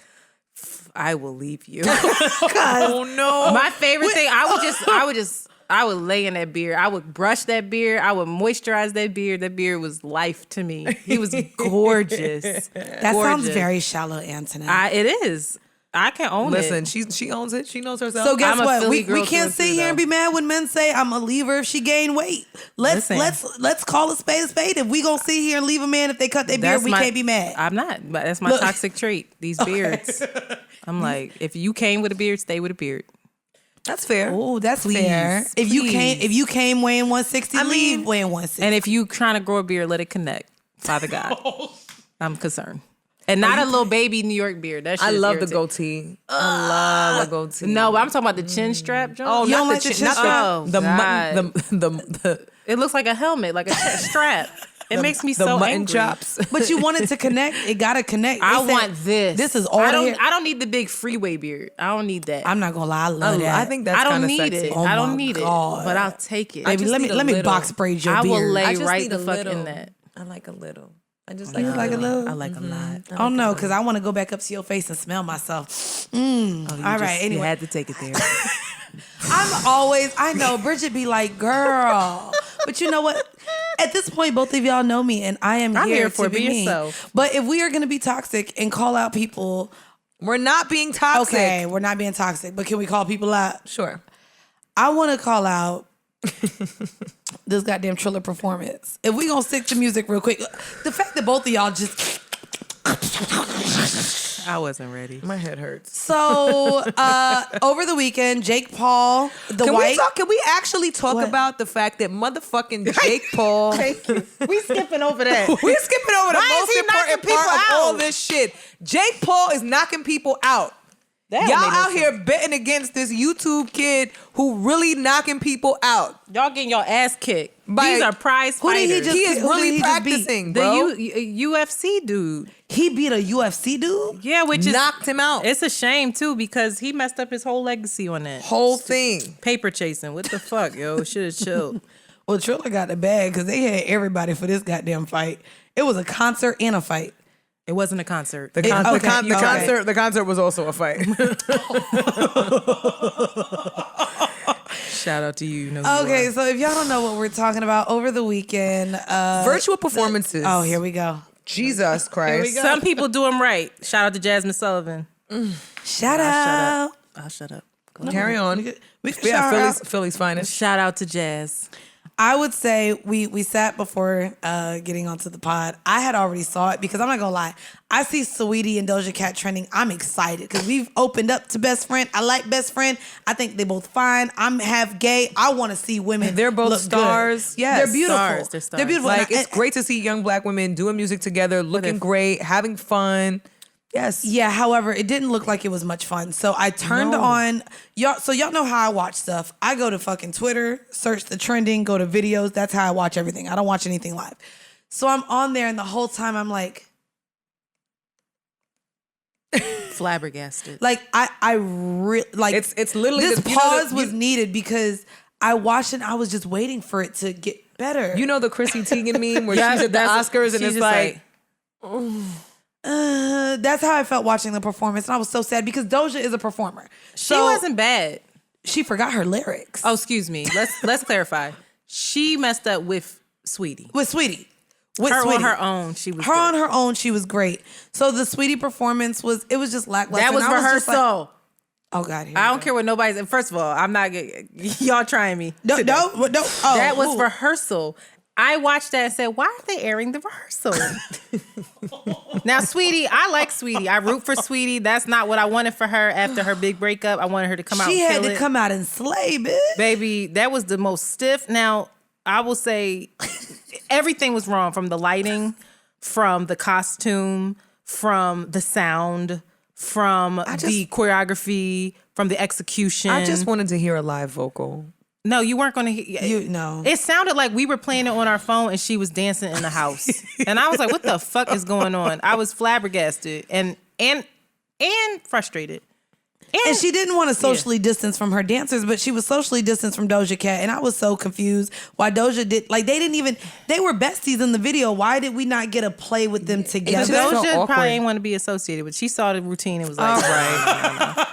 A: I will leave you.
B: Oh no.
A: My favorite thing, I would just I would lay in that beard. I would brush that beard. I would moisturize that beard. That beard was life to me. He was gorgeous.
C: That sounds very shallow, Antoinette.
A: It is. I can own it.
B: Listen, she owns it. She knows herself.
C: So guess
A: I'm a
C: what?
A: Philly
C: We
A: girl
C: can't
A: too,
C: sit here and be mad when men say I'm a leave her if she gained weight. Let's call a spade a spade. If we gonna sit here and leave a man if they cut their beard, we can't be mad.
A: I'm not. But that's my toxic trait. These beards. I'm like, if you came with a beard, stay with a beard.
B: That's fair.
C: Oh, that's fair. If you came weighing 160, leave weighing 160.
A: And if you trying to grow a beard, let it connect. Father God, I'm concerned. And not a little baby New York beard. That shit
B: I
A: is
B: love the
A: irritating.
B: goatee. I love a goatee.
A: No, but I'm talking about the chin strap, John.
B: Oh,
C: You
B: not
C: don't
B: the
C: like the
B: chin
C: chin
B: strap.
A: strap?
B: The
A: It looks like a helmet, like a strap. It makes me
B: the
A: so
B: mutton
A: angry.
B: chops.
C: But you want it to connect. It gotta connect.
A: I
C: They said,
A: want this.
C: This is all
A: I
C: the hair.
A: don't need the big freeway beard. I don't need that.
C: I'm not gonna lie. I love that.
B: I think that's
A: I don't
B: kinda
A: need
B: sexy.
A: it.
C: Oh
A: I don't
C: my
A: need
C: God.
A: it. But I'll take it.
C: Baby,
B: just
C: let
B: need a
C: me
B: little.
C: box braid your
A: I
C: beard.
A: will lay
B: I just
A: right
B: need
A: the
B: a
A: fuck
B: little.
A: in that.
B: I like a little. I just
C: You like a little?
A: I like a lot.
C: Oh no, because I want to go back up to your face and smell myself. All right.
A: You
C: Anyway,
A: had to take it there.
C: I know Bridget be like, girl, but you know what? At this point, both of y'all know me, and I'm
A: here for
C: to be
A: be
C: me.
A: yourself.
C: But if we are gonna be toxic and call out people,
B: We're not being toxic.
C: okay, we're not being toxic, but can we call people out?
B: Sure.
C: I want to call out this goddamn Triller performance. If we gonna stick to music real quick, the fact that both of y'all just
A: I wasn't ready.
B: My head hurts.
C: so over the weekend, Jake Paul,
B: Can we actually talk
C: What?
B: about the fact that motherfucking Jake Paul?
A: We skipping over that.
B: We're skipping over the
A: Why is
B: most
A: he knocking
B: important
A: people
B: part of all
A: out?
B: this shit. Jake Paul is knocking people out.
A: That
B: Y'all
A: don't make no
B: out here betting against this YouTube kid who really knocking people out.
A: Y'all getting your ass kicked.
B: By-
A: These are prize
C: Who did he
A: fighters.
C: just-
B: He is
C: who did
B: really
C: he just beat?
B: practicing,
A: the
B: bro.
A: UFC dude.
C: he beat a UFC dude.
A: Yeah, which is
B: Knocked him out.
A: It's a shame too because he messed up his whole legacy on that.
B: Whole thing.
A: Paper chasing. What the fuck, yo? Should have chilled.
C: Well, Triller got the bag because they had everybody for this goddamn fight. It was a concert and a fight.
A: It wasn't a concert.
B: The concert was also a fight.
A: Shout out to you. You know who you
C: Okay,
A: are.
C: so if y'all don't know what we're talking about, over the weekend,
B: Virtual performances.
C: oh, here we go.
B: Jesus Christ.
A: Some people do them right. Shout out to Jasmine Sullivan.
C: Shout out.
A: I'll shut up. Go
B: Carry on.
C: We can
B: Yeah,
C: shout out.
B: Philly's finest.
A: Shout out to Jazz.
C: I would say we sat before getting onto the pod. I had already saw it because I'm not gonna lie. I see Saweetie and Doja Cat trending. I'm excited because we've opened up to Best Friend. I like Best Friend. I think they both fine. I'm half gay. I want to see women.
B: They're both
C: look
B: stars.
C: Good.
B: Yes.
C: They're beautiful.
A: Stars. They're stars.
C: They're beautiful.
B: Like,
C: And
B: it's great to see young black women doing music together, looking great, having fun. Yes.
C: Yeah, however, it didn't look like it was much fun. So I turned on y'all. So y'all know how I watch stuff. I go to fucking Twitter, search the trending, go to videos. That's how I watch everything. I don't watch anything live. So I'm on there, and the whole time I'm like,
A: Flabbergasted.
C: I really like.
B: It's literally
C: this
B: the- you know
C: pause
B: the-
C: was needed because I watched and I was just waiting for it to get better.
B: You know the Chrissy Teigen meme where
A: Yeah,
B: she's at the
A: that's-
B: Oscars and
A: she's
B: it's
A: just
B: like
C: that's how I felt watching the performance, and I was so sad because Doja is a performer.
A: She wasn't bad.
C: She forgot her lyrics.
A: Oh, excuse me. Let's clarify. She messed up with Sweetie.
C: With Sweetie. With
A: Her
C: Sweetie.
A: on her own, she was
C: Her
A: good.
C: on her own, she was great. So the Sweetie performance was just lackluster.
A: That was
C: And I just like,
A: rehearsal.
C: oh God, here
A: I
C: we
A: don't
C: go.
A: care what nobody's. First of all, I'm not. Y'all trying me.
C: No.
A: today.
C: Oh,
A: That was
C: ooh.
A: rehearsal. I watched that and said, why are they airing the rehearsal? Now, Sweetie, I like Sweetie. I root for Sweetie. That's not what I wanted for her after her big breakup. I wanted her to come out
C: She
A: and
C: had
A: kill
C: to
A: it.
C: come out and slay, bitch.
A: Baby, that was the most stiff. Now, I will say everything was wrong, from the lighting, from the costume, from the sound, from the choreography, from the execution.
B: I just wanted to hear a live vocal.
A: No, you weren't going to hear.
C: You know.
A: It sounded like we were playing it on our phone and she was dancing in the house. And I was like, what the fuck is going on? I was flabbergasted and frustrated.
C: And she didn't want to socially distance from her dancers, but she was socially distanced from Doja Cat. And I was so confused why Doja they were besties in the video. Why did we not get a play with them together?
B: just felt
A: Doja
B: awkward.
A: probably didn't want to be associated with. She saw the routine and was like,
B: All right.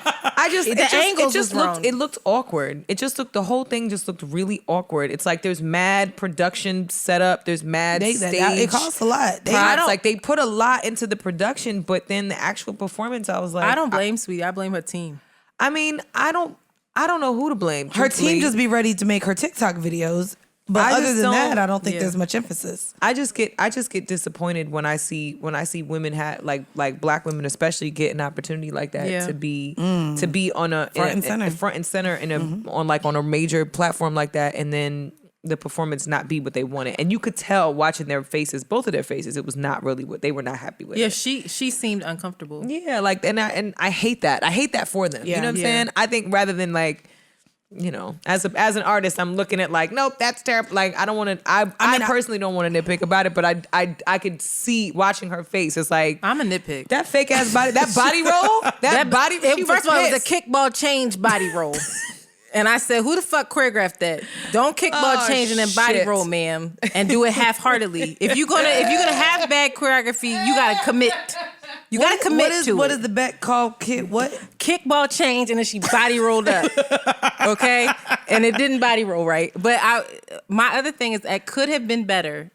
B: It looked awkward. It just looked, the whole thing just looked really awkward. It's like there's mad production setup. There's mad stage.
C: It costs a lot.
B: They put a lot into the production, but then the actual performance, I was like,
A: I don't blame Sweetie. I blame her team.
B: I mean, I don't know who to blame.
C: Her team just be ready to make her TikTok videos. But other than that, I don't think there's much emphasis.
B: I just get disappointed when I see women like black women especially get an opportunity like that to be on a front and center on a major platform like that, and then the performance not be what they wanted. And you could tell watching their faces, both of their faces, it was not really what they were not happy with.
A: Yeah, she seemed uncomfortable.
B: Yeah, like and I hate that. I hate that for them. You know what I'm saying? I think rather than like, you know, as an artist, I'm looking at like, nope, that's terrible. Like, I don't want to. I personally don't want to nitpick about it, but I could see watching her face. It's like,
A: I'm a nitpick.
B: That fake ass body, that body roll, that body.
A: First of all, it was a kickball change body roll, and I said, who the fuck choreographed that? Don't kickball change and then body roll, ma'am, and do it half-heartedly. If you're gonna have bad choreography, you gotta commit. You gotta commit to it.
C: What is the bet called? What?
A: Kickball change, and then she body rolled up. Okay? And it didn't body roll right. But my other thing is that could have been better.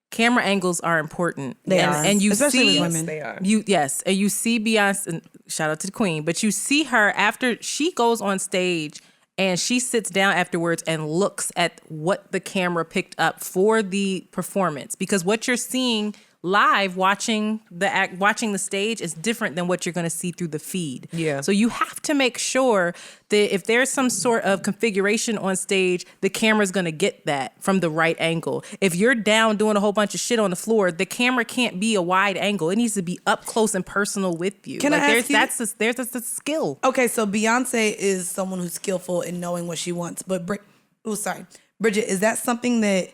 A: Camera angles are important.
C: They are.
A: And you
C: especially
A: see,
C: with women.
B: They are.
A: and you see Beyonce, and shout out to the Queen, but you see her after she goes on stage and she sits down afterwards and looks at what the camera picked up for the performance. Because what you're seeing live watching the stage is different than what you're going to see through the feed.
B: Yeah.
A: So you have to make sure that if there's some sort of configuration on stage, the camera's going to get that from the right angle. If you're down doing a whole bunch of shit on the floor, the camera can't be a wide angle. It needs to be up close and personal with you.
C: Can I ask you?
A: There's a skill.
C: Okay, so Beyonce is someone who's skillful in knowing what she wants. But Bridget, is that something that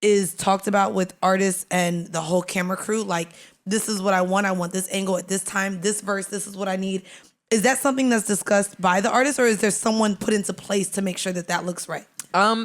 C: is talked about with artists and the whole camera crew? Like, this is what I want this angle at this time, this verse, this is what I need. Is that something that's discussed by the artist, or is there someone put into place to make sure that looks right?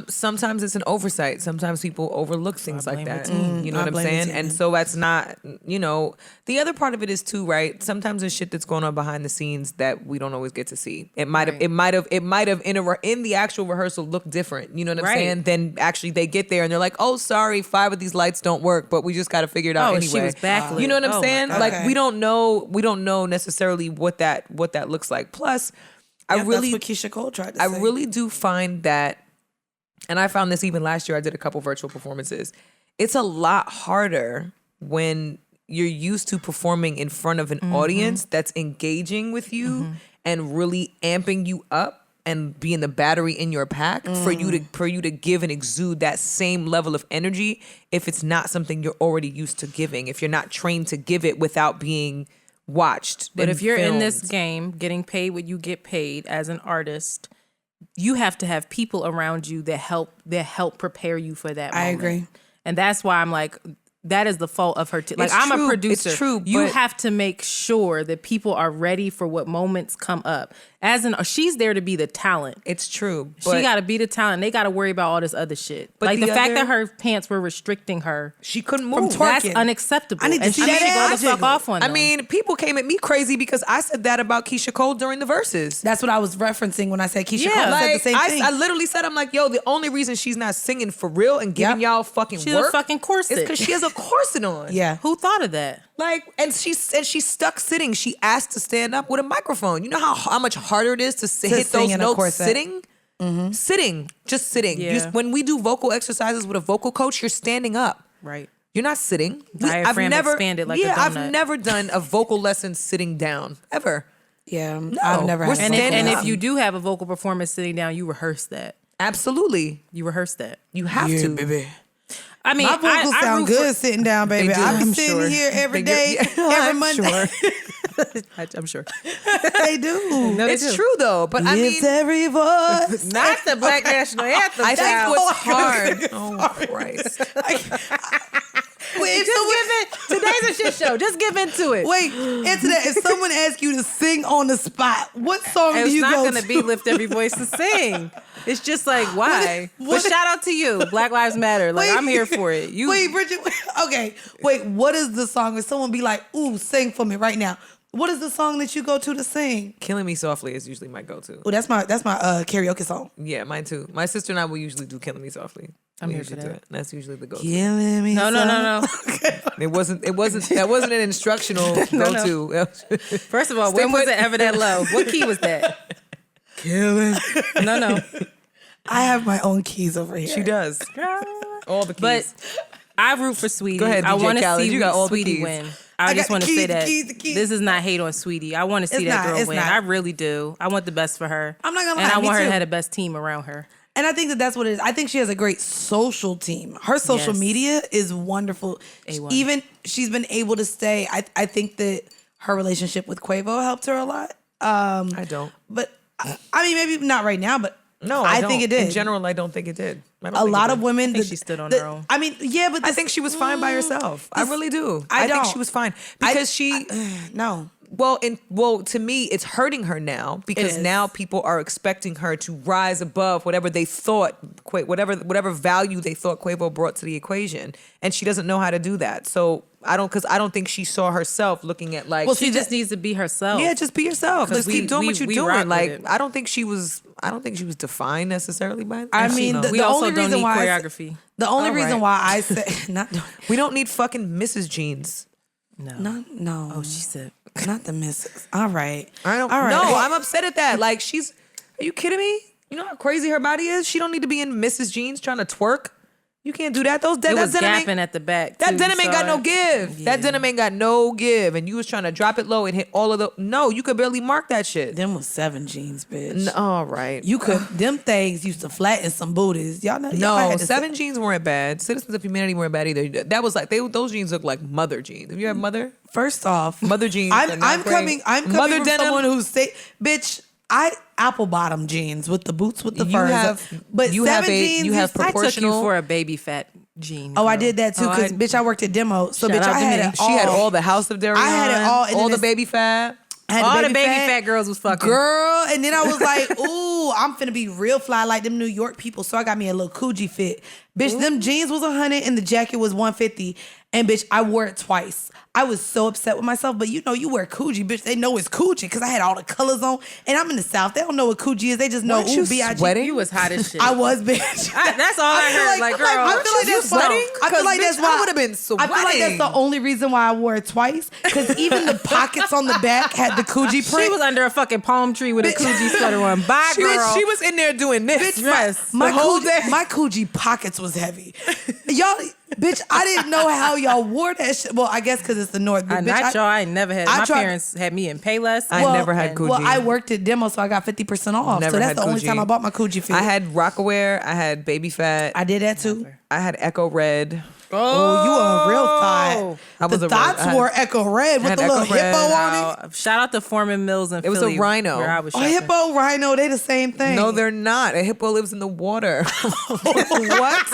B: Sometimes it's an oversight. Sometimes people overlook things like that. You know what I'm saying? And so that's not, you know, the other part of it is too, right? Sometimes there's shit that's going on behind the scenes that we don't always get to see. It might have in the actual rehearsal look different. You know what I'm saying? Then actually they get there and they're like, oh, sorry, 5 of these lights don't work, but we just got to figure it out anyway.
A: She was backlit.
B: You know what I'm saying?
C: Okay.
B: Like we don't know necessarily what that looks like. Plus,
C: That's what Keyshia Cole tried to say.
B: I really do find that. And I found this even last year. I did a couple virtual performances. It's a lot harder when you're used to performing in front of an audience that's engaging with you and really amping you up and being the battery in your pack for you to give and exude that same level of energy if it's not something you're already used to giving, if you're not trained to give it without being watched.
A: But if you're
B: filmed.
A: in this game, getting paid what you get paid as an artist, you have to have people around you that help prepare you for that moment.
C: I agree.
A: And that's why I'm like, that is the fault of her. I'm a producer.
B: It's true.
A: You have to make sure that people are ready for what moments come up. She's there to be the talent.
B: It's true.
A: She got to be the talent. They got to worry about all this other shit.
B: But
A: like the fact that her pants were restricting her.
B: She couldn't move.
A: That's unacceptable.
C: I need to see
A: she
C: that
A: should go
C: ass
A: the fuck
C: jiggle.
A: off on them.
B: I mean, people came at me crazy because I said that about Keyshia Cole during the verses.
C: That's what I was referencing when I said Keyshia Cole
B: like,
C: said the same thing.
B: I literally said, I'm like, yo, the only reason she's not singing for real and giving y'all fucking
A: She's
B: work
A: a fucking corset.
B: is because she has a corset on.
C: Yeah.
A: Who thought of that?
B: Like, and she's stuck sitting. She asked to stand up with a microphone. You know how much harder it is to hit
C: sing
B: those
C: in a
B: notes
C: corset.
B: sitting? Just sitting.
A: Yeah.
B: When we do vocal exercises with a vocal coach, you're standing up.
A: Right.
B: You're not sitting.
A: Diaphragm expanded like a donut.
B: I've never done a vocal lesson sitting down, ever.
C: Yeah, I've never had
A: And
B: up.
A: if you do have a vocal performance sitting down, you rehearse that.
B: Absolutely.
A: You rehearse that.
B: You have to.
C: baby.
A: I mean,
C: My vocals sound good sitting down, baby.
B: They do.
C: I be
B: I'm
C: sitting
B: sure.
C: here every
B: They do.
C: day,
B: Yeah,
C: every
B: I'm
C: Monday.
A: I'm sure.
C: They do.
A: No, they
B: It's
A: do.
B: true though, but I
C: It's
B: mean,
C: every voice.
A: Not the Black National Anthem.
B: I think
A: child.
B: what's hard. Oh Christ!
C: Wait,
A: Today's a shit show. Just give into it.
C: wait, Antoinette, if someone asks you to sing on the spot, what song do
A: It's
C: you
A: not
C: go
A: going
C: to?
A: to be Lift Every Voice to Sing. It's just like, why? But shout out to you. Black Lives Matter. Like,
C: Wait.
A: I'm here for it. You
C: Wait, Bridget. Okay. Wait, what is the song? If someone be like, ooh, sing for me right now. What is the song that you go to sing?
B: Killing Me Softly is usually my go-to.
C: Oh, that's my karaoke song.
B: Yeah, mine too. My sister and I will usually do Killing Me Softly.
A: I'm here
B: usually
A: for
B: do
A: that.
B: it. That's usually the go-to.
C: Killing me.
A: No.
B: That wasn't an instructional go-to.
A: First of all, when was it ever that low? What key was that?
C: Killing.
A: No.
C: I have my own keys over here.
B: She does. All the keys.
A: But I root for Sweetie.
B: Go ahead,
A: I
B: DJ
A: want to
B: Khaled.
A: see
B: You got all the
A: Sweetie
B: keys.
A: win.
C: I
A: I just
C: got
A: want to
C: the
A: say
C: keys,
A: that
C: the keys.
A: this is not hate on Sweetie. I want to see
C: It's
A: that
C: not,
A: girl
C: it's
A: win.
C: not.
A: I really do. I want the best for her.
C: I'm not gonna
A: And
C: lie,
A: I
C: me
A: want her
C: too.
A: to have the best team around her.
C: And I think that that's what it is. I think she has a great social team. Her social
A: Yes.
C: media is wonderful.
A: A1.
C: Even she's been able to stay. I think that her relationship with Quavo helped her a lot.
B: I don't.
C: But I mean, maybe not right now, but
B: No,
C: I
B: don't.
C: think it did.
B: In general, I don't think it did.
C: A lot of women.
A: I think she stood on her own.
C: I mean, yeah, but
B: I think she was fine by herself. I really do.
C: I
B: think
C: don't.
B: she was fine because
C: no.
B: Well, to me, it's hurting her now because
C: is.
B: now people are expecting her to rise above whatever they thought, whatever value they thought Quavo brought to the equation, and she doesn't know how to do that. So I don't think she saw herself looking at like.
A: Well, she just needs to be herself.
B: Yeah, just be yourself. Let's keep doing what you're
A: we rock
B: doing.
A: with
B: Like
A: it.
B: I don't think she was defined necessarily by.
C: I mean,
B: no.
C: the
A: We also
C: only
A: don't
C: reason
A: need
C: why
A: choreography.
C: The only
B: All
C: reason
B: right.
C: why I say not
B: we don't need fucking Mrs. Jeans.
C: no.
A: Oh, she said.
C: Not the missus. All right.
B: I don't.
C: All right.
B: No,
C: Well,
B: I'm upset at that. Like she's. Are you kidding me? You know how crazy her body is. She don't need to be in Mrs. Jeans trying to twerk. You can't do that.
A: It was gapping at the back.
B: That
A: too,
B: denim ain't
A: so
B: got no give. That denim ain't got no give. And you was trying to drop it low and hit all of the. No, you could barely mark that shit.
C: them was 7 jeans, bitch.
B: All right.
C: You could. Them things used to flatten some booties. Y'all know. y'all
B: No,
C: had to
B: 7 jeans weren't bad. Citizens of Humanity weren't bad either. That was like those jeans look like mother jeans. Have you had mother?
C: First off,
B: Mother jeans. are not
C: I'm
B: great.
C: coming. I'm coming
B: Mother
C: from
B: denim.
C: someone who say, bitch. I apple bottom jeans with the boots with the furs. But
B: you
C: 7
B: have a-
C: jeans.
B: you have
A: I took you
B: proportional-
A: for a baby fat jean.
C: Oh, I
A: girl.
C: did that too because bitch, I worked at demo. So
A: Shout
C: bitch,
A: out
C: I
A: to
C: had
A: me.
C: it
B: She had all the House of Darion.
C: I had it all, and
B: all
C: then
B: the
C: it's-
B: baby fat.
C: I had
A: All the baby fat girls was fucking.
C: Girl, and then I was like, ooh, I'm finna be real fly like them New York people. So I got me a little Coogee fit. Bitch, them jeans was 100 and the jacket was 150. And bitch, I wore it twice. I was so upset with myself, but you know, you wear Coogee, bitch. They know it's Coogee because I had all the colors on. And I'm in the South. They don't know what Coogee is. They just know,
B: Weren't you
C: ooh, B.I.G.
B: sweating?
A: You was hot as shit.
C: I was, bitch.
A: That's all I heard. Like, girl,
C: I feel like that's
B: sweating?
C: I feel like
B: 'Cause,
C: that's
B: bitch,
C: why
B: I would've been
C: I feel like that's
B: sweating.
C: the only reason why I wore it twice. Because even the pockets on the back had the Coogee print.
A: she was under a fucking palm tree with a Coogee sweater on. Bye, girl.
B: She was in there doing this.
C: Bitch,
A: Yes.
C: my
B: The whole
C: Coogee,
B: day.
C: my Coogee pockets was heavy. Y'all, bitch, I didn't know how y'all wore that shit. Well, I guess because it's the North. But bitch,
A: Not y'all. I ain't never had.
C: I
A: My
C: tried-
A: parents had me in Payless.
B: I never had Coogee.
C: Well, I worked at demo, so I got 50% off.
B: Never
C: so that's
B: had
C: the only
B: Coogee.
C: time I bought my Coogee fit.
B: I had Rockaware. I had Baby Fat.
C: I did that too.
B: I had Echo Red.
C: Oh, you a real thought.
B: I was
C: the
B: a real-
C: thoughts
B: I had-
C: wore Echo Red with
B: had
C: the little
B: Echo Red.
C: hippo on it.
A: Shout out to Foreman Mills and
B: It was a
A: Philly,
B: rhino.
A: where I was
C: Oh,
A: shopping.
C: hippo, rhino, they the same thing.
B: No, they're not. A hippo lives in the water. What?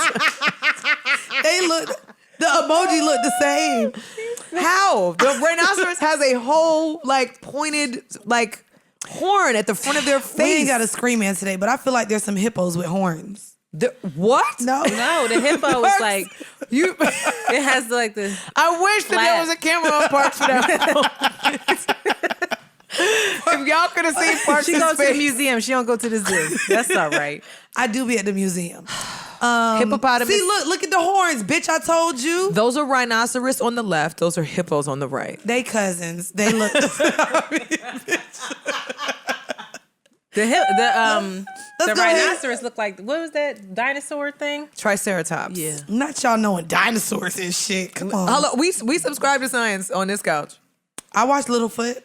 C: They look. The emoji look the same.
B: How? The rhinoceros has a whole like pointed like horn at the front of their face.
C: We ain't got a scream man today, but I feel like there's some hippos with horns.
B: What?
C: No.
A: No, the hippo was like
B: You.
A: it has like the.
B: I wish that there was a camera on Parks for that. If y'all could have seen Parks'
A: She goes to the
B: face.
A: museum. She don't go to the zoo. That's all right.
C: I do be at the museum.
B: Hippopotamus.
C: See, look at the horns, bitch. I told you.
B: Those are rhinoceros on the left. Those are hippos on the right.
C: They cousins. They look.
A: The
C: Let's go ahead.
A: rhinoceros looked like what was that dinosaur thing?
B: Triceratops.
A: Yeah.
C: Not y'all knowing dinosaurs and shit. Come on.
B: Hello, we subscribe to science on this couch.
C: I watched Littlefoot.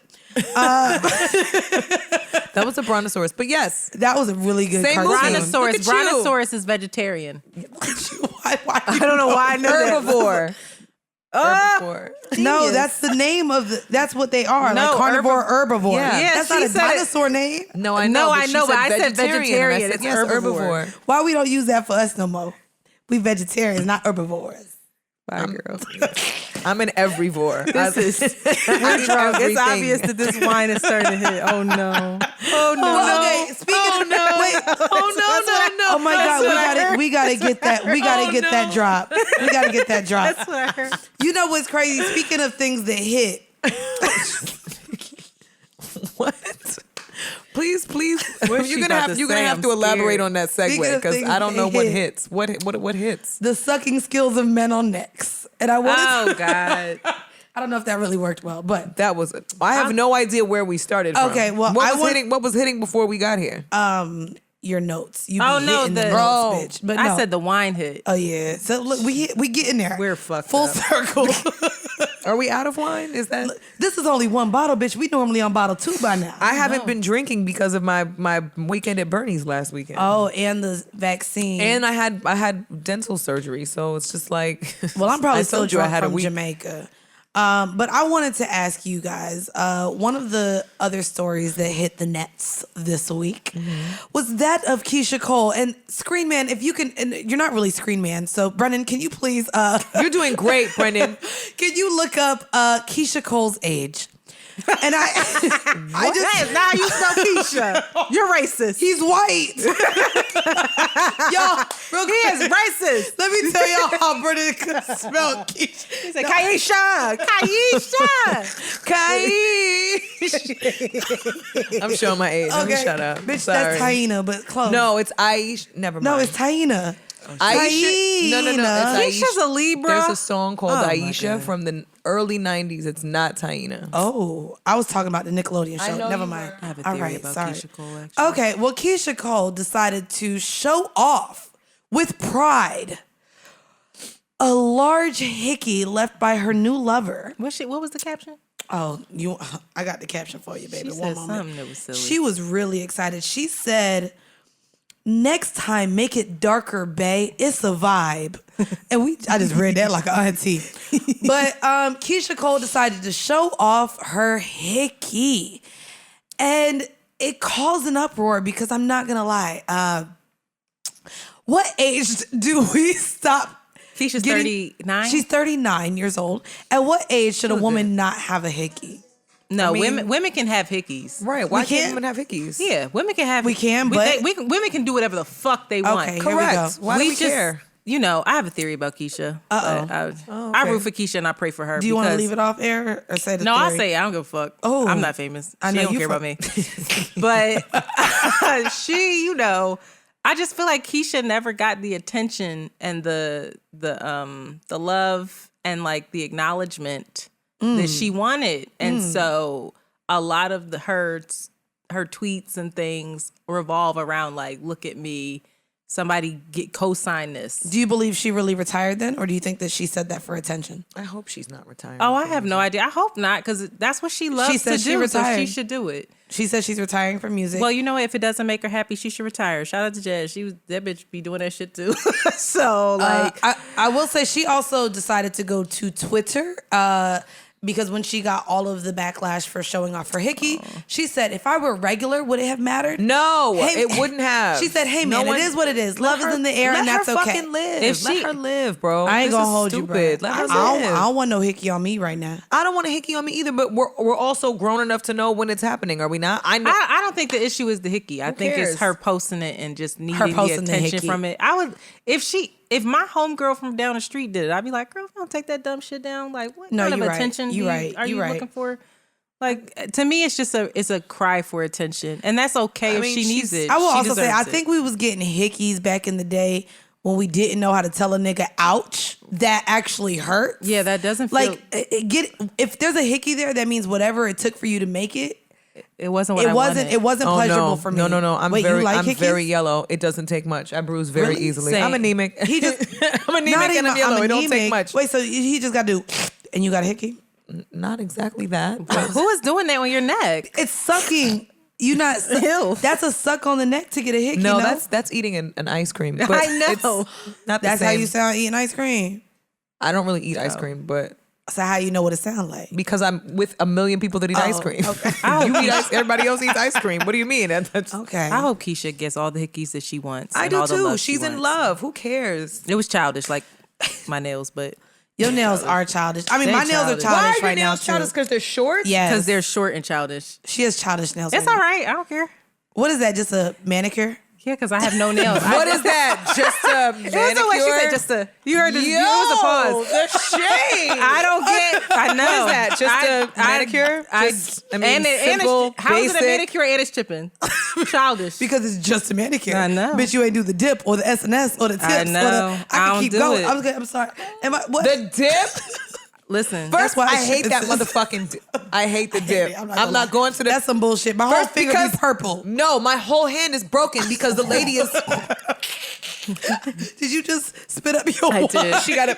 B: That was a brontosaurus, but yes,
C: That was a really good
B: Same
C: cartoon.
B: movie.
A: Brontosaurus.
B: Look at you.
A: Brontosaurus is vegetarian.
C: Why
B: I don't know why I know
C: that.
B: herbivore. Herbivore.
C: No,
A: Genius.
C: that's the name of the. That's what they are.
A: No,
C: like carnivore, herbivore.
B: Yeah.
A: Yeah,
C: that's
A: she
C: not a
A: said it.
C: dinosaur name.
B: No, I know.
A: No,
B: but
A: I
B: she
A: know, but I said
B: and I
A: vegetarian.
B: said,
A: It's
B: yes,
A: herbivore.
C: Why we don't use that for us no more? We vegetarians, not herbivores.
B: Bye, girl. I'm an everivore.
A: We're drunk. It's obvious that this wine is starting to hit. Oh no. Oh no.
C: Well, okay, speaking of wait, oh my God, we gotta get that. We gotta get that drop. We gotta get that drop.
A: That's what I heard.
C: You know what's crazy? Speaking of things that hit,
B: What? Please.
A: What's
B: You're
A: she
B: gonna
A: about
B: have
A: to
B: you're gonna
A: say?
B: have
A: I'm
B: to elaborate
A: scared.
B: on that
C: Speaking
B: segue
C: of
B: because
C: things
B: I don't know
C: that
B: what
C: hit.
B: hits. What hits?
C: The sucking skills of men on necks. And I wanted
A: Oh God.
C: I don't know if that really worked well, but
B: That was. I have no idea where we started.
C: Okay,
B: from.
C: well,
B: what was hitting before we got here?
C: your notes. You
A: Oh,
C: be
A: no,
C: hitting the
A: the-
C: notes,
B: Oh.
C: bitch. But
A: I
C: no.
A: said the wine hit.
C: Oh yeah. So look, we get in there.
A: We're fucked
C: full
A: up.
C: circle.
B: Are we out of wine? Is that?
C: This is only one bottle, bitch. We normally on bottle 2 by now.
B: I haven't been drinking because of my weekend at Bernie's last weekend.
C: Oh, and the vaccine.
B: And I had dental surgery, so it's just like.
C: well, I'm probably
B: I
C: still
B: told you I
C: drunk
B: had a
C: from
B: week.
C: Jamaica. But I wanted to ask you guys, one of the other stories that hit the nets this week was that of Keyshia Cole. And Screen Man, if you can, and you're not really Screen Man, so Brennan, can you please,
B: You're doing great, Brendan.
C: can you look up Keyshia Cole's age? And I just,
A: That is not how you spell Keyshia. You're racist.
C: he's white. Y'all, real
A: He is
C: quick,
A: racist.
C: let me tell y'all how Brennan could spell Keyshia.
A: He said Keyshia. Keyshia.
B: I'm showing my age. Let me shut up.
C: Bitch,
B: Sorry.
C: that's Taina, but close.
B: No, it's Aish. Never mind.
C: No, it's Taina.
B: Aisha. No. It's Aisha.
A: Keisha's a Libra.
B: There's a song called
C: Oh, my
B: Aisha
C: God.
B: from the early 90s. It's not Taina.
C: Oh, I was talking about the Nickelodeon
B: I
C: show.
B: know
C: Never
B: you
C: mind.
B: were.
A: I have a
C: All
A: theory
C: right,
A: about
C: sorry.
A: Keyshia Cole, actually.
C: Okay, well, Keyshia Cole decided to show off with pride a large hickey left by her new lover.
A: What was the caption?
C: Oh, I got the caption for you, baby.
A: She
C: One
A: said
C: moment.
A: something that was silly.
C: She was really excited. She said, "Next time, make it darker, bae. It's a vibe." And I just read that like an auntie. But Keyshia Cole decided to show off her hickey, and it caused an uproar because I'm not gonna lie. What age do we stop?
A: Keisha's
C: getting-
A: 39.
C: She's 39 years old. At what age should a woman not have a hickey?
A: No,
B: I mean-
A: women can have hickeys.
B: Right. Why
C: We
B: can't
C: can't-
B: women have hickeys?
A: Yeah, women can have.
C: We can, but-
A: women can do whatever the fuck they want.
C: Okay, here we go.
B: Correct. Why do we care?
A: You know, I have a theory about Keisha.
C: Uh-oh.
A: I root for Keisha and I pray for her.
C: Do you want to
A: because-
C: leave it off air or say the
A: No,
C: theory?
A: I say it. I don't give a fuck.
C: Oh.
A: I'm not famous.
C: I
A: She
C: know
A: don't
C: you
A: care
C: fu-
A: about me. But she, you know, I just feel like Keisha never got the attention and the love and like the acknowledgement that she wanted. And so a lot of her tweets and things revolve around like, look at me. Somebody co-sign this.
C: Do you believe she really retired then, or do you think that she said that for attention?
B: I hope she's not retiring.
A: Oh, I have no idea. I hope not, because that's what she loves
C: She said
A: to
C: she
A: do. So
C: retired.
A: she should do it.
C: She said she's retiring from music.
A: Well, you know what? If it doesn't make her happy, she should retire. Shout out to Jazz. That bitch be doing that shit too. So like,
C: I will say she also decided to go to Twitter because when she got all of the backlash for showing off her hickey, she said, "If I were regular, would it have mattered?"
B: No,
C: Hey,
B: it wouldn't have.
C: She said, "Hey man, it is what it is. Love is in the air, and that's
B: let her
C: okay."
B: fucking live.
A: If
B: Let
A: she-
B: her live, bro.
C: I ain't
B: This
C: gonna
B: is
C: hold you, bro.
B: stupid. Let her
C: I
B: live.
C: don't want no hickey on me right now.
B: I don't want a hickey on me either, but we're also grown enough to know when it's happening, are we not? I know.
A: I don't think the issue is the hickey. I think
B: cares?
A: it's her posting it and just needing the
C: posting the
A: attention
C: hickey.
A: from it. I would if my homegirl from down the street did it, I'd be like, girl, don't take that dumb shit down. Like, what
C: No,
A: kind of
C: you're right.
A: attention
C: You're right.
A: are you
C: You're right.
A: looking for? Like, to me, it's just a cry for attention, and that's okay if
B: mean,
A: she needs it.
C: I will
A: She
C: also say, I
A: deserves it.
C: think we was getting hickeys back in the day when we didn't know how to tell a nigga ouch. That actually hurt.
A: Yeah, that doesn't feel
C: Like if there's a hickey there, that means whatever it took for you to make it,
A: it wasn't what I wanted.
C: it wasn't
B: Oh,
C: pleasurable
B: no.
C: for me.
B: No. I'm
C: Wait,
B: very,
C: you like
B: I'm
C: hickeys?
B: very yellow. It doesn't take much. I bruise very
C: Really?
B: easily.
A: Same.
B: I'm anemic.
C: He just
B: I'm anemic and I'm yellow. It don't take much.
C: Wait, so he just got to do, and you got a hickey?
B: Not exactly that.
A: Who is doing that on your neck?
C: It's sucking. You not.
A: Ew.
C: That's a suck on the neck to get a hickey.
B: No,
C: no?
B: that's eating an ice cream. But
A: I know.
B: it's not the
C: That's how
B: same.
C: you sound eating ice cream.
B: I don't really eat ice cream, but
C: So how you know what it sound like?
B: because I'm with a million people that eat ice cream.
C: okay.
B: You eat ice, everybody else eats ice cream. What do you mean? That's,
C: Okay.
A: I hope Keisha gets all the hickeys that she wants.
B: I
A: and
B: do
A: all the
B: too.
A: love she
B: She's in
A: wants.
B: love. Who cares?
A: It was childish, like my nails, but
C: Your nails are childish. I mean,
A: They
C: my nails are
A: childish.
C: childish right now too.
B: Because they're short?
C: Yes.
A: because they're short and childish.
C: She has childish nails.
A: It's
C: right
A: all
C: now.
A: right. I don't care.
C: What is that? Just a manicure?
A: Yeah, because I have no nails.
B: What is that? Just a manicure?
A: It was the way she said just a. You heard this. It was a pause.
B: The shade.
A: I don't get. I know.
B: What is that? Just a manicure? Simple,
A: how is it a
B: basic?
A: manicure and it's chipping? Childish.
C: Because it's just a manicure.
A: I know.
C: Bitch, you ain't do the dip or the SNS or the tips.
A: I know.
C: I can
A: don't
C: keep
A: do
C: going.
A: it.
C: I'm sorry. What?
B: The dip?
A: Listen.
B: First,
C: why
B: I
C: the
B: hate
C: shit
B: that
C: is-
B: motherfucking dip. I hate the dip.
C: I'm
B: not going to the...
C: That's some bullshit. My whole
B: First,
C: finger
B: because-
C: be purple.
B: No, my whole hand is broken because the lady is...
C: Did you just spit up your
A: I
C: wine?
A: did.
B: She got to...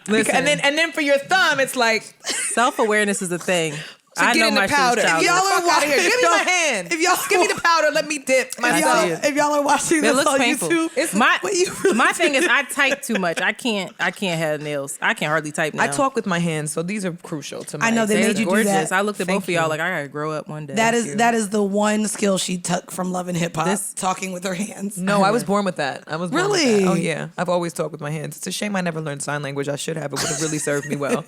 A: Listen.
B: And then for your thumb, it's like...
A: Self-awareness is a thing.
B: To
A: I
B: get
A: know
B: in the
A: my shit is
B: powder. If
A: childish.
B: y'all are out of here, give me my
C: If
B: hand.
C: If y'all
B: Give me the powder. Let me dip myself.
C: if y'all are watching
A: It
C: this
A: looks
C: on
A: painful.
C: YouTube,
A: My
C: what you really
A: my thing is I type too much. I can't have nails. I can hardly type now.
B: I talk with my hands, so these are crucial to my
C: I know they
A: They're
C: made you do
A: gorgeous.
C: that.
A: I looked at
B: Thank
A: both of y'all
B: you.
A: like I gotta grow up one day.
C: That is the one skill she took from Love and Hip Hop. Talking with her hands.
B: No, I was born with that. I was born with
C: Really?
B: that. Oh yeah, I've always talked with my hands. It's a shame I never learned sign language. I should have. It would have really served me well.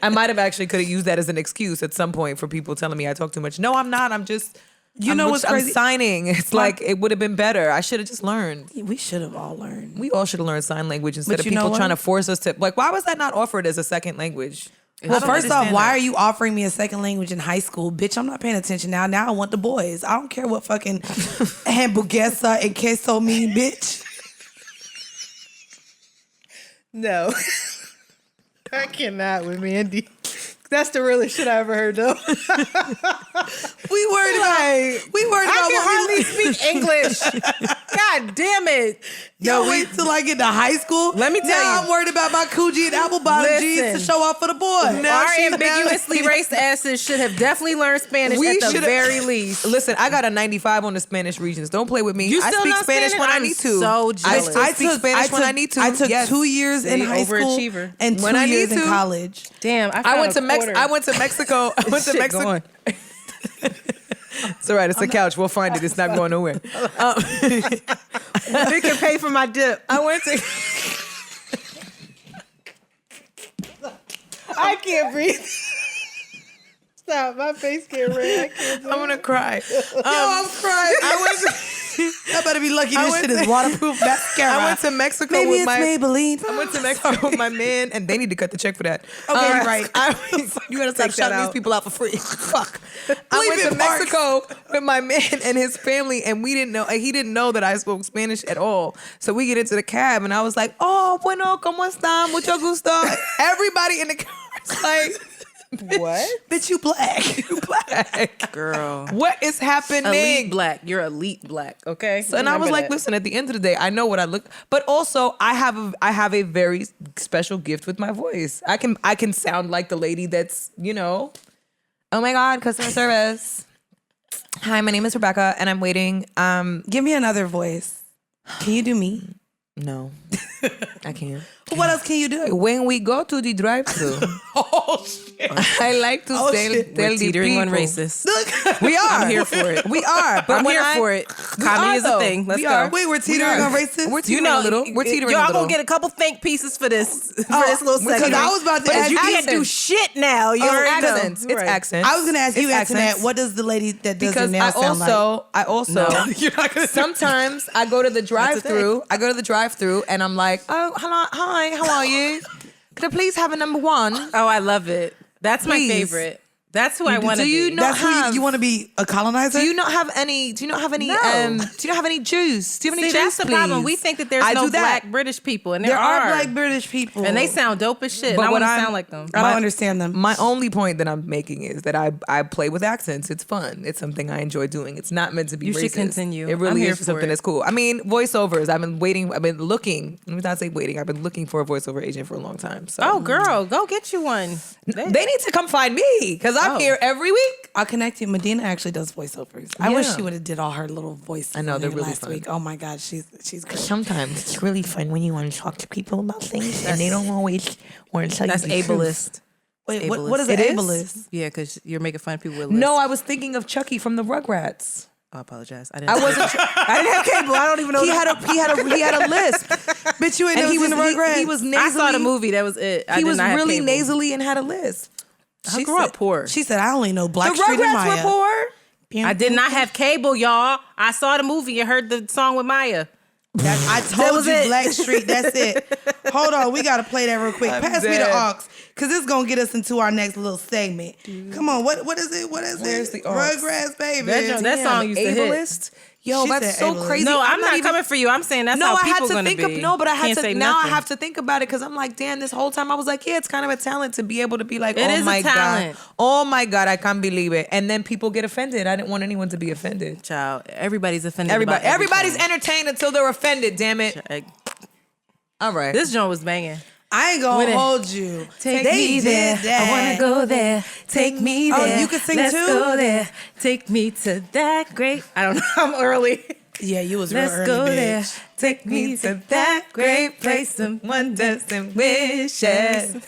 B: I might have actually could have used that as an excuse at some point for people telling me I talk too much. No, I'm not. I'm just.
C: You know what's crazy?
B: I'm signing. It's like it would have been better. I should have just learned.
C: We should have all learned.
B: We all should have learned sign language instead
C: But
B: of
C: you know
B: people
C: what?
B: trying to force us to. Like, why was that not offered as a second language?
C: Well, first off,
A: understand
C: why
A: that.
C: are you offering me a second language in high school? Bitch, I'm not paying attention now. Now I want the boys. I don't care what fucking hamburguesa and queso mean, bitch.
D: No. I cannot with Mandii. That's the realest shit I ever heard, though.
C: We worried about
D: I can
C: what
D: hardly
C: we
D: speak English. God damn it.
C: Yo, wait till I get to high school.
A: Let me tell
C: now
A: you.
C: I'm worried about my Coogee and apple bottom jeans to
A: Listen.
C: show off for the boy.
B: Now
A: Our
B: she's
A: ambiguously raced asses should have definitely learned Spanish at the
B: should've-
A: very least.
B: Listen, I got a 95 on the Spanish regions. Don't play with me.
A: You
B: I
A: still
B: speak
A: not
B: Spanish when I
A: I'm
B: need to.
A: so
B: I
A: jealous.
B: still speak Spanish when I need to.
C: I took
B: Yes.
C: 2 years in
A: See,
C: high school
A: overachiever.
C: and 2
B: When I need
C: years in
B: to.
C: college.
A: Damn,
B: I went to Mexico. I went to Mexico.
A: Shit going.
B: It's all right. It's a couch. We'll find it. It's not going nowhere.
D: They can pay for my dip.
B: I went to.
D: I can't breathe. Stop. My face getting red. I can't breathe.
B: I'm gonna cry.
C: I'm crying.
B: I went to.
C: I better be lucky
B: I
C: this
B: went
C: shit is
B: to-
C: waterproof mascara.
B: I went to Mexico
C: Maybe
B: with
C: it's
B: my.
C: Maybelline.
B: I went to Mexico with my man, and they need to cut the check for that.
C: Okay, you're right.
B: You gotta stop
D: Take that
B: shouting these
D: out.
B: people out for free. Fuck. I
C: Leave
B: went
C: it,
B: to
C: Mark.
B: Mexico with my man and his family, and we didn't know. He didn't know that I spoke Spanish at all. So we get into the cab, and I was like, "Oh, bueno, cómo están? Mucho gusto." Everybody in the car is like,
D: What?
C: Bitch, you black. You black.
A: Girl.
B: "What is happening?"
A: Elite black. You're elite black, okay?
B: So, and I was
A: Remember
B: like,
A: that.
B: listen, at the end of the day, I know what I look, but also I have a very special gift with my voice. I can sound like the lady that's, oh my God, customer service. Hi, my name is Rebecca and I'm waiting.
C: Give me another voice. Can you do me?
B: No, I can't.
C: What else can you do?
B: When we go to the drive-thru,
C: Oh shit.
B: I like to
C: Oh,
B: tell
C: shit.
B: the
A: We're teetering
B: people.
A: on racist.
B: We are.
A: I'm here for it.
B: We are. But
A: I'm
B: when
A: here for it. Comedy is a thing. Let's go.
C: Wait, we're teetering on racist?
B: We're teetering a little. We're teetering a
A: Y'all
B: little.
A: gonna get a couple think pieces for this little
C: because
A: segment.
C: I was about to
A: But
C: ask
A: you
C: you
A: can't do
B: accents.
A: shit now. You already know.
B: accents. It's
A: Right.
B: accents.
C: I was gonna ask you,
B: It's
C: Antoinette,
B: accents.
C: what does the lady that does
B: Because
C: your nails sound like?
B: I also
C: You're not gonna
B: sometimes I go to the drive-thru. I go to the drive-thru and I'm like, oh, hello, hi, how are you? Could I please have a number one?
A: Oh, I love it. That's my
B: Please.
A: favorite. That's who I want to
B: do you
A: be.
B: not
C: That's who
B: have-
C: you want to be a colonizer?
B: Do you not have any? Do you not have any?
A: No.
B: Do you not have any juice? Do you have any
A: See,
B: juice?
A: that's the problem.
B: please?
A: We think that there's
B: I
A: no
B: do that.
A: black British people, and
C: there are
A: are
C: black British people.
A: and they sound dope as shit.
B: But
A: And I
B: what
A: want to
B: I'm-
A: sound like them.
C: I don't understand them.
B: My only point that I'm making is that I play with accents. It's fun. It's something I enjoy doing. It's not meant to be
A: You should
B: racist.
A: continue.
B: It
A: I'm
B: really
A: here
B: is
A: for
B: something
A: it.
B: that's cool. I mean, voiceovers. I've been looking. Let me not say waiting. I've been looking for a voiceover agent for a long time. So
A: Oh, girl, go get you one.
B: they need to come find me because I'm
A: Oh.
B: here every week.
C: I'll connect you. Medina actually does voiceovers. I wish
B: Yeah.
C: she would have did all her little voices.
B: I know,
C: on
B: they're
C: here
B: really
C: last
B: fun.
C: week. Oh my God, she's great.
B: Sometimes it's really fun when you want to talk to people about things and they don't always want to tell
A: That's
B: you the truth.
A: ableist.
C: Wait, what is
B: It
C: an
B: is?
C: ableist?
A: Yeah, because you're making fun of people with
B: No,
A: lists.
B: I was thinking of Chucky from the Rugrats.
A: I apologize.
B: I wasn't.
A: I didn't have cable. I don't even know.
B: He had a lisp.
C: Bitch, you ain't never
B: he
C: seen
B: was
C: the Rugrats?
B: he was nasally.
A: I saw the movie. That was it. I
B: He
A: did
B: was
A: not have
B: really
A: cable.
B: nasally and had a lisp.
A: I grew up poor.
C: She said, I only know
B: The
C: Black Street and
B: Rugrats
C: Maya.
B: were poor.
A: I did not have cable, y'all. I saw the movie and heard the song with Maya.
C: I told you Blackstreet. That's it. Hold on, we gotta play that real quick. Pass me the aux, cause this is gonna get us into our next little segment. Come on, what is it? What is
B: Where's
C: it?
B: the aux?
C: Rugrats, baby.
A: That song used to hit.
B: Ableist. Yo,
C: She
B: that's
C: said
B: so
C: ableist.
B: crazy.
A: No, I'm not
B: even
A: coming for you. I'm saying that's how
B: I had
A: people
B: to
A: gonna
B: think
A: be.
B: of no, but I had
A: Can't
B: to
A: say
B: now.
A: nothing.
B: I have to think about it because I'm like, damn. This whole time I was like, yeah, it's kind of a talent to be able to be like,
A: It
B: oh
A: is a
B: my
A: talent.
B: god, oh my god, I can't believe it. And then people get offended. I didn't want anyone to be offended.
A: Child, everybody's offended. about
B: Everybody's
A: everything.
B: entertained until they're offended. Damn it. All right.
A: This joint was banging.
C: I ain't gonna
A: With it.
C: hold you.
A: Take
C: They
A: me
C: did
A: there.
C: that.
A: I wanna go there. Take me
C: Oh,
A: there.
C: you can sing
A: Let's
C: too?
A: go there. Take me to that great. I don't know. I'm early.
C: Yeah, you was real
A: Let's
C: early,
A: go
C: bitch.
A: there. Take me to that great place of wonders and wishes.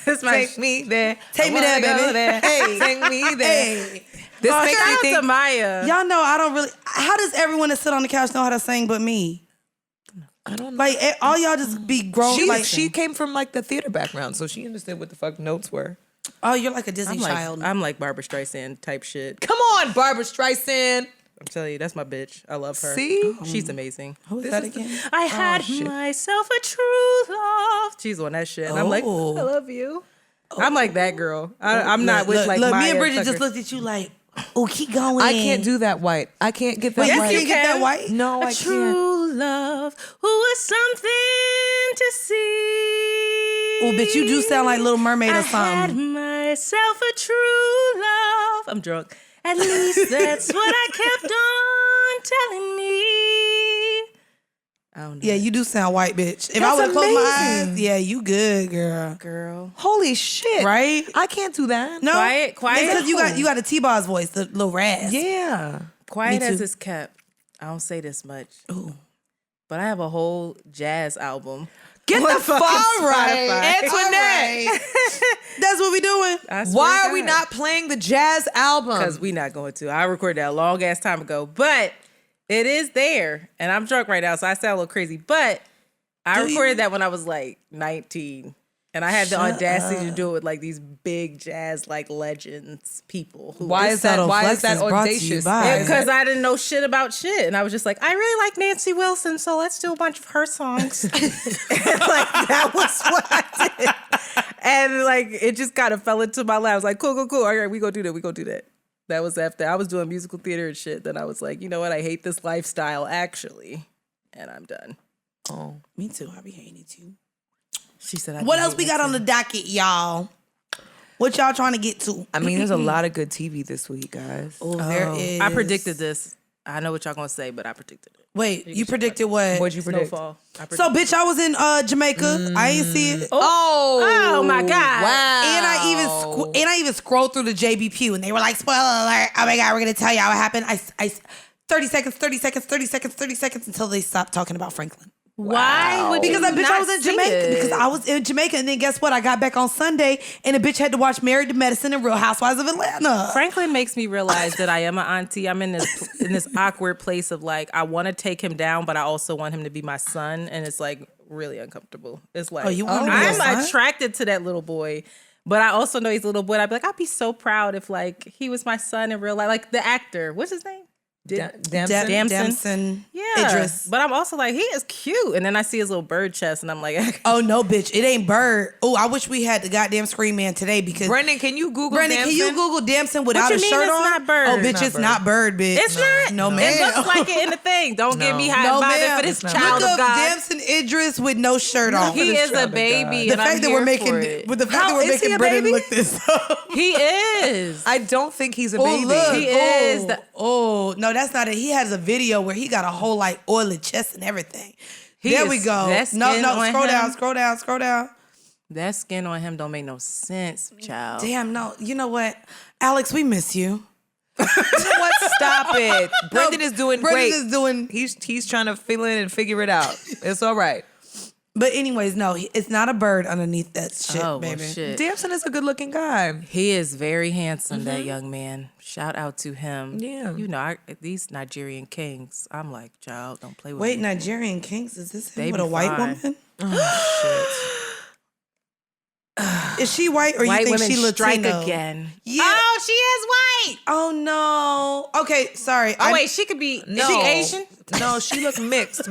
A: That's my
B: Take me there.
C: Take
B: I
C: me there,
B: wanna go
C: baby.
B: there.
C: Hey.
B: Take me there.
C: Hey,
B: This
A: Oh,
B: makes
A: shout
B: me
A: out
B: think.
A: to Maya.
C: y'all know I don't really. How does everyone that sit on the couch know how to sing but me?
B: I don't know.
C: Like all y'all just be grown.
B: She came from like the theater background, so she understood what the fuck notes were.
C: Oh, you're like a Disney child.
A: I'm like Barbara Streisand type shit.
B: Come on, Barbara Streisand.
A: I'm telling you, that's my bitch. I love her.
B: See?
A: She's amazing.
C: Who's that again?
A: I had
B: shit.
A: myself a true love. She's on that shit. And I'm like, I
C: Oh.
A: love you. I'm like that girl. I'm not with like
C: look,
A: Maya
C: me and Bridget
A: Tucker.
C: just looked at you like, oh, keep going.
B: I can't do that white. I can't get that
C: Yes,
B: white.
C: you get that white.
B: No,
A: a
B: I can't.
A: true love who was something to see.
C: Oh, bitch, you do sound like Little Mermaid or
A: I had
C: something.
A: myself a true love. I'm drunk. At least that's what I kept on telling me. I don't know.
C: Yeah, you do sound white, bitch. If I
B: That's
C: would have closed my
B: amazing.
C: eyes, yeah, you good, girl.
A: Girl.
B: Holy shit.
C: Right?
B: I can't do that.
C: No,
A: Quiet.
C: Because you got a T-Boz voice, the little rasp.
B: Yeah.
A: Quiet
C: Me
A: as
C: too.
A: it's kept. I don't say this much.
C: Ooh.
A: But I have a whole jazz album.
B: Get the fuck right.
A: Spotify.
B: Antoinette.
C: That's what we doing.
B: Why are we not playing the jazz album?
A: Because we not going to. I recorded that a long ass time ago. But it is there. And I'm drunk right now, so I sound a little crazy. But I recorded that when I was like 19. And I had the audacity to do it with like these big jazz like legends people.
B: Why is that audacious?
A: Because I didn't know shit about shit. And I was just like, I really like Nancy Wilson, so let's do a bunch of her songs. And like, that was what I did. And like, it just kind of fell into my lap. I was like, cool. All right, we go do that. That was after I was doing musical theater and shit. Then I was like, you know what? I hate this lifestyle, actually. And I'm done.
C: Oh, me too. I be hating it too.
A: She said,
C: What else we got on the docket, y'all? What y'all trying to get to?
B: I mean, there's a lot of good TV this week, guys.
C: Oh, there is.
A: I predicted this. I know what y'all gonna say, but I predicted it.
C: Wait, you predicted what?
B: What'd you predict?
A: Snowfall.
C: So, bitch, I was in Jamaica. I ain't see it.
A: Oh my God.
B: Wow.
C: And I even scrolled through the JBP and they were like, spoiler alert. Oh my God, we're going to tell y'all what happened. I 30 seconds until they stopped talking about Franklin.
A: Why would
C: Because
A: you
C: that bitch,
A: not
C: I was in
A: see
C: Jamaica.
A: it?
C: Because I was in Jamaica. And then guess what? I got back on Sunday and the bitch had to watch Married to Medicine and Real Housewives of Atlanta.
A: Franklin makes me realize that I am an auntie. I'm in this awkward place of like, I want to take him down, but I also want him to be my son. And it's like really uncomfortable. It's like,
C: you want him to be your son?
A: I'm attracted to that little boy. But I also know he's a little boy. I'd be like, I'd be so proud if like he was my son in real life. Like the actor, what's his name?
C: Damson.
A: Yeah.
C: Idris.
A: But I'm also like, he is cute. And then I see his little bird chest and I'm like,
C: Oh, no, bitch. It ain't Bird. Oh, I wish we had the goddamn Scream Man today because...
B: Brendan, can you Google
C: Brendan,
B: Damson?
C: can you Google Damson without
A: you
C: a
A: mean
C: shirt
A: it's
C: on?
A: not Bird?
C: Oh, bitch,
A: It's
C: it's not Bird, bitch.
A: it's not.
C: No, man.
A: It looks like it in the thing. Don't get me hot and bothered for this child
C: Look
A: of
C: up
A: God.
C: Damson Idris with no shirt on.
A: He is a
B: child of
A: baby.
C: The
A: And
C: fact
A: I'm
C: that we're
A: here
C: making,
A: for it.
C: with the fact that
B: How
C: we're
B: is he
C: making
B: a
C: Brendan
B: baby?
C: look this up.
A: He is.
B: I don't think he's a
C: Oh,
B: baby.
C: look.
A: He is the-
C: Oh, no, that's not it. He has a video where he got a whole like oily chest and everything.
A: He
C: There
A: is-
C: we go.
A: that
C: No,
A: skin
C: no,
A: on
C: scroll down.
A: That skin on him don't make no sense, child.
C: Damn, no. You know what? Alex, we miss you.
B: You know what? Stop it. Brendan is doing great.
C: Brendan is doing...
B: He's trying to fill in and figure it out. It's all right.
C: But anyways, no, it's not a bird underneath that shit,
A: Oh, well,
C: baby.
A: shit.
B: Damson is a good looking guy.
A: He is very handsome, that young man. Shout out to him.
B: Yeah.
A: You know, these Nigerian kings, I'm like, child, don't play with
C: Wait,
A: me.
C: Nigerian Kings? Is this him
A: They
C: with
A: be
C: a white
A: fine.
C: woman?
A: Oh, shit.
C: Is she white or
A: White
C: you think
A: women
C: she
A: strike
C: Latino?
A: again.
C: Yeah.
A: Oh, she is white.
C: Oh no. Okay, sorry.
A: Oh wait, she could be. Is
B: No.
A: she Asian?
B: No, she looked mixed.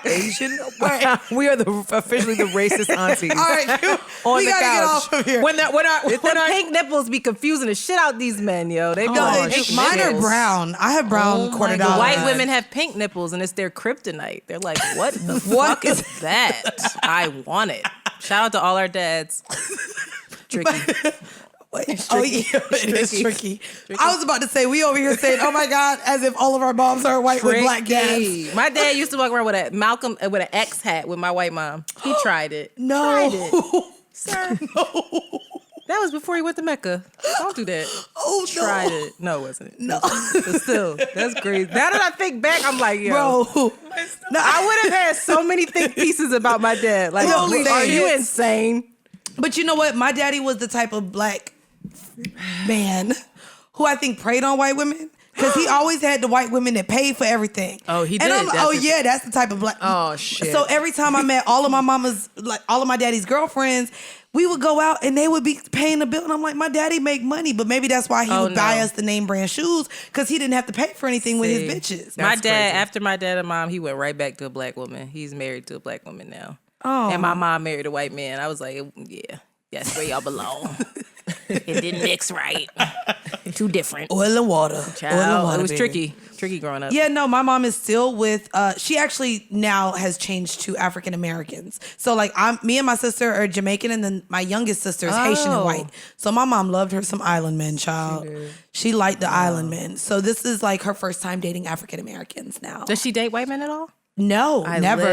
B: Asian. We are officially the racist aunties.
C: All right,
B: On
C: we
B: the
C: gotta get
B: couch.
C: off of here.
B: When
A: The pink nipples be confusing the shit out these men, yo. They be
C: No,
A: like,
C: they-
A: pink
C: mine are
A: nipples.
C: brown. I have brown quarter
A: The
C: dollars.
A: white women have pink nipples, and it's their kryptonite. They're like, what the fuck is that? I want it. Shout out to all our dads. Tricky.
C: Oh yeah, it is tricky. I was about to say we over here saying, "Oh my God," as if all of our moms are white with black dads.
A: Tricky. My dad used to walk around with a Malcolm with an X hat with my white mom. He tried it.
C: No,
A: Tried it. Sir. That was before he went to Mecca. Don't do that.
C: Oh no,
A: Tried it. No, it wasn't.
C: No.
A: But still, that's crazy. Now that I think back, I'm like, yo.
C: bro. No,
A: I would have had so many think pieces about my dad. Like,
C: Holy
A: are
C: shit.
A: you insane?
C: But you know what? My daddy was the type of black man who I think preyed on white women. Because he always had the white women that paid for everything.
A: Oh, he
C: And
A: did.
C: I'm,
A: That's
C: oh
A: it.
C: yeah, that's the type of black.
B: Oh shit.
C: So every time I met all of my mama's, like all of my daddy's girlfriends, we would go out and they would be paying the bill. And I'm like, my daddy make money. But maybe that's why he would buy us the name brand shoes, because he didn't have to pay for anything with his bitches.
A: My
B: That's
A: dad,
B: crazy.
A: after my dad and mom, he went right back to a black woman. He's married to a black woman now.
C: Oh.
A: And my mom married a white man. I was like, yeah, that's where y'all belong. It didn't mix right. Too different.
C: Oil and water.
A: Child,
C: Oil and water,
A: it was
C: baby.
A: tricky growing up.
C: Yeah, no, my mom is still with, she actually now has changed to African Americans. So like me and my sister are Jamaican, and then my youngest sister is Haitian and white. So my mom loved her some island men, child. She liked the island men. So this is like her first time dating African Americans now.
A: Does she date white men at all?
C: No, never.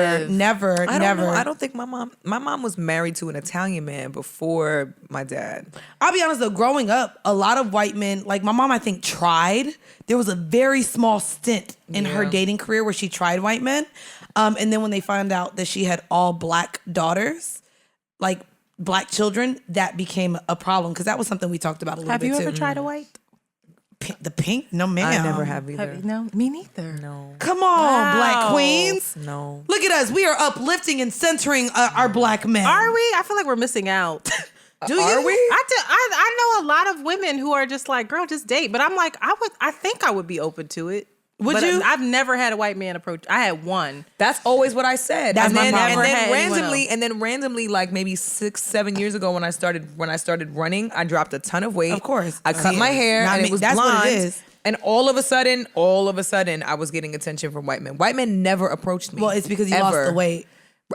B: I don't know. I don't think my mom was married to an Italian man before my dad.
C: I'll be honest though, growing up, a lot of white men, like my mom, I think tried. There was a very small stint in her dating career where she tried white men. And then when they found out that she had all black daughters, like black children, that became a problem, because that was something we talked about a little
A: Have
C: bit
A: you
C: too.
A: ever tried a white?
C: The pink? No, ma'am.
B: I never have either.
A: No, me neither.
B: No.
C: Come on, black
A: Wow.
C: queens.
B: No.
C: Look at us. We are uplifting and centering our black men.
A: Are we? I feel like we're missing out.
C: Do you?
B: Are we?
A: I know a lot of women who are just like, girl, just date. But I'm like, I think I would be open to it.
C: Would
A: But
C: you?
A: I've never had a white man approach. I had one.
B: That's always what I said.
C: That's
B: and
C: my
B: then,
C: problem.
B: and
A: Never had
B: then
A: anyone
B: randomly,
A: else.
B: and then randomly, like maybe 6-7 years ago, when I started running, I dropped a ton of weight.
C: Of course.
B: I cut my hair,
C: Not
B: and
C: me.
B: it was
C: That's
B: blonde.
C: what it is.
B: And all of a sudden, I was getting attention from white men. White men never approached me.
C: Well, it's because you
B: ever.
C: lost the weight.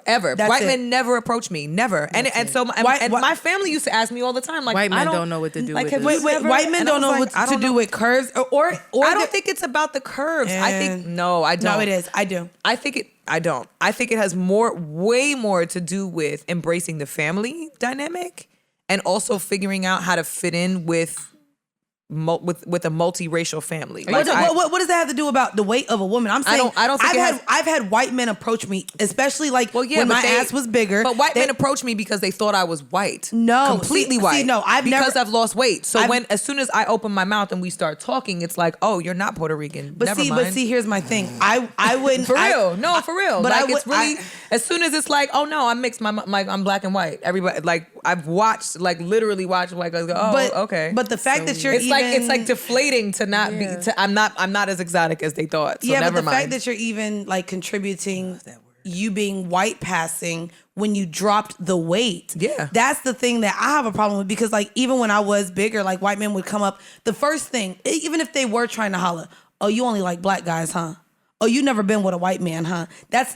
B: Ever.
C: That's
B: White
C: it.
B: men never approached me. Never. And so my, and my family used to ask me all the time, like,
A: White men
B: I
A: don't know what to do with
B: have
A: this.
B: you
C: Wait,
B: ever-
C: white men
B: and I
C: don't
B: was
C: know
B: like, I
C: what to
B: don't
C: do
B: know.
C: with curves, or
B: I don't think it's about the curves. I think no, I don't.
C: No, it is. I do.
B: I don't. I think it has way more to do with embracing the family dynamic, and also figuring out how to fit in with a multiracial family. Like,
C: What does that have to do about the weight of a woman? I'm saying
B: I don't think
C: I've had white men approach me, especially like when
B: but
C: my ass was bigger.
B: But white men approached me because they thought I was white.
C: No,
B: completely
C: see,
B: white.
C: no, I've
B: because
C: never-
B: I've lost weight. So
C: I've-
B: as soon as I open my mouth and we start talking, it's like, oh, you're not Puerto Rican.
C: But
B: Never
C: see,
B: mind.
C: here's my thing. I wouldn't
B: For real, for real.
C: But
B: Like,
C: I would,
B: it's really, as soon as it's like, oh no, I'm mixed. I'm black and white. Everybody, like, I've watched, like, literally watched, like, I go, oh,
C: but,
B: okay.
C: But the fact that you're
B: it's
C: even,
B: like deflating to not be. I'm not as exotic as they thought. So
C: yeah,
B: never
C: but the
B: mind.
C: fact that you're even like contributing you being white passing when you dropped the weight.
B: Yeah.
C: That's the thing that I have a problem with, because like even when I was bigger, like white men would come up. The first thing, even if they were trying to holler, oh, you only like black guys, huh? Oh, you never been with a white man, huh? That's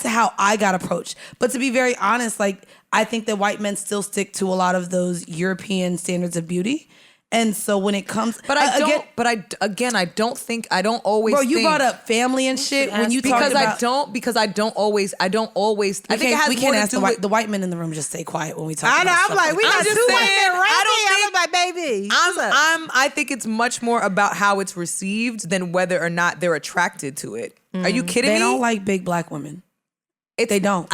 C: how I got approached. But to be very honest, like I think that white men still stick to a lot of those European standards of beauty. And so when it comes,
B: But I don't always.
C: bro, you
B: think,
C: brought up family and shit when you talked about.
B: because I don't always. I think it has
C: we
B: more
C: can't
B: to
C: ask
B: do
C: the white men in the room just stay quiet when we talk.
A: I know.
C: about
A: I'm
C: stuff
A: like, we
C: that.
A: got
B: I'm just
A: two
B: saying,
A: white men right
B: I don't
A: there. I'm like, baby.
B: I think it's much more about how it's received than whether or not they're attracted to it. Are you kidding
C: They
B: me?
C: don't like big black women. They don't.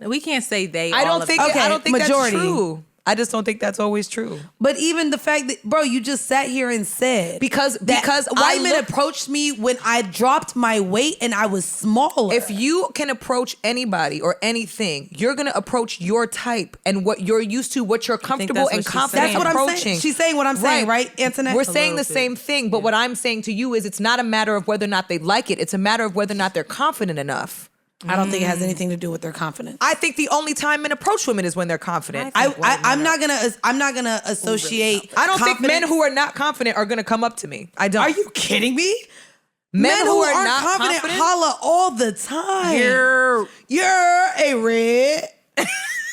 A: We can't say they.
B: I don't think.
C: Okay,
B: I don't think
C: majority.
B: that's true. I just don't think that's always true.
C: But even the fact that, bro, you just sat here and said
B: Because
C: white men approached me when I dropped my weight and I was smaller.
B: if you can approach anybody or anything, you're gonna approach your type and what you're used to, what you're comfortable
A: that's
B: and
A: what she's
B: confident
C: that's what
B: approaching.
C: I'm saying. She's saying what I'm saying, right, Antoinette?
B: We're saying the
A: little bit.
B: same thing, but what I'm saying to you is it's not a matter of whether or not they like it. It's a matter of whether or not they're confident enough.
C: I don't think it has anything to do with their confidence.
B: I think the only time men approach women is when they're confident.
C: I'm not gonna associate.
B: I don't think men
C: confidence-
B: who are not confident are gonna come up to me. I don't.
C: Are you kidding me?
B: Men
C: who
B: are
C: aren't
B: not
C: confident,
B: confident?
C: holla all the time. You're a red.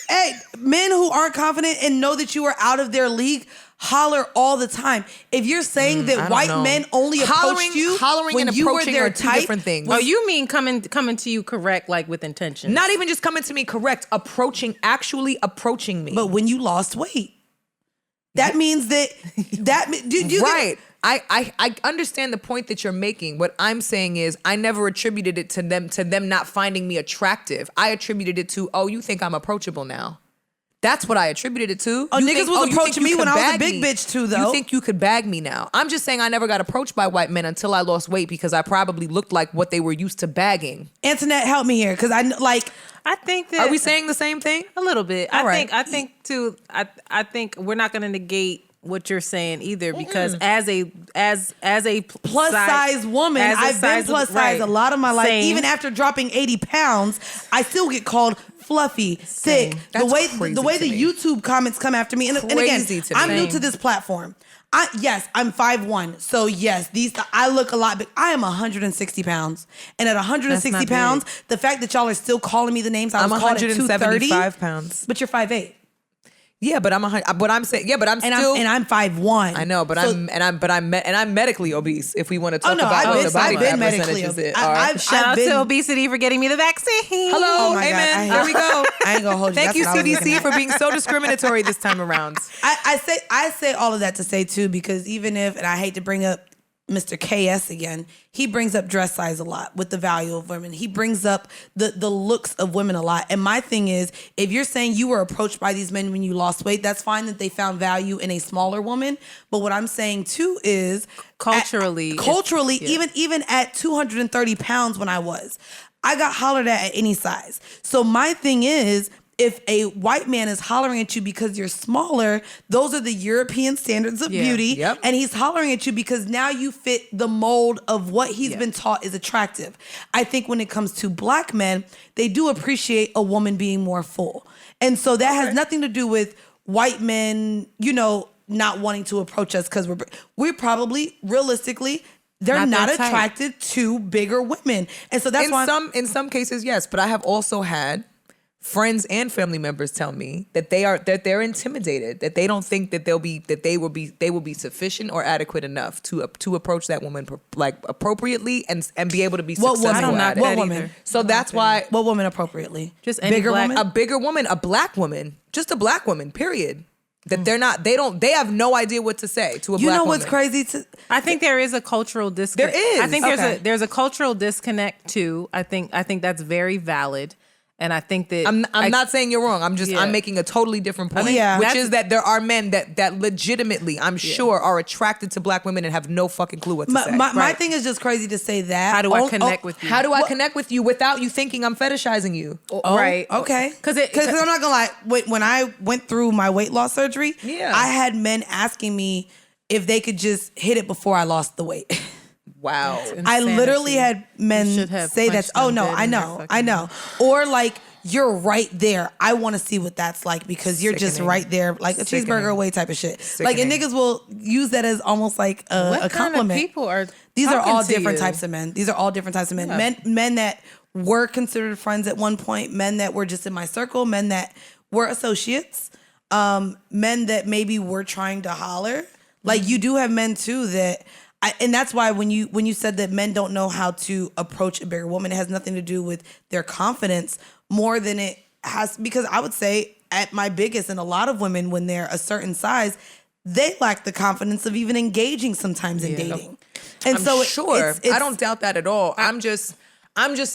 C: Hey, men who aren't confident and know that you are out of their league holler all the time. If you're saying that
B: don't
C: white
B: know.
C: men only approached you
B: Hollering
C: when
B: and
C: you were
B: approaching
C: their
B: are two
C: type,
B: different things.
A: Oh, you mean coming to you correct, like with intention?
B: Not even just coming to me correct, actually approaching me.
C: but when you lost weight, that means that you
B: right. I understand the point that you're making. What I'm saying is I never attributed it to them not finding me attractive. I attributed it to, you think I'm approachable now. That's what I attributed it to.
C: Oh,
B: You
C: niggas
B: think-
C: was
B: you think
C: approaching
B: you
C: me when
B: could
C: I was a
B: bag
C: big
B: me.
C: bitch too, though.
B: You think you could bag me now. I'm just saying I never got approached by white men until I lost weight because I probably looked like what they were used to bagging.
C: Antoinette, help me here, because I
A: think that
B: Are we saying the same thing?
A: a little bit.
B: All right.
A: I think too. I think we're not going to negate what you're saying either, because as a
C: plus size woman,
A: as a
C: I've been
A: size-
C: plus size
A: right.
C: a lot of my life.
A: Same.
C: Even after dropping 80 pounds, I still get called fluffy, thick.
B: That's
C: the way
B: crazy
C: the way
B: to
C: the
B: me.
C: YouTube comments come after me, and again,
B: Crazy to
C: I'm
B: me.
C: new to this platform. Yes, I'm 5'1", so yes, I look a lot big. I am 160 pounds, and at 160
A: That's not
C: pounds,
A: big.
C: the fact that y'all are still calling me the names I
B: I'm
C: was called at 230,
B: 175 pounds.
C: but you're 5'8",
B: Yeah, but I'm
C: and
B: still.
C: I'm 5'1".
B: I know, but
C: So-
B: I'm medically obese. If we want to talk
C: no,
B: about what the body
C: I've been
B: fat
C: medically
B: percentages
C: obese.
B: are.
A: Shout out
C: been-
A: to obesity for getting me the vaccine.
B: Hello,
C: Oh my God,
B: amen.
C: I
B: There we go.
C: I ain't gonna hold you.
B: Thank
C: That's
B: you,
C: what I was looking
B: CDC,
C: at.
B: for being so discriminatory this time around.
C: I say all of that to say too, because even if, and I hate to bring up Mr. KS again, he brings up dress size a lot with the value of women. He brings up the looks of women a lot. And my thing is, if you're saying you were approached by these men when you lost weight, that's fine that they found value in a smaller woman. But what I'm saying too is
A: Culturally,
C: even at 230 pounds when I got hollered at any size. So my thing is, if a white man is hollering at you because you're smaller, those are the European standards of beauty.
B: Yep.
C: And he's hollering at you because now you fit the mold of what he's been taught is attractive. I think when it comes to black men, they do appreciate a woman being more full. And so that has nothing to do with white men, not wanting to approach us, because we're probably, realistically, they're
A: Not
C: not
A: their type.
C: attracted to bigger women. And so that's why
B: In some cases, yes, but I have also had friends and family members tell me that they're intimidated, that they don't think that they will be sufficient or adequate enough to approach that woman like appropriately and be able to be
C: What
B: successful
C: woman?
B: at
C: What
B: it.
C: woman?
B: So that's why
C: what woman appropriately?
A: Just any
C: bigger
A: black-
C: woman.
B: a bigger woman, a black woman, just a black woman, period. That they have no idea what to say to a
C: You
B: black
C: know
B: woman.
C: what's crazy?
A: I think there is a cultural disconnect.
B: There is.
A: I think
C: Okay.
A: there's a cultural disconnect too. I think that's very valid, and I think that
B: I'm not saying you're wrong.
A: Yeah.
B: I'm making a totally different point.
C: Yeah.
B: Which
A: That's-
B: is that there are men that legitimately, I'm sure, are attracted to black women and have no fucking clue what to say.
C: My
A: Right.
C: thing is just crazy to say that.
A: How do I connect with you?
B: How do I connect with you without you thinking I'm fetishizing you?
A: right?
C: Okay.
A: Because
C: Because I'm not gonna lie. When I went through my weight loss surgery,
B: Yeah.
C: I had men asking me if they could just hit it before I lost the weight.
B: Wow.
C: I literally had men
A: should have
C: say that.
A: punched
C: Oh
A: them
C: no,
A: dead
C: I
A: in their
C: know,
A: fucking
C: I know. Or like, you're right there. I want to see what that's like, because you're just
B: Sickening.
C: right there, like a
B: Sickening.
C: cheeseburger away type of shit. Like, and
B: Sickening.
C: niggas will use that as almost like a
A: what kind
C: compliment.
A: of people are
C: These are all
A: talking to
C: different
A: you?
C: types of men. These are all different types of men. Men that were considered friends at one point, men that were just in my circle, men that were associates, men that maybe were trying to holler. Like, you do have men too that, and that's why when you said that men don't know how to approach a bigger woman, it has nothing to do with their confidence more than it has, because I would say at my biggest, and a lot of women, when they're a certain size, they lack the confidence of even engaging sometimes in dating. And
B: I'm
C: so
B: sure.
C: it's
B: I don't doubt that at all. I'm just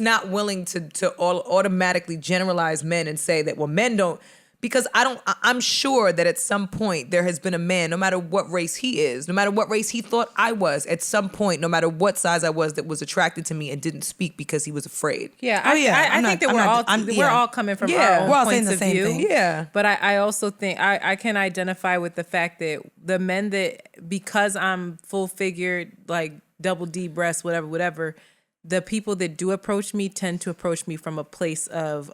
B: not willing to automatically generalize men and say that, well, men don't because I'm sure that at some point there has been a man, no matter what race he is, no matter what race he thought I was, at some point, no matter what size I was, that was attracted to me and didn't speak because he was afraid.
A: Yeah,
C: Oh, yeah.
A: I think that we're all coming from our own
C: We're all saying
A: points
C: the
A: of
C: same
A: view.
C: thing.
B: Yeah.
A: But I also think I can identify with the fact that the men that, because I'm full figured, like double D breasts, whatever, the people that do approach me tend to approach me from a place of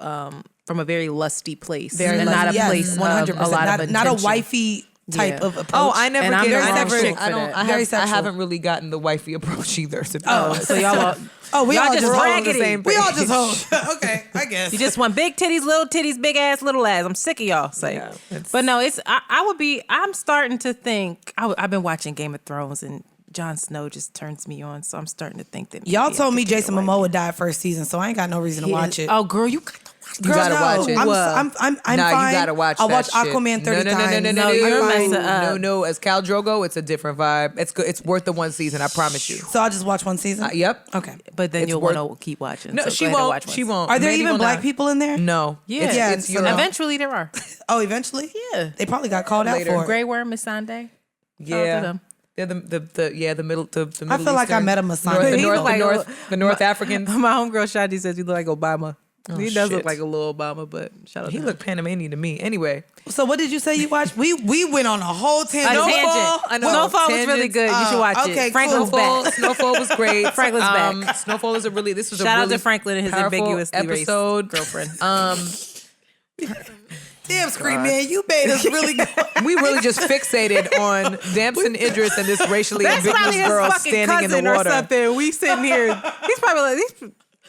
A: from a very lusty place, and not a place of 100%, a lot of
C: not a
A: attention.
C: wifey type of approach.
B: Oh, I never
A: And I'm
B: get.
A: the
B: I
A: wrong
B: never.
A: chick for
B: I don't.
A: that.
B: I,
C: Very
B: have, I
C: sexual.
B: haven't really gotten the wifey approach either. To be
A: Oh,
B: honest.
A: so y'all all,
C: we
A: y'all
C: all
A: just
C: just
B: on the
A: raggedy.
B: same
C: we all
B: page.
C: just hold. Okay, I guess.
A: You just want big titties, big ass, little ass. I'm sick of y'all. Say,
B: Yeah, it's-
A: but no, it's I'm starting to think. I've been watching Game of Thrones and Jon Snow just turns me on, so I'm starting to think that
C: Y'all
A: maybe I
C: told
A: could
C: me
A: take a
C: Jason
A: wife.
C: Momoa died first season, so I ain't got no reason to watch it.
A: Oh, girl, you got to watch
B: You gotta watch it.
C: I'm
A: Well,
C: I'm
B: nah,
C: fine.
B: you gotta watch
C: I'll
B: that
C: watch
B: shit.
C: Aquaman 30 times.
A: No, you're
C: I'm fine.
A: messing up.
B: No. As Khal Drogo, it's a different vibe. It's good. It's worth the one season. I promise you.
C: So I'll just watch one season?
B: Yep.
C: Okay.
A: But then
B: It's
A: you'll
B: worth-
A: want to keep watching.
B: No,
A: so
B: she
A: go ahead and
B: won't.
A: watch
B: She
A: one.
B: won't.
C: Are there
B: Mandy
C: even
B: will
C: black
B: not.
C: people in there?
B: No.
A: Yeah,
C: Yeah,
B: It's,
C: so
B: you know,
A: eventually there are.
C: Oh, eventually?
A: Yeah.
C: They probably got called out
B: Later.
C: for it.
A: Grey Worm is Sunday.
B: yeah.
A: them.
B: They're the middle. The Middle
C: I feel like I
B: Eastern-
C: met him a Sunday.
B: The
A: He
B: North,
A: look like
B: the North Africans.
A: My homegirl Shadi says you look like Obama. He does look
B: shit.
A: like a little Obama, but shout out
B: He
A: to him.
B: looked Panamanian to me. Anyway,
C: So what did you say you watched? We went on a whole tangent.
A: A tangent.
B: I know.
A: Snowfall was really
B: Tangents.
A: good. You should watch
C: okay,
A: it. Franklin's
B: Snowfall,
A: back.
B: Snowfall was great.
A: Franklin's back.
B: Snowfall is this was a
A: Shout out
B: really
A: to Franklin and his
B: powerful
A: ambiguously
B: episode.
A: racist girlfriend.
C: Damn, Scream Man, you made us really go.
B: We really just fixated on Damson Idris and this racially ambiguous girl standing in the water.
A: or something. We sitting here. He's probably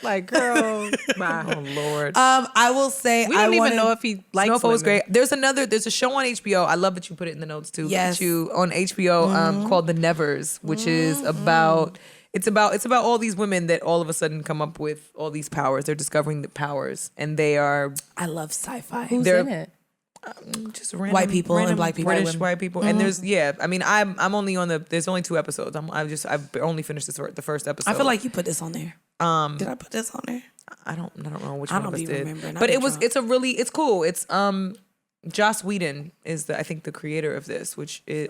A: like girl. Bye.
B: Oh Lord.
C: I will say
A: We
C: I
A: don't even
C: wanted-
A: know if he likes
B: Snowfall was
A: women.
B: great. There's a show on HBO. I love that you put it in the notes too.
C: Yes.
B: On HBO called The Nevers, which is about it's about all these women that all of a sudden come up with all these powers. They're discovering the powers, and they are
C: I love sci-fi.
A: Who's
B: They're-
A: in it?
B: just random,
C: White people and
B: random
C: black people.
B: British white people. And there's I mean I'm only on there's only 2 episodes. I've only finished the first episode.
C: I feel like you put this on there. Did I put this on there?
B: I don't know which
C: I
B: one
C: don't
B: of us
C: be
B: did.
C: remembering. I've
B: But
C: been drunk.
B: it's cool. It's Joss Whedon is I think the creator of this,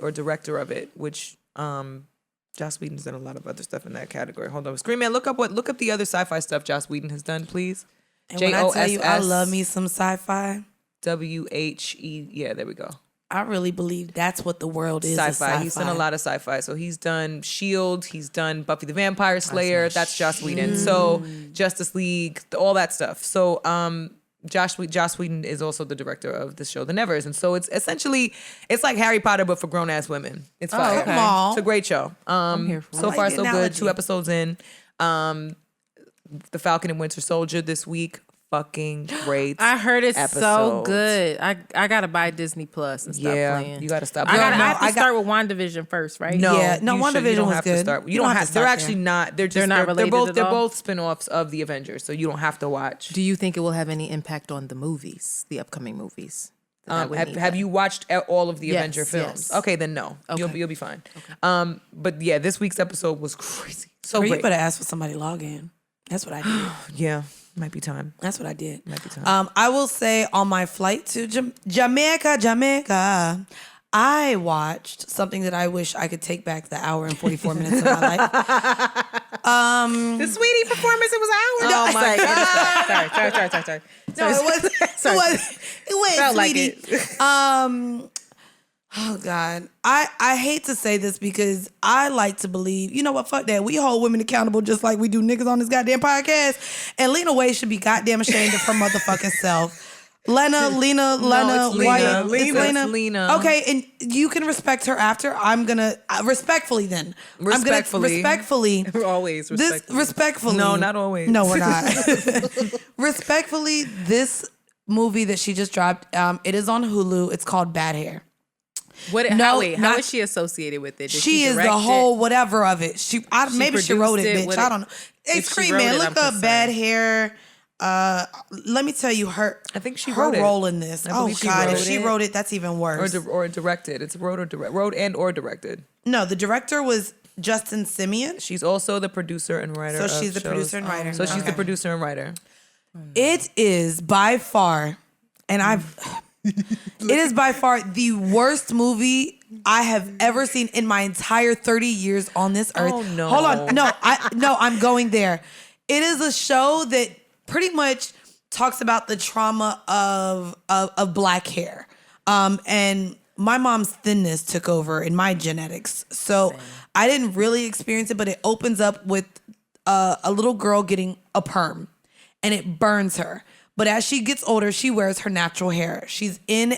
B: or director of it, which Joss Whedon's done a lot of other stuff in that category. Hold on, Scream Man, look up the other sci-fi stuff Joss Whedon has done, please.
C: And when I tell you I love me some sci-fi,
B: WHE. Yeah, there we go.
C: I really believe that's what the world is.
B: Sci-fi. He's done a lot of sci-fi. So he's done S.H.I.E.L.D. He's done Buffy the Vampire Slayer. That's Joss Whedon. So Justice League, all that stuff. So Joss Whedon is also the director of the show The Nevers. And so it's essentially, it's like Harry Potter, but for grown-ass women. It's fire.
A: okay.
C: Come on.
B: It's a great show.
A: here for
B: So
C: it. I
B: far,
C: like the
B: so good.
C: analogy.
B: 2 episodes in. The Falcon and Winter Soldier this week. Fucking great.
A: I heard it's so
B: episodes.
A: good. I gotta buy Disney Plus and stop
B: Yeah,
A: playing.
B: you gotta stop.
A: I
B: Girl,
A: have to start with WandaVision first, right?
B: No,
C: Yeah, no,
B: you should-
C: WandaVision
B: you don't
C: was
B: have
C: good.
B: To start.
C: You
B: You
C: don't
B: don't
C: have
B: have.
C: to
B: They're
C: start
B: actually
C: there.
B: not. They're just.
A: They're not
B: They're
A: related
B: both.
A: at
B: They're
A: all?
B: both spin-offs of the Avengers, so you don't have to watch.
A: Do you think it will have any impact on the movies, the upcoming movies? That I would need
B: Have
A: that.
B: you watched all of the
A: Yes,
B: Avenger films?
A: yes.
B: Okay, then no. You'll be fine. But yeah, this week's episode was crazy. So
C: Or you
B: great.
C: better ask for somebody to log in. That's what I did.
B: Yeah, might be time.
C: That's what I did.
B: Might be time.
C: I will say on my flight to Jamaica, I watched something that I wish I could take back the hour and 44 minutes of my life.
A: The Sweetie performance? It was hours.
B: Oh my God.
A: Sorry.
C: No, it was
A: Felt like
C: sweetie. Oh God. I hate to say this because I like to believe, you know what, fuck that. We hold women accountable just like we do niggas on this goddamn podcast. And Lena Waithe should be goddamn ashamed of her motherfucking self. Lena,
B: it's
C: White.
B: Lena.
C: It's
B: It's Lena.
C: Okay, and you can respect her after. I'm gonna respectfully then.
B: Respectfully.
C: Respectfully.
A: Always
C: Respectfully.
B: No, not always.
C: No, we're not. Respectfully, this movie that she just dropped, it is on Hulu. It's called Bad Hair.
A: How
C: not-
A: is she associated with it? Did
C: She is
A: direct
C: the
A: it?
C: whole whatever of it. Maybe she wrote
A: produced
C: it,
A: it?
C: bitch.
A: What
C: I
A: it-
C: don't know. Hey,
A: if she
C: Scream
A: wrote
C: Man,
A: it,
C: look
A: I'm
C: up
A: concerned.
C: Bad Hair. Let me tell you her.
B: I think she
C: her
B: wrote it.
C: role in this.
B: I
C: Oh
B: believe she
C: God, if
B: wrote
C: she
B: it.
C: wrote it, that's even worse.
B: Or directed. It's wrote and directed.
C: No, the director was Justin Simeon.
B: She's also the producer and writer.
C: So she's the
B: shows.
C: producer and writer.
B: So she's the
C: Okay.
B: producer and writer.
C: It is by far, and I've It is by far the worst movie I have ever seen in my entire 30 years on this earth.
B: Oh, no.
C: Hold on. No, I'm going there. It is a show that pretty much talks about the trauma of black hair. And my mom's thinness took over in my genetics. So I didn't really experience it, but it opens up with a little girl getting a perm and it burns her. But as she gets older, she wears her natural hair. She's in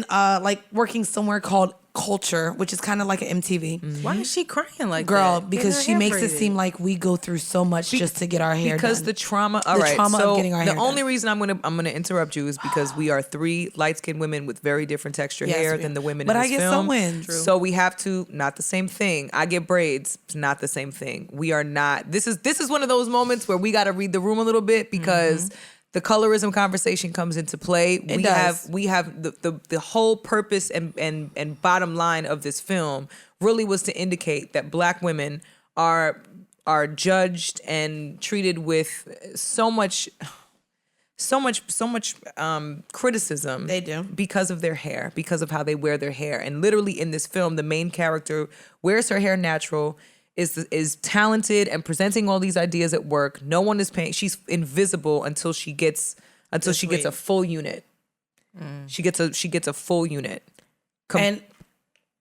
C: like working somewhere called Culture, which is kind of like an MTV.
A: Why is she crying like
C: Girl,
A: that?
C: because she makes it seem like we go through so much just to get our hair
B: because
C: done.
B: the trauma.
C: The trauma of getting our hair
B: the only
C: done.
B: reason I'm gonna interrupt you is because we are three light skinned women with very different texture
C: Yes,
B: hair
C: we
B: than
C: are.
B: the women.
C: But
B: in
C: I
B: this
C: get
B: film.
C: sew-ins. True.
B: So we have to not the same thing. I get braids. It's not the same thing. We are not. This is one of those moments where we got to read the room a little bit because. The colorism conversation comes into play. We have the whole purpose and bottom line of this film really was to indicate that black women are judged and treated with so much criticism.
C: They do.
B: Because of their hair, because of how they wear their hair. And literally in this film, the main character wears her hair natural, is talented and presenting all these ideas at work. No one is paying. She's invisible until she gets a full unit. She gets a full unit.
C: And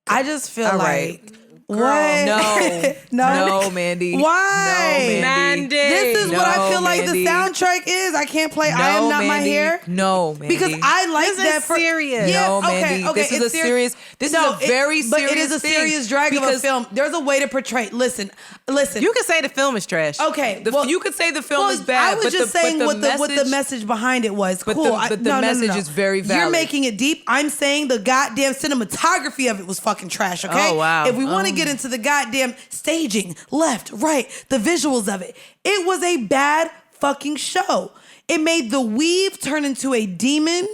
C: I just feel
B: All
C: like
B: right.
C: what?
B: No, Mandii.
C: Why?
B: No, Mandii.
C: This is what I feel like the
B: Mandii.
C: soundtrack is. I can't play I Am Not My
B: Mandii.
C: Hair.
B: No, Mandii.
C: Because I like
A: This is
C: that for
A: serious.
C: Yeah,
B: No,
C: okay,
B: Mandii.
C: okay.
B: This is
C: it's
B: a serious. This is a very serious.
C: But it is a
B: thing.
C: serious drag of a
B: Because
C: film. There's a way to portray. Listen.
A: You can say the film is trash.
C: Okay,
B: you could say the film is bad.
C: I was
B: but
C: just
B: the,
C: saying
B: but
C: what the message behind it was.
B: But
C: Cool.
B: the message is very valid.
C: You're making it deep. I'm saying the goddamn cinematography of it was fucking trash. Okay.
A: Oh, wow.
C: If we want to get into the goddamn staging, left, right, the visuals of it, it was a bad fucking show. It made the weave turn into a demon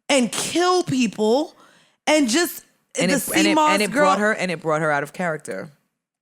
C: and kill people, and just
B: and
C: the sea moss
B: it
C: girl.
B: brought her out of character.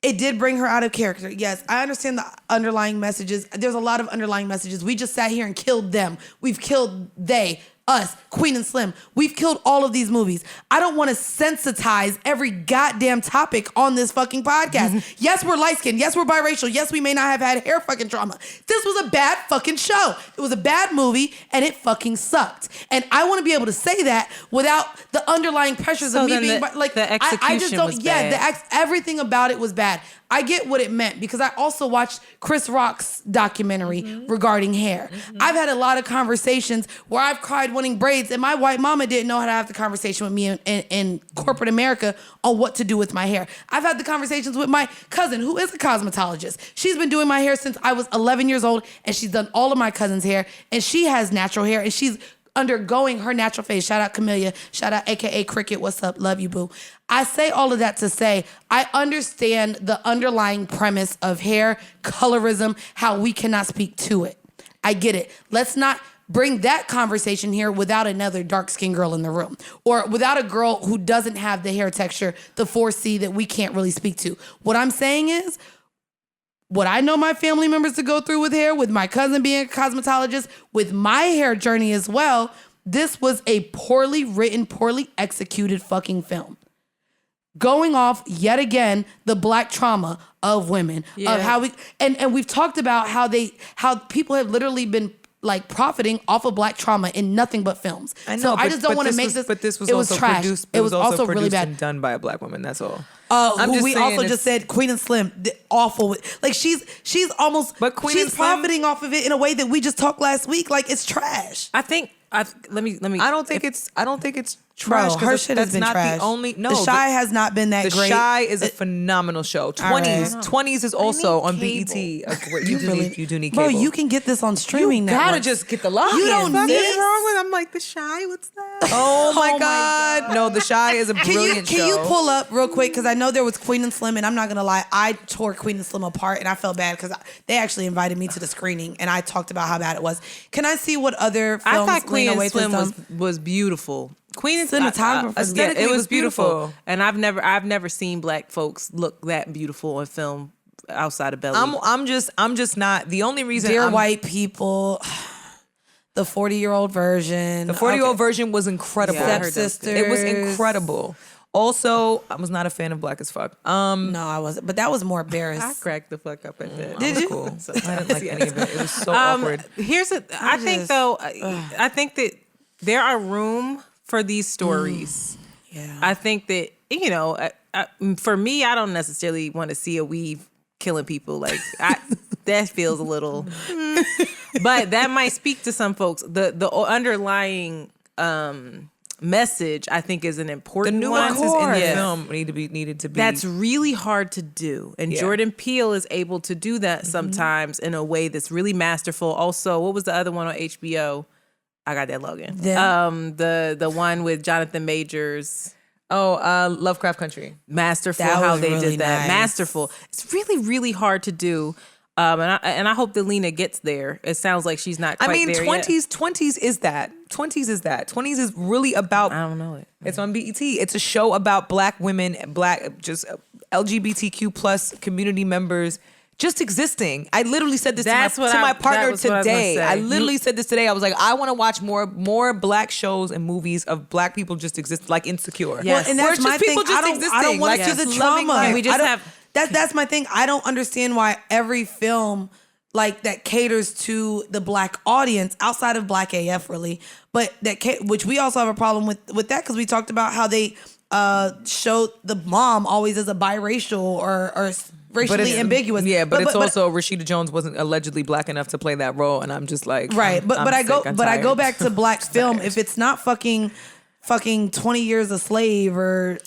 C: It did bring her out of character. Yes, I understand the underlying messages. There's a lot of underlying messages. We just sat here and killed them. We've killed they, us, Queen and Slim. We've killed all of these movies. I don't want to sensitize every goddamn topic on this fucking podcast. Yes, we're light-skinned. Yes, we're biracial. Yes, we may not have had hair fucking trauma. This was a bad fucking show. It was a bad movie, and it fucking sucked. And I want to be able to say that without the underlying pressures
A: So
C: of me
A: then
C: being
A: the
C: like
A: execution
C: I just don't.
A: was
C: Yeah,
A: bad.
C: everything about it was bad. I get what it meant because I also watched Chris Rock's documentary regarding hair. I've had a lot of conversations where I've cried wanting braids, and my white mama didn't know how to have the conversation with me in corporate America on what to do with my hair. I've had the conversations with my cousin, who is a cosmetologist. She's been doing my hair since I was 11 years old, and she's done all of my cousin's hair, and she has natural hair, and she's undergoing her natural phase. Shout out Camellia. Shout out AKA Cricket. What's up? Love you, boo. I say all of that to say I understand the underlying premise of hair, colorism, how we cannot speak to it. I get it. Let's not bring that conversation here without another dark-skinned girl in the room, or without a girl who doesn't have the hair texture, the 4C that we can't really speak to. What I'm saying is, what I know my family members to go through with hair, with my cousin being a cosmetologist, with my hair journey as well, this was a poorly written, poorly executed fucking film. Going off yet again the black trauma of women, of how we and we've talked about how people have literally been like profiting off of black trauma in nothing but films.
B: I know,
C: so I just don't want to make this.
B: But this was
C: it was
B: also
C: trash.
B: produced.
C: It was also
B: produced
C: really bad.
B: and done by a black woman. That's all.
C: Who
B: just
C: we
B: saying
C: also
B: it's-
C: just said Queen and Slim, awful. Like she's almost,
B: But Queen
C: she's
B: and Slim-
C: profiting off of it in a way that we just talked last week. Like it's trash.
A: Let me.
B: I don't think it's trash.
C: Bro,
B: 'cause
C: her shit has
B: that's
C: been
B: not
C: trash.
B: the only. No,
C: The Shy has not been that
B: The
C: great.
B: Shy is a phenomenal show. 20s,
C: right.
B: 20s is also on
A: cable.
B: BET. You do need
C: Bro,
B: cable.
C: you can get this on streaming.
B: You gotta
C: networks.
B: just get the login.
C: You don't
B: That's
C: need-
B: what's wrong with.
A: I'm like The Shy. What's that?
B: Oh my god! No, The Shy is a brilliant show.
C: Can you pull up real quick? Because I know there was Queen and Slim, and I'm not gonna lie, I tore Queen and Slim apart, and I felt bad because they actually invited me to the screening, and I talked about how bad it was. Can I see what other
A: I
C: films
A: thought Queen
C: Lena
A: and
C: Waithe
A: Slim
C: has done?
A: was beautiful. Queen and
C: Cinematographer.
A: yeah,
B: Aesthetically
A: it
B: was
A: was beautiful.
B: beautiful.
A: And I've never seen black folks look that beautiful on film outside of Belly.
B: I'm just not. The only reason
C: Dear
B: I'm,
C: white people. the 40-year-old version.
B: The 40-year-old version was incredible.
A: Yeah, I heard that's
C: Stepsisters.
B: It was incredible. Also, I was not a fan of Black as Fuck.
C: No, I wasn't. But that was more Barris.
A: I cracked the fuck up at that.
C: Did you?
B: Cool. I didn't like any of it. It was so awkward.
A: I think that there are room for these stories.
C: Yeah.
A: I think that, for me, I don't necessarily want to see a weave killing people. Like, that feels a little, but that might speak to some folks. The underlying message, I think, is an important
B: The
A: one.
B: nuances in the film needed to be.
A: That's really hard to do. And
B: Yeah.
A: Jordan Peele is able to do that sometimes in a way that's really masterful. Also, what was the other one on HBO? I got that login.
C: Yeah.
A: The one with Jonathan Majors.
B: Lovecraft Country.
A: Masterful
C: That
A: how
C: was
A: they
C: really
A: did that.
C: nice.
A: Masterful. It's really, really hard to do. And I hope that Lena gets there. It sounds like she's not quite there yet.
B: 20s is that. 20s is really about.
A: I don't know it.
B: It's on BET. It's a show about Black women, just LGBTQ plus community members just existing. I literally said this to my partner
A: that was what I was gonna
B: today.
A: say.
B: I literally said this today. I was like, I want to watch more Black shows and movies of Black people just exist, like Insecure.
A: Yes.
C: And
B: Where
C: that's
B: it's
C: my
B: just people
C: thing.
B: just
C: I
B: existing.
C: don't want
B: like,
C: to see the
B: just loving
C: trauma.
B: life.
A: We just
C: I don't-
A: have-
C: That's my thing. I don't understand why every film like that caters to the Black audience outside of Black AF really, but which we also have a problem with that because we talked about how they showed the mom always as a biracial or racially ambiguous.
B: Yeah, but it's also Rashida Jones wasn't allegedly Black enough to play that role, and I'm just like,
C: right. But I go
B: tired.
C: back to Black film. If it's not fucking 20 years a slave or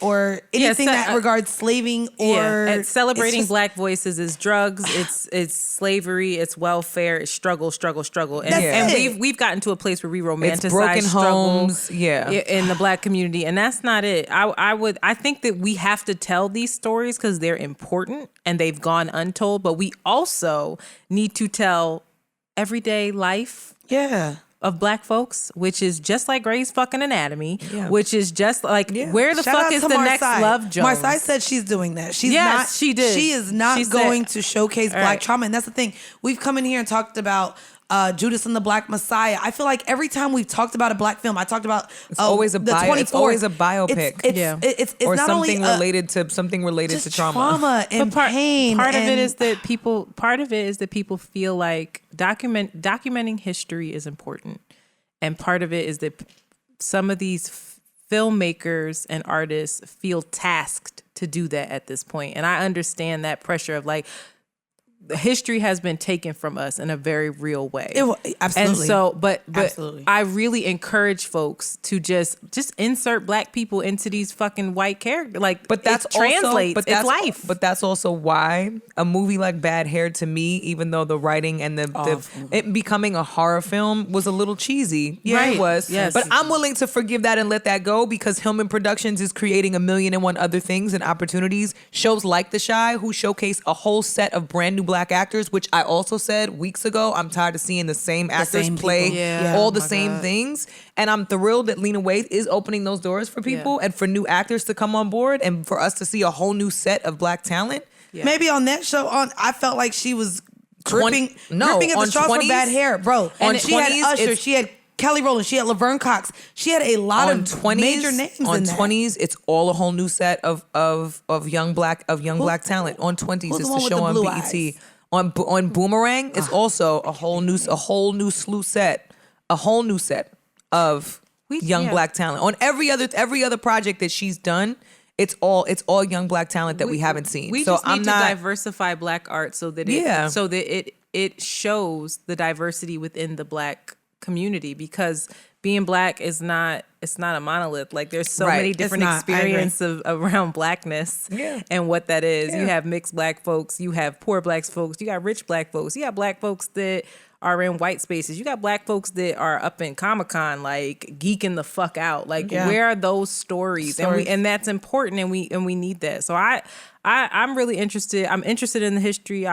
C: anything that regards slaving or
A: and celebrating
C: it's just-
A: Black voices is drugs, it's slavery, it's welfare, it's struggle. And,
C: That's
A: and
C: it.
A: we've gotten to a place where we romanticize
B: It's broken
A: struggle
B: homes,
A: in the Black community, and that's not it. I think that we have to tell these stories because they're important and they've gone untold, but we also need to tell everyday life of Black folks, which is just like Grey's fucking Anatomy, which is just like where the
C: Shout
A: fuck
C: out
A: is
C: to
A: the
C: Marsai.
A: next Love Jones?
C: Marsai said she's doing that. She's
A: Yes,
C: not.
A: she did.
C: She is not
A: She said-
C: going to showcase Black
A: right.
C: trauma, and that's the thing. We've come in here and talked about Judas and the Black Messiah. I feel like every time we've talked about a Black film, I talked about
B: always a
C: the
B: bio.
C: 24.
B: It's always a biopic.
C: It's
B: or
C: not
B: something
C: only
B: related to
C: just
B: trauma.
C: and pain.
A: Part of
C: and
A: it is that people feel like documenting history is important, and part of it is that some of these filmmakers and artists feel tasked to do that at this point, and I understand that pressure of like. The history has been taken from us in a very real way.
C: Absolutely.
A: And so, but
C: Absolutely.
A: I really encourage folks to just insert Black people into these fucking white characters. Like,
B: But that's
A: it translates.
B: Also,
A: It's life.
B: But that's also why a movie like Bad Hair, to me, even though the writing and it becoming a horror film was a little cheesy. Yeah,
A: Right.
B: it was.
A: Yes.
B: But I'm willing to forgive that and let that go because Hillman Productions is creating 1,000,001 other things and opportunities. Shows like The Chi, who showcase a whole set of brand new Black actors, which I also said weeks ago, I'm tired of seeing the same actors
C: same
B: play
C: people.
A: Yeah.
B: all
A: Oh
B: the
A: my
B: same
A: God.
B: things. And I'm thrilled that Lena Waithe is opening those doors for people and for new actors to come on board and for us to see a whole new set of Black talent.
A: Yeah.
C: Maybe on that show, I felt like she was gripping at the
B: on
C: straws for
B: 20s
C: Bad Hair, bro.
B: on
C: And she had
B: 20s,
C: Usher,
B: it's-
C: she had Kelly Rowland, she had Laverne Cox, she had a lot
B: On
C: of
B: 20s,
C: major names
B: on
C: in that.
B: 20s, it's all a whole new set of young black Black talent. On 20s,
C: who's the
B: it's
C: one
B: the
C: with
B: show
C: the
B: on
C: blue
B: BET.
C: eyes?
B: On Boomerang, it's also a whole new slew set, a whole new set of young Black talent. On every other project that she's done, it's all young Black talent that we haven't seen.
A: We
B: so
A: just need
B: I'm
A: to
B: not
A: diversify Black art so that it shows the diversity within the Black community, because being Black is not a monolith. Like there's so
B: Right.
A: many
B: It's
A: different
C: not. I agree.
A: experiences around Blackness and what that is. You have mixed Black folks, you have poor Black folks, you got rich Black folks, you got Black folks that are in white spaces, you got Black folks that are up in Comic-Con like geeking the fuck out. Like where are those stories? And that's important, and we need that. So I'm really interested. I'm interested in the history.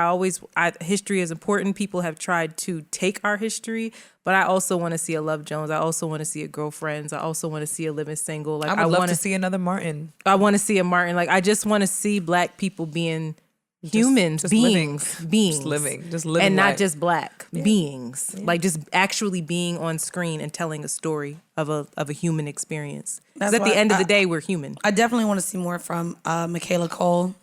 A: History is important. People have tried to take our history, but I also want to see a Love Jones. I also want to see a Girlfriends. I also want to see a Living Single. Like
B: I would love to see another Martin.
A: I want to see a Martin. Like I just want to see Black people being Humans,
B: just
A: beings,
B: living. Just living
A: and not
B: life.
A: just black beings. Like just actually being on screen and telling a story of a human experience. Because
C: That's
A: at the
C: why
A: end of the day, we're human.
C: I definitely want to see more from Michaela Cole.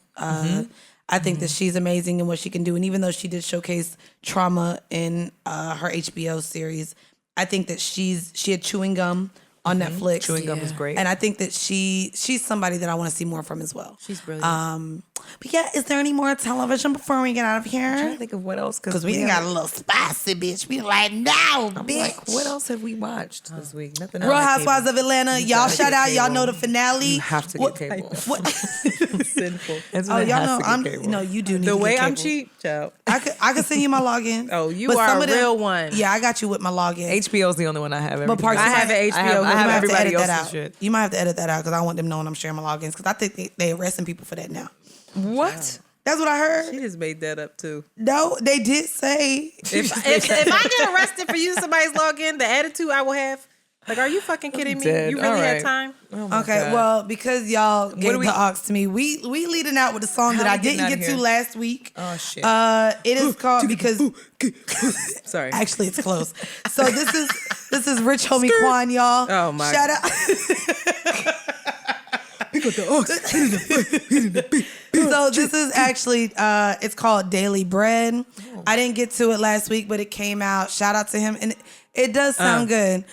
C: I think that she's amazing in what she can do. And even though she did showcase trauma in her HBO series, I think that she had Chewing Gum on Netflix.
B: Chewing Gum is great.
C: And I think that she's somebody that I want to see more from as well.
A: She's brilliant.
C: But yeah, is there any more television before we get out of
B: I'm trying
C: here?
B: to think of what else.
C: Because we got a little spicy, bitch. We like, no, bitch.
B: Like, what else have we watched this week? Nothing
C: Real
B: else.
C: Housewives of Atlanta. Y'all shout out. Y'all know the finale.
B: You have to get cable.
C: What?
D: Sinful.
C: Oh, y'all know no, you do need
D: The
C: to
D: way
C: get
D: I'm
C: cable.
D: cheap, child.
C: I could send you my login.
A: Oh, you
C: But
A: are
C: some
A: a
C: of them-
A: real one.
C: Yeah, I got you with my login.
B: HBO's the only one I have.
C: But Parks
A: I
C: and
A: have
C: Rec-
A: an HBO.
B: I have
C: You might have to
B: everybody
C: edit that
B: else's
C: out.
B: shit.
C: You might have to edit that out because I want them knowing I'm sharing my logins because I think they arresting people for that now.
B: What?
C: That's what I heard.
D: She just made that up too.
C: No, they did say.
A: If I get arrested for using somebody's login, the attitude I will have. Like, are you fucking kidding me?
B: dead.
A: You really
B: All
A: had
B: right.
A: time?
B: Oh my
C: Okay,
B: God.
C: well, because y'all gave
B: do we-
C: the aux to me, we leading out with a song
B: How
C: that I
B: we getting
C: didn't
B: out
C: get
B: of
C: to
B: here?
C: last week.
B: Oh, shit.
C: It is called because
D: Sorry.
C: actually it's close. So this is Rich Homie Quan, y'all.
A: Oh, my
C: Shout out. So this is actually it's called Daily Bread. I didn't get to it last week, but it came out. Shout out to him, and it does sound good.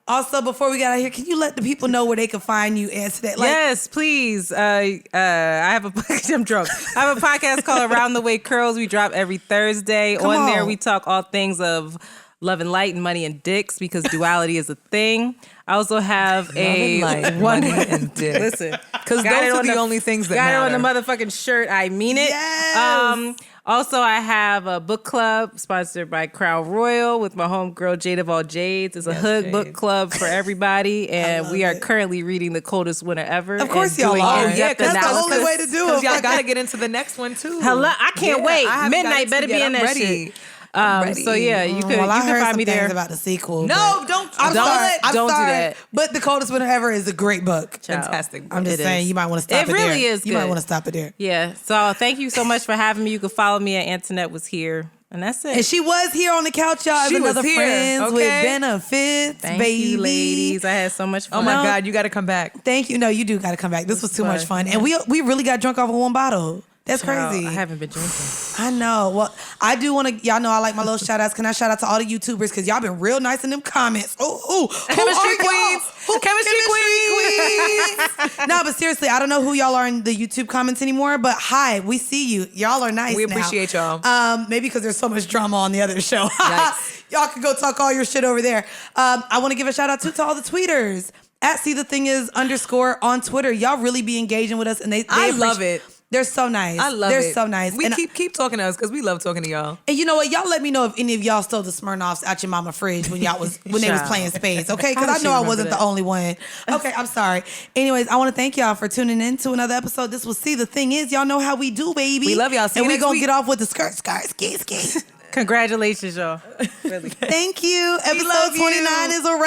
C: Also, before we got out here, can you let the people know where they can find you and today?
A: Yes, please. I have a I'm drunk. I have a podcast called Around the Way Curls. We drop every Thursday.
C: Come
A: on there,
C: on.
A: we talk all things of love and light and money and dicks because duality is a thing. I also have a
B: money and dick.
A: Listen,
B: Because
A: got it
B: those are
A: on
B: the only things that
A: got
B: matter.
A: it on the motherfucking shirt. I mean it.
C: Yes.
A: Also, I have a book club sponsored by Crown Royal with my homegirl Jade of All Jades. It's a hood book club for everybody, and we are currently reading The Coldest Winter Ever.
C: Of course
A: and
C: y'all
A: doing
C: are.
A: in-depth
C: Yeah, 'cause that's the
A: analysis.
C: only way to do
B: Because
C: it.
B: y'all got to get into the next one, too.
A: Hello, I can't wait.
B: I haven't
A: Midnight
B: gotten
A: better
B: to
A: be
B: yet.
A: in
B: I'm
A: that
B: ready.
A: shit.
B: I'm ready.
A: So yeah, you could
C: Well, I
A: you
C: heard
A: can find
C: some
A: me
C: things
A: there.
C: about the sequel.
B: No,
C: but
B: don't.
C: I'm
A: Don't-
C: sorry. I'm
A: don't do
C: sorry.
A: that.
C: But The Coldest Winter Ever is a great book.
B: Fantastic.
C: I'm just
A: It
C: saying,
A: is.
C: you might want to stop it
A: It really
C: there.
A: is
C: You might
A: good.
C: want to stop it there.
A: Yeah. So thank you so much for having me. You can follow me at Antoinette Was Here, and that's it.
C: And she was here on the couch, y'all, as
B: She was
C: another
B: here,
C: friends with
B: okay?
C: benefits,
A: Thank
C: baby.
A: you, ladies. I had so much fun.
B: Oh, my
C: No.
B: God. You got to come back.
C: Thank you. No, you do got to come back. This was too much
A: fun.
C: fun. And we really got drunk off of one bottle. That's crazy.
A: I haven't been drinking.
C: I know. Well, I do want to, y'all know I like my little shout outs. Can I shout out to all the YouTubers? Because y'all been real nice in them comments. Ooh.
B: Chemistry queens. Chemistry
C: queens. No, but seriously, I don't know who y'all are in the YouTube comments anymore, but hi, we see you. Y'all are nice.
B: We
C: now.
B: appreciate y'all.
C: Maybe because there's so much drama on the other show.
B: Nice.
C: Y'all can go talk all your shit over there. I want to give a shout out to all the tweeters at @SeeTheThingIs_ on Twitter. Y'all really be engaging with us, and they
B: I love it.
C: They're so nice.
B: I love
C: They're
B: it.
C: so nice.
B: We
C: And
B: keep talking to us because we love talking to y'all.
C: and you know what? Y'all let me know if any of y'all stole the Smirnoffs out your mama fridge when y'all was when they was playing spades, okay? Because
A: How
C: I
A: does
C: know
A: she
C: I
A: remember
C: wasn't
A: that?
C: the only one. Okay, I'm sorry. Anyways, I want to thank y'all for tuning in to another episode. This was See the Thing Is. Y'all know how we do, baby.
B: We love y'all. See
C: and
B: you
C: we
B: next
C: gonna
B: week.
C: get off with the ski.
A: Congratulations, y'all. Really.
C: Thank you. Episode
B: love you.
C: 29 is a wrap.